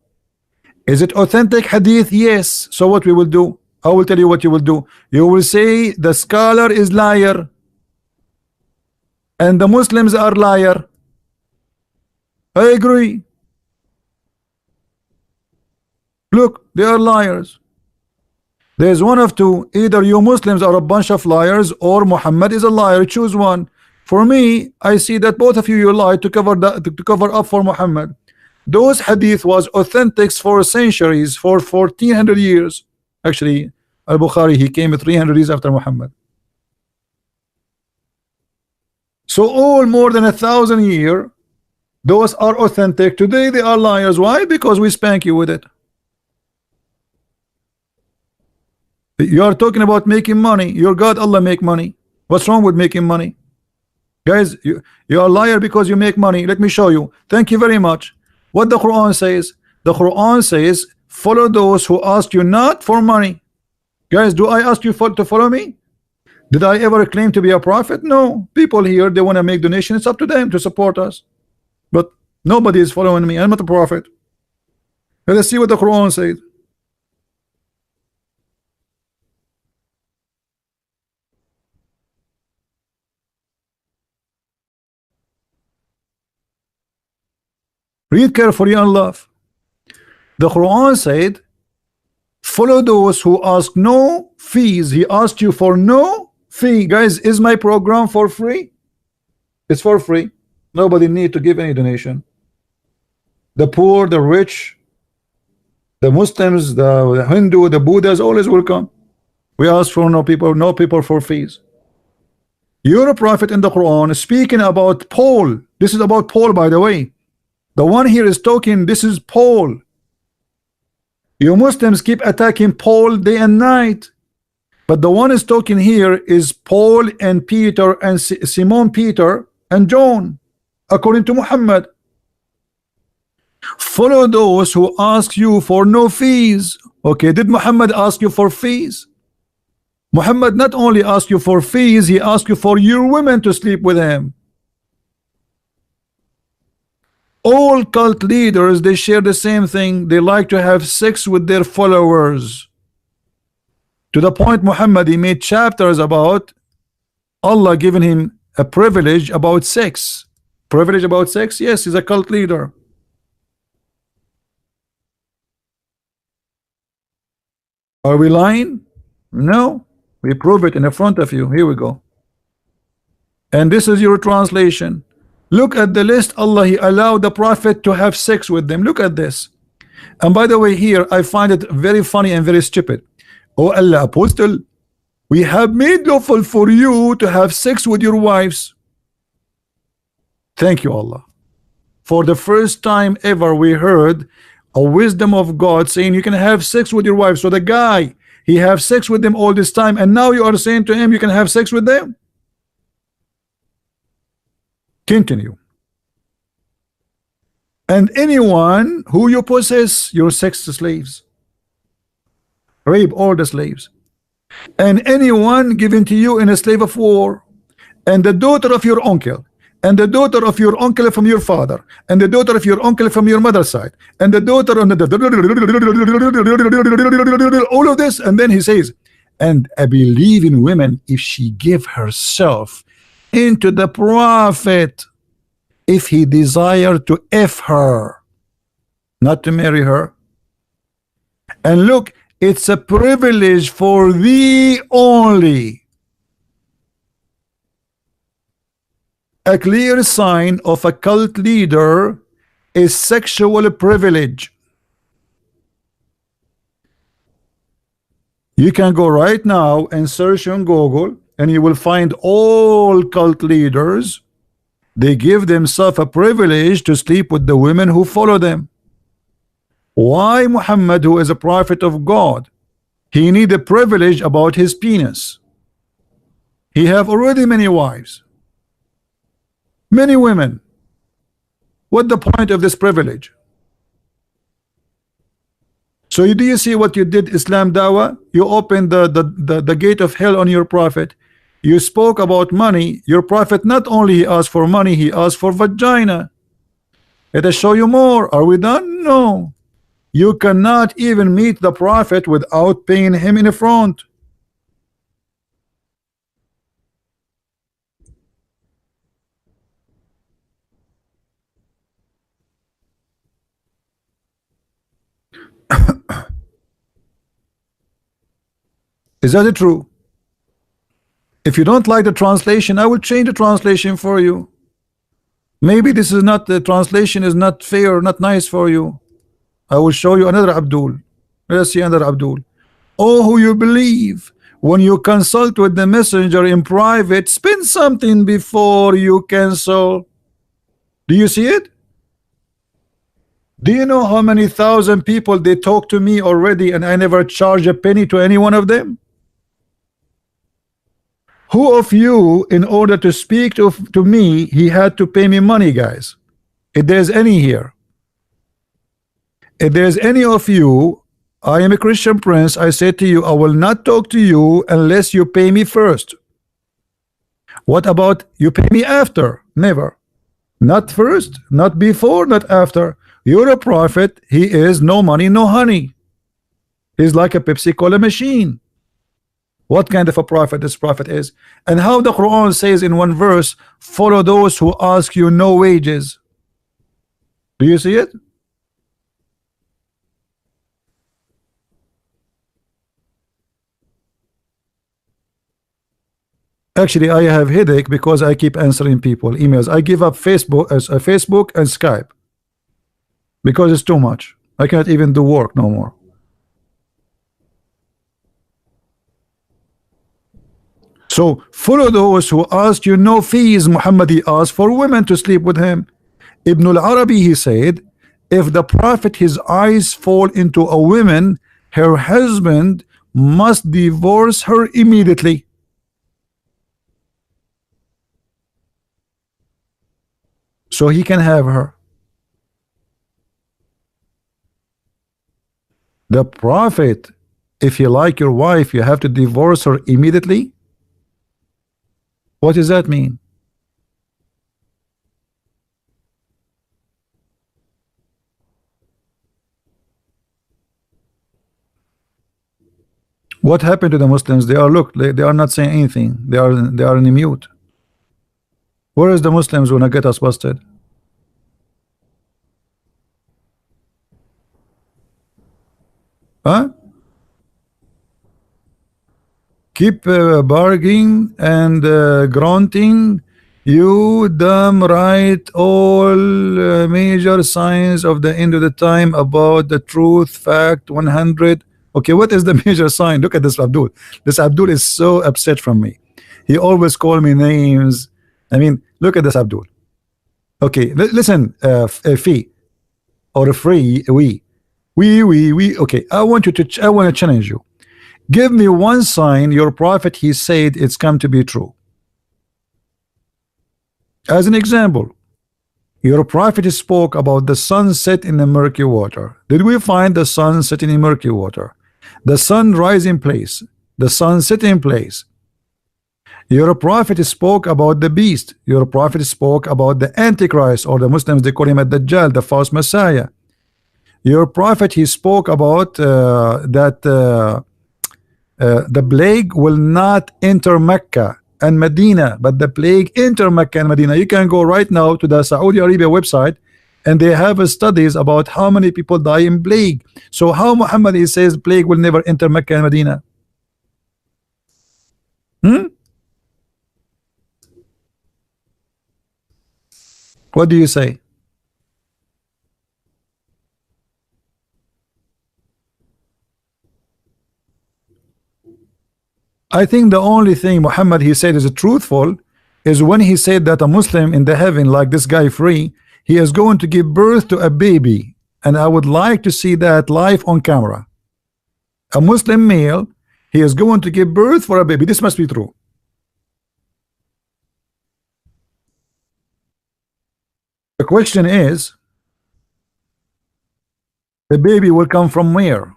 Is it authentic hadith? Yes. So what we will do? I will tell you what you will do. You will say the scholar is liar and the Muslims are liar. I agree. Look, they are liars. There's one of two. Either you Muslims are a bunch of liars or Muhammad is a liar. Choose one. For me, I see that both of you lied to cover up for Muhammad. Those hadith was authentics for centuries, for 1400 years. Actually, Al-Bukhari, he came 300 years after Muhammad. So all more than 1,000 years, those are authentic. Today they are liars. Why? Because we spank you with it. You are talking about making money. Your God Allah make money. What's wrong with making money? Guys, you are a liar because you make money. Let me show you. Thank you very much. What the Quran says? The Quran says, follow those who ask you not for money. Guys, do I ask you to follow me? Did I ever claim to be a prophet? No. People here, they want to make donations. It's up to them to support us. But nobody is following me. I'm not a prophet. Let us see what the Quran says. Read carefully and love. The Quran said, follow those who ask no fees. He asked you for no fee. Guys, is my program for free? It's for free. Nobody need to give any donation. The poor, the rich, the Muslims, the Hindu, the Buddhas, always welcome. We ask for no people for fees. You're a prophet in the Quran speaking about Paul. This is about Paul, by the way. The one here is talking, this is Paul. You Muslims keep attacking Paul day and night. But the one is talking here is Paul and Peter and Simon Peter and John, according to Muhammad. Follow those who ask you for no fees. Okay, did Muhammad ask you for fees? Muhammad not only asked you for fees, he asked you for your women to sleep with him. All cult leaders, they share the same thing. They like to have sex with their followers. To the point Muhammad, he made chapters about Allah giving him a privilege about sex. Privilege about sex? Yes, he's a cult leader. Are we lying? No. We prove it in the front of you. Here we go. And this is your translation. Look at the list. Allah, he allowed the prophet to have sex with them. Look at this. And by the way, here I find it very funny and very stupid. Oh Allah, apostle, we have made lawful for you to have sex with your wives. Thank you, Allah. For the first time ever, we heard a wisdom of God saying you can have sex with your wife. So the guy, he have sex with them all this time, and now you are saying to him you can have sex with them. Continue. And anyone who you possess, your sex slaves. Rape all the slaves. And anyone given to you in a slave of war, and the daughter of your uncle, and the daughter of your uncle from your father, and the daughter of your uncle from your mother's side, and the daughter on the all of this. And then he says, and I believe in women if she give herself into the prophet, if he desire to F her, not to marry her. And look, it's a privilege for thee only. A clear sign of a cult leader is sexual privilege. You can go right now and search on Google, and you will find all cult leaders. They give themselves a privilege to sleep with the women who follow them. Why Muhammad, who is a prophet of God, he need a privilege about his penis? He have already many wives, many women. What the point of this privilege? So do you see what you did, Islam Dawah? You opened the gate of hell on your prophet. You spoke about money. Your prophet not only he asked for money, he asked for vagina. Let us show you more. Are we done? No. You cannot even meet the prophet without paying him in the front. Is that true? If you don't like the translation, I will change the translation for you. Maybe this is not, the translation is not fair, not nice for you. I will show you another Abdul. Let us see another Abdul. Oh, who you believe, when you consult with the messenger in private, spend something before you cancel. Do you see it? Do you know how many thousand people they talk to me already, and I never charge a penny to any one of them? Who of you, in order to speak to me, he had to pay me money, guys? If there's any here, if there's any of you, I am a Christian prince, I say to you, I will not talk to you unless you pay me first. What about you pay me after? Never. Not first, not before, not after. You're a prophet. He is no money, no honey. He's like a Pepsi Cola machine. What kind of a prophet this prophet is? And how the Quran says in one verse, follow those who ask you no wages. Do you see it? Actually, I have headache because I keep answering people emails. I give up Facebook as a Facebook and Skype because it's too much. I cannot even do work no more. So follow those who ask you no fees. Muhammad, he asked for women to sleep with him. Ibn al-Arabi, he said, if the prophet his eyes fall into a woman, her husband must divorce her immediately. So he can have her. The Prophet, if you like your wife, you have to divorce her immediately? What does that mean? What happened to the Muslims? They are, look, they are not saying anything. They are in mute. Where is the Muslims when I get us busted? Huh? Keep bargaining and grunting. You damn right. All major signs of the end of the time about the truth fact 100. Okay, what is the major sign? Look at this Abdul. This Abdul is so upset from me. He always call me names. I mean, look at this Abdul. Okay, listen, Fee or free we. Okay, I want you to. I want to challenge you. Give me one sign your prophet he said it's come to be true. As an example, your prophet spoke about the sun set in the murky water. Did we find the sun setting in murky water? The sun rise in place, the sun set in place. Your prophet spoke about the beast. Your prophet spoke about the Antichrist, or the Muslims they call him at Dajjal, the false Messiah. Your prophet he spoke about that the plague will not enter Mecca and Medina, but the plague enter Mecca and Medina. You can go right now to the Saudi Arabia website, and they have studies about how many people die in plague. So how Muhammad he says plague will never enter Mecca and Medina? What do you say? I think the only thing Muhammad he said is truthful is when he said that a Muslim in the heaven, like this guy free, he is going to give birth to a baby, and I would like to see that live on camera. A Muslim male, he is going to give birth for a baby. This must be true. The question is, the baby will come from where?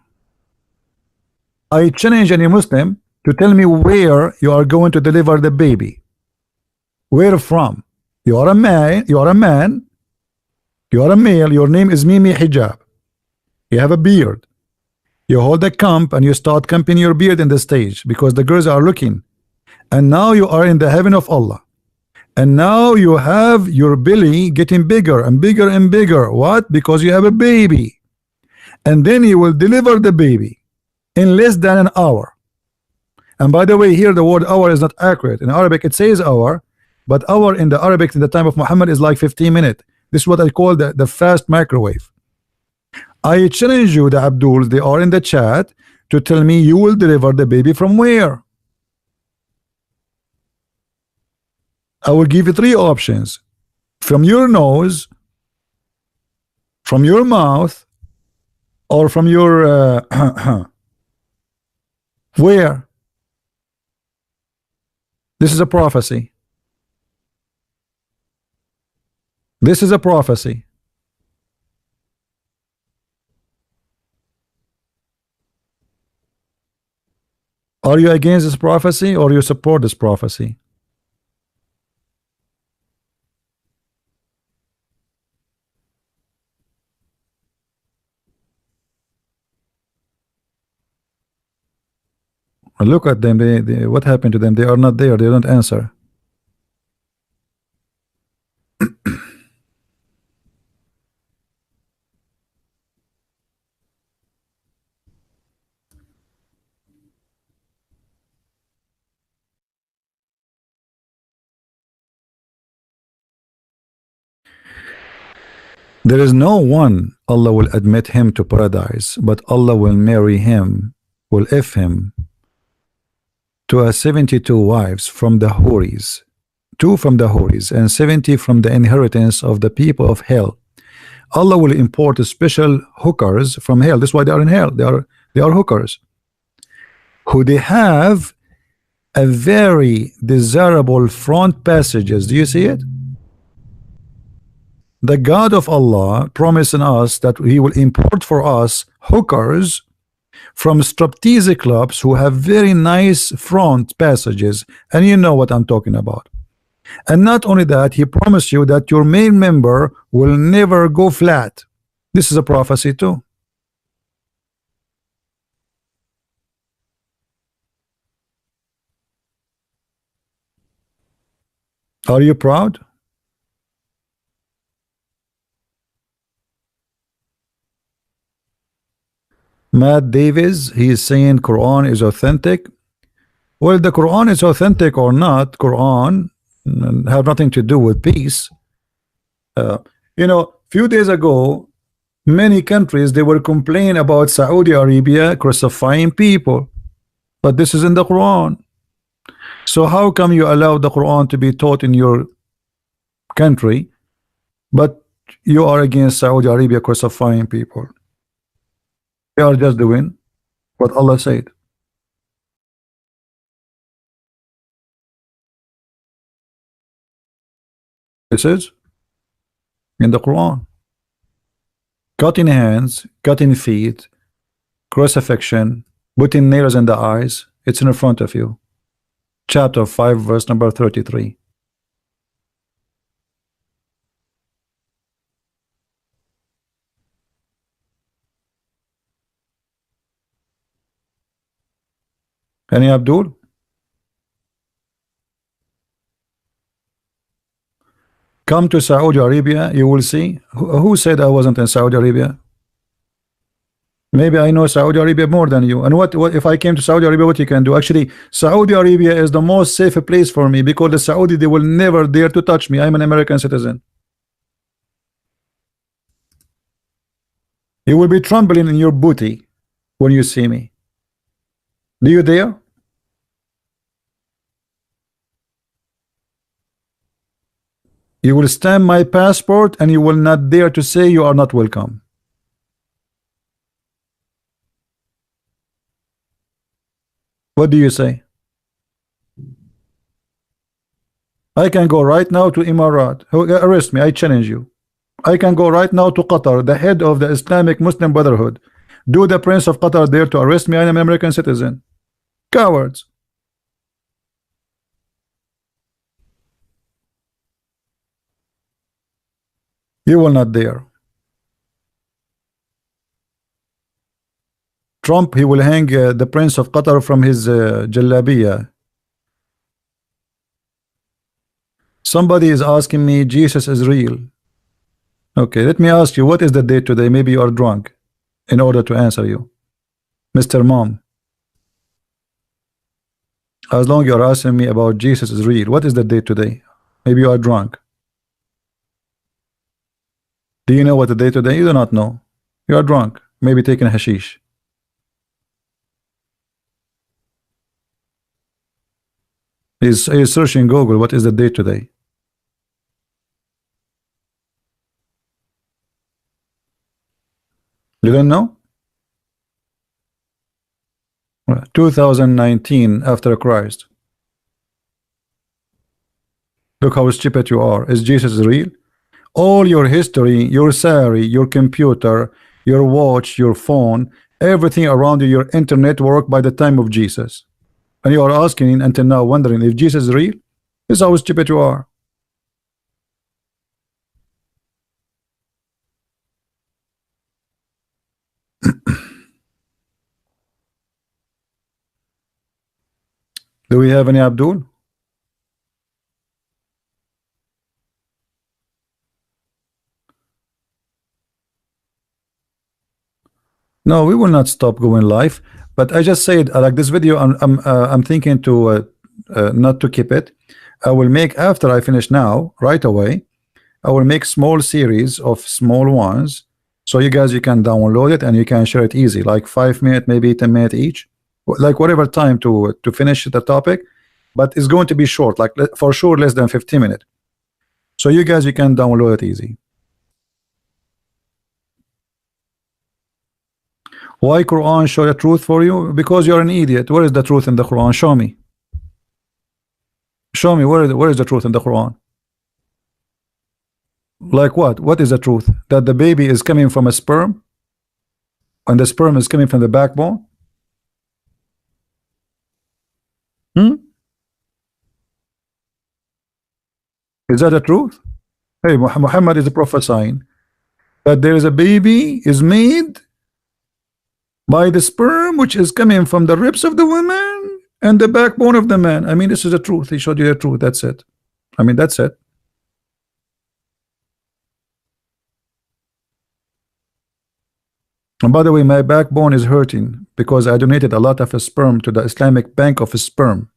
I challenge any Muslim to tell me where you are going to deliver the baby. Where from? You are a man, you are a man, you are a male, your name is Mimi Hijab. You have a beard. You hold a comp and you start camping your beard in the stage because the girls are looking. And now you are in the heaven of Allah. And now you have your belly getting bigger and bigger and bigger. What? Because you have a baby. And then you will deliver the baby in less than an hour. And by the way, here the word hour is not accurate. In Arabic it says hour, but hour in the Arabic in the time of Muhammad is like 15 minutes. This is what I call the fast microwave. I challenge you, the Abduls, they are in the chat, to tell me you will deliver the baby from where. I will give you three options: from your nose, from your mouth, or from your where? This is a prophecy. This is a prophecy. Are you against this prophecy or you support this prophecy? Look at them. What happened to them? They are not there. They don't answer. There is no one Allah will admit him to paradise, but Allah will marry him, will if him to a 72 wives from the Houris, 2 from the Houris, and 70 from the inheritance of the people of hell. Allah will import special hookers from hell. That's why they are in hell. They are hookers who they have a very desirable front passages. Do you see it? The God of Allah promising us that he will import for us hookers from striptease clubs who have very nice front passages, and you know what I'm talking about. And not only that, he promised you that your main member will never go flat. This is a prophecy too. Are you proud? Matt Davis, he is saying Quran is authentic. Well, the Quran is authentic or not, Quran have nothing to do with peace. Uh, few days ago, many countries they were complaining about Saudi Arabia crucifying people, but this is in the Quran. So how come you allow the Quran to be taught in your country, but you are against Saudi Arabia crucifying people? They are just doing what Allah said. This is in the Quran. Cutting hands, cutting feet, crucifixion, putting nails in the eyes, it's in front of you. Chapter 5, verse number 33. Any Abdul? Come to Saudi Arabia, you will see. Who said I wasn't in Saudi Arabia? Maybe I know Saudi Arabia more than you. And what if I came to Saudi Arabia, what you can do? Actually, Saudi Arabia is the most safe place for me because the Saudi, they will never dare to touch me. I'm an American citizen. You will be trembling in your booty when you see me. Do you dare? You will stamp my passport and you will not dare to say you are not welcome. What do you say? I can go right now to Emirat. Arrest me, I challenge you. I can go right now to Qatar, the head of the Islamic Muslim Brotherhood. Do the Prince of Qatar dare to arrest me? I am an American citizen. Cowards. You will not dare. Trump, he will hang the Prince of Qatar from his jalabiya. Somebody is asking me, Jesus is real. Okay, let me ask you, what is the date today? Maybe you are drunk in order to answer you. Mr. Mom, as long you are asking me about Jesus is real, what is the date today? Maybe you are drunk. Do you know what the date today? You do not know. You are drunk, maybe taking hashish. He's searching Google, what is the date today? You don't know? 2019 after Christ. Look how stupid you are. Is Jesus real? All your history, your salary, your computer, your watch, your phone, everything around you, your internet worked by the time of Jesus. And you are asking until now, wondering if Jesus is real? This is how stupid you are. Do we have any Abdul? No, we will not stop going live. But I just said, like this video, I'm thinking to not to keep it. I will make after I finish now, right away. I will make small series of small ones, so you guys you can download it and you can share it easy, like 5 minutes, maybe 10 minutes each, like whatever time to finish the topic. But it's going to be short, like for sure less than 15 minutes. So you guys you can download it easy. Why Quran show the truth for you? Because you're an idiot. Where is the truth in the Quran? Show me. Show me where is the truth in the Quran? Like what? What is the truth? That the baby is coming from a sperm, and the sperm is coming from the backbone? Hmm? Is that the truth? Hey, Muhammad is prophesying that there is a baby is made by the sperm which is coming from the ribs of the woman and the backbone of the man. I mean, this is the truth. He showed you the truth. That's it. I mean, that's it. And by the way, my backbone is hurting because I donated a lot of sperm to the Islamic Bank of Sperm.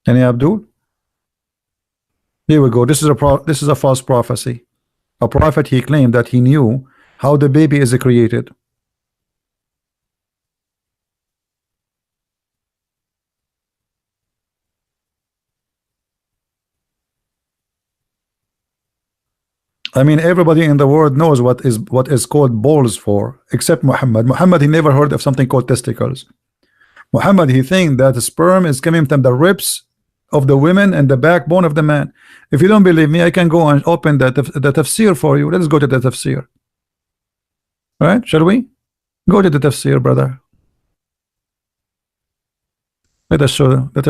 Any Abdul? Here we go. This is a false prophecy. A prophet, he claimed that he knew how the baby is created. I mean, everybody in the world knows what is called balls for, except Muhammad. Muhammad, he never heard of something called testicles. Muhammad, he think that sperm is coming from the ribs of the women and the backbone of the man. If you don't believe me, I can go and open the tafsir for you. Let's go to the tafsir. All right, shall we? Go to the tafsir, brother. Let us show you the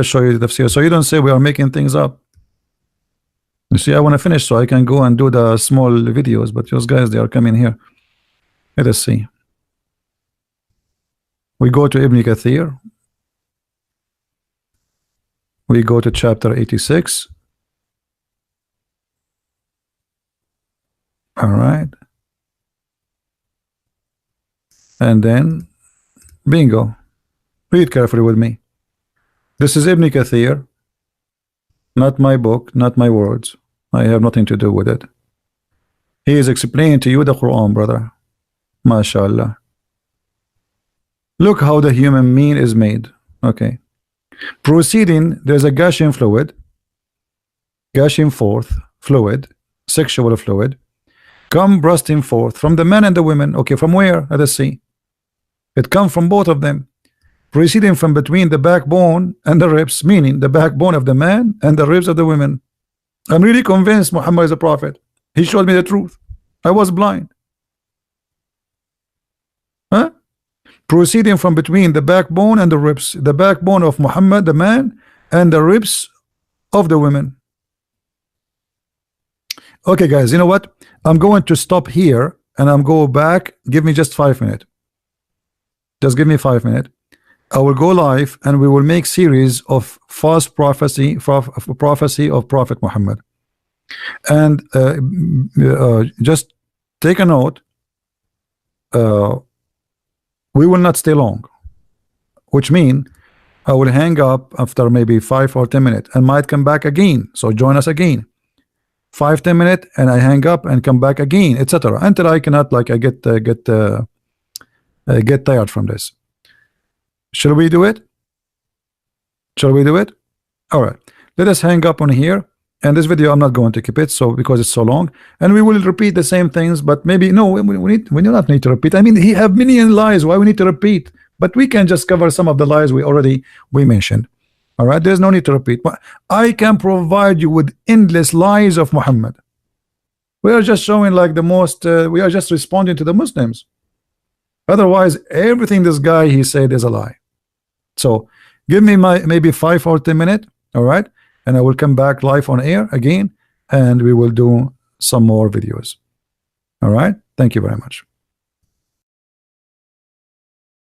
tafsir, so you don't say we are making things up. You see, I want to finish so I can go and do the small videos, but those guys, they are coming here. Let us see. We go to Ibn Kathir. We go to chapter 86. All right. And then, bingo. Read carefully with me. This is Ibn Kathir. Not my book, not my words. I have nothing to do with it. He is explaining to you the Quran, brother. MashaAllah. Look how the human mean is made. Okay. Proceeding, there's a gushing fluid, gushing forth fluid, sexual fluid, come bursting forth from the men and the women. Okay, from where? Let us see. It comes from both of them, proceeding from between the backbone and the ribs, meaning the backbone of the man and the ribs of the women. I'm really convinced Muhammad is a prophet. He showed me the truth. I was blind. Huh? Proceeding from between the backbone and the ribs, the backbone of Muhammad, the man, and the ribs of the women. Okay, guys, you know what? I'm going to stop here and I'm go back. Give me just 5 minutes. Just give me 5 minutes. I will go live and we will make series of false prophecy of Prophet Muhammad. And just take a note. We will not stay long, which means I will hang up after maybe 5 or 10 minutes and might come back again. So join us again. 5-10 minutes and I hang up and come back again, etc. Until I cannot, like, I get tired from this. Shall we do it? Shall we do it? All right. Let us hang up on here. And this video I'm not going to keep it, so because it's so long, and we will repeat the same things, but maybe no, we do not need to repeat. I mean, he have million lies. Why we need to repeat? But we can just cover some of the lies we mentioned. All right, there's no need to repeat. But I can provide you with endless lies of Muhammad. We are just showing like the most. We are just responding to the Muslims. Otherwise, everything this guy he said is a lie. So give me maybe 5 or 10 minutes. All right. And I will come back live on air again and we will do some more videos. All right. Thank you very much.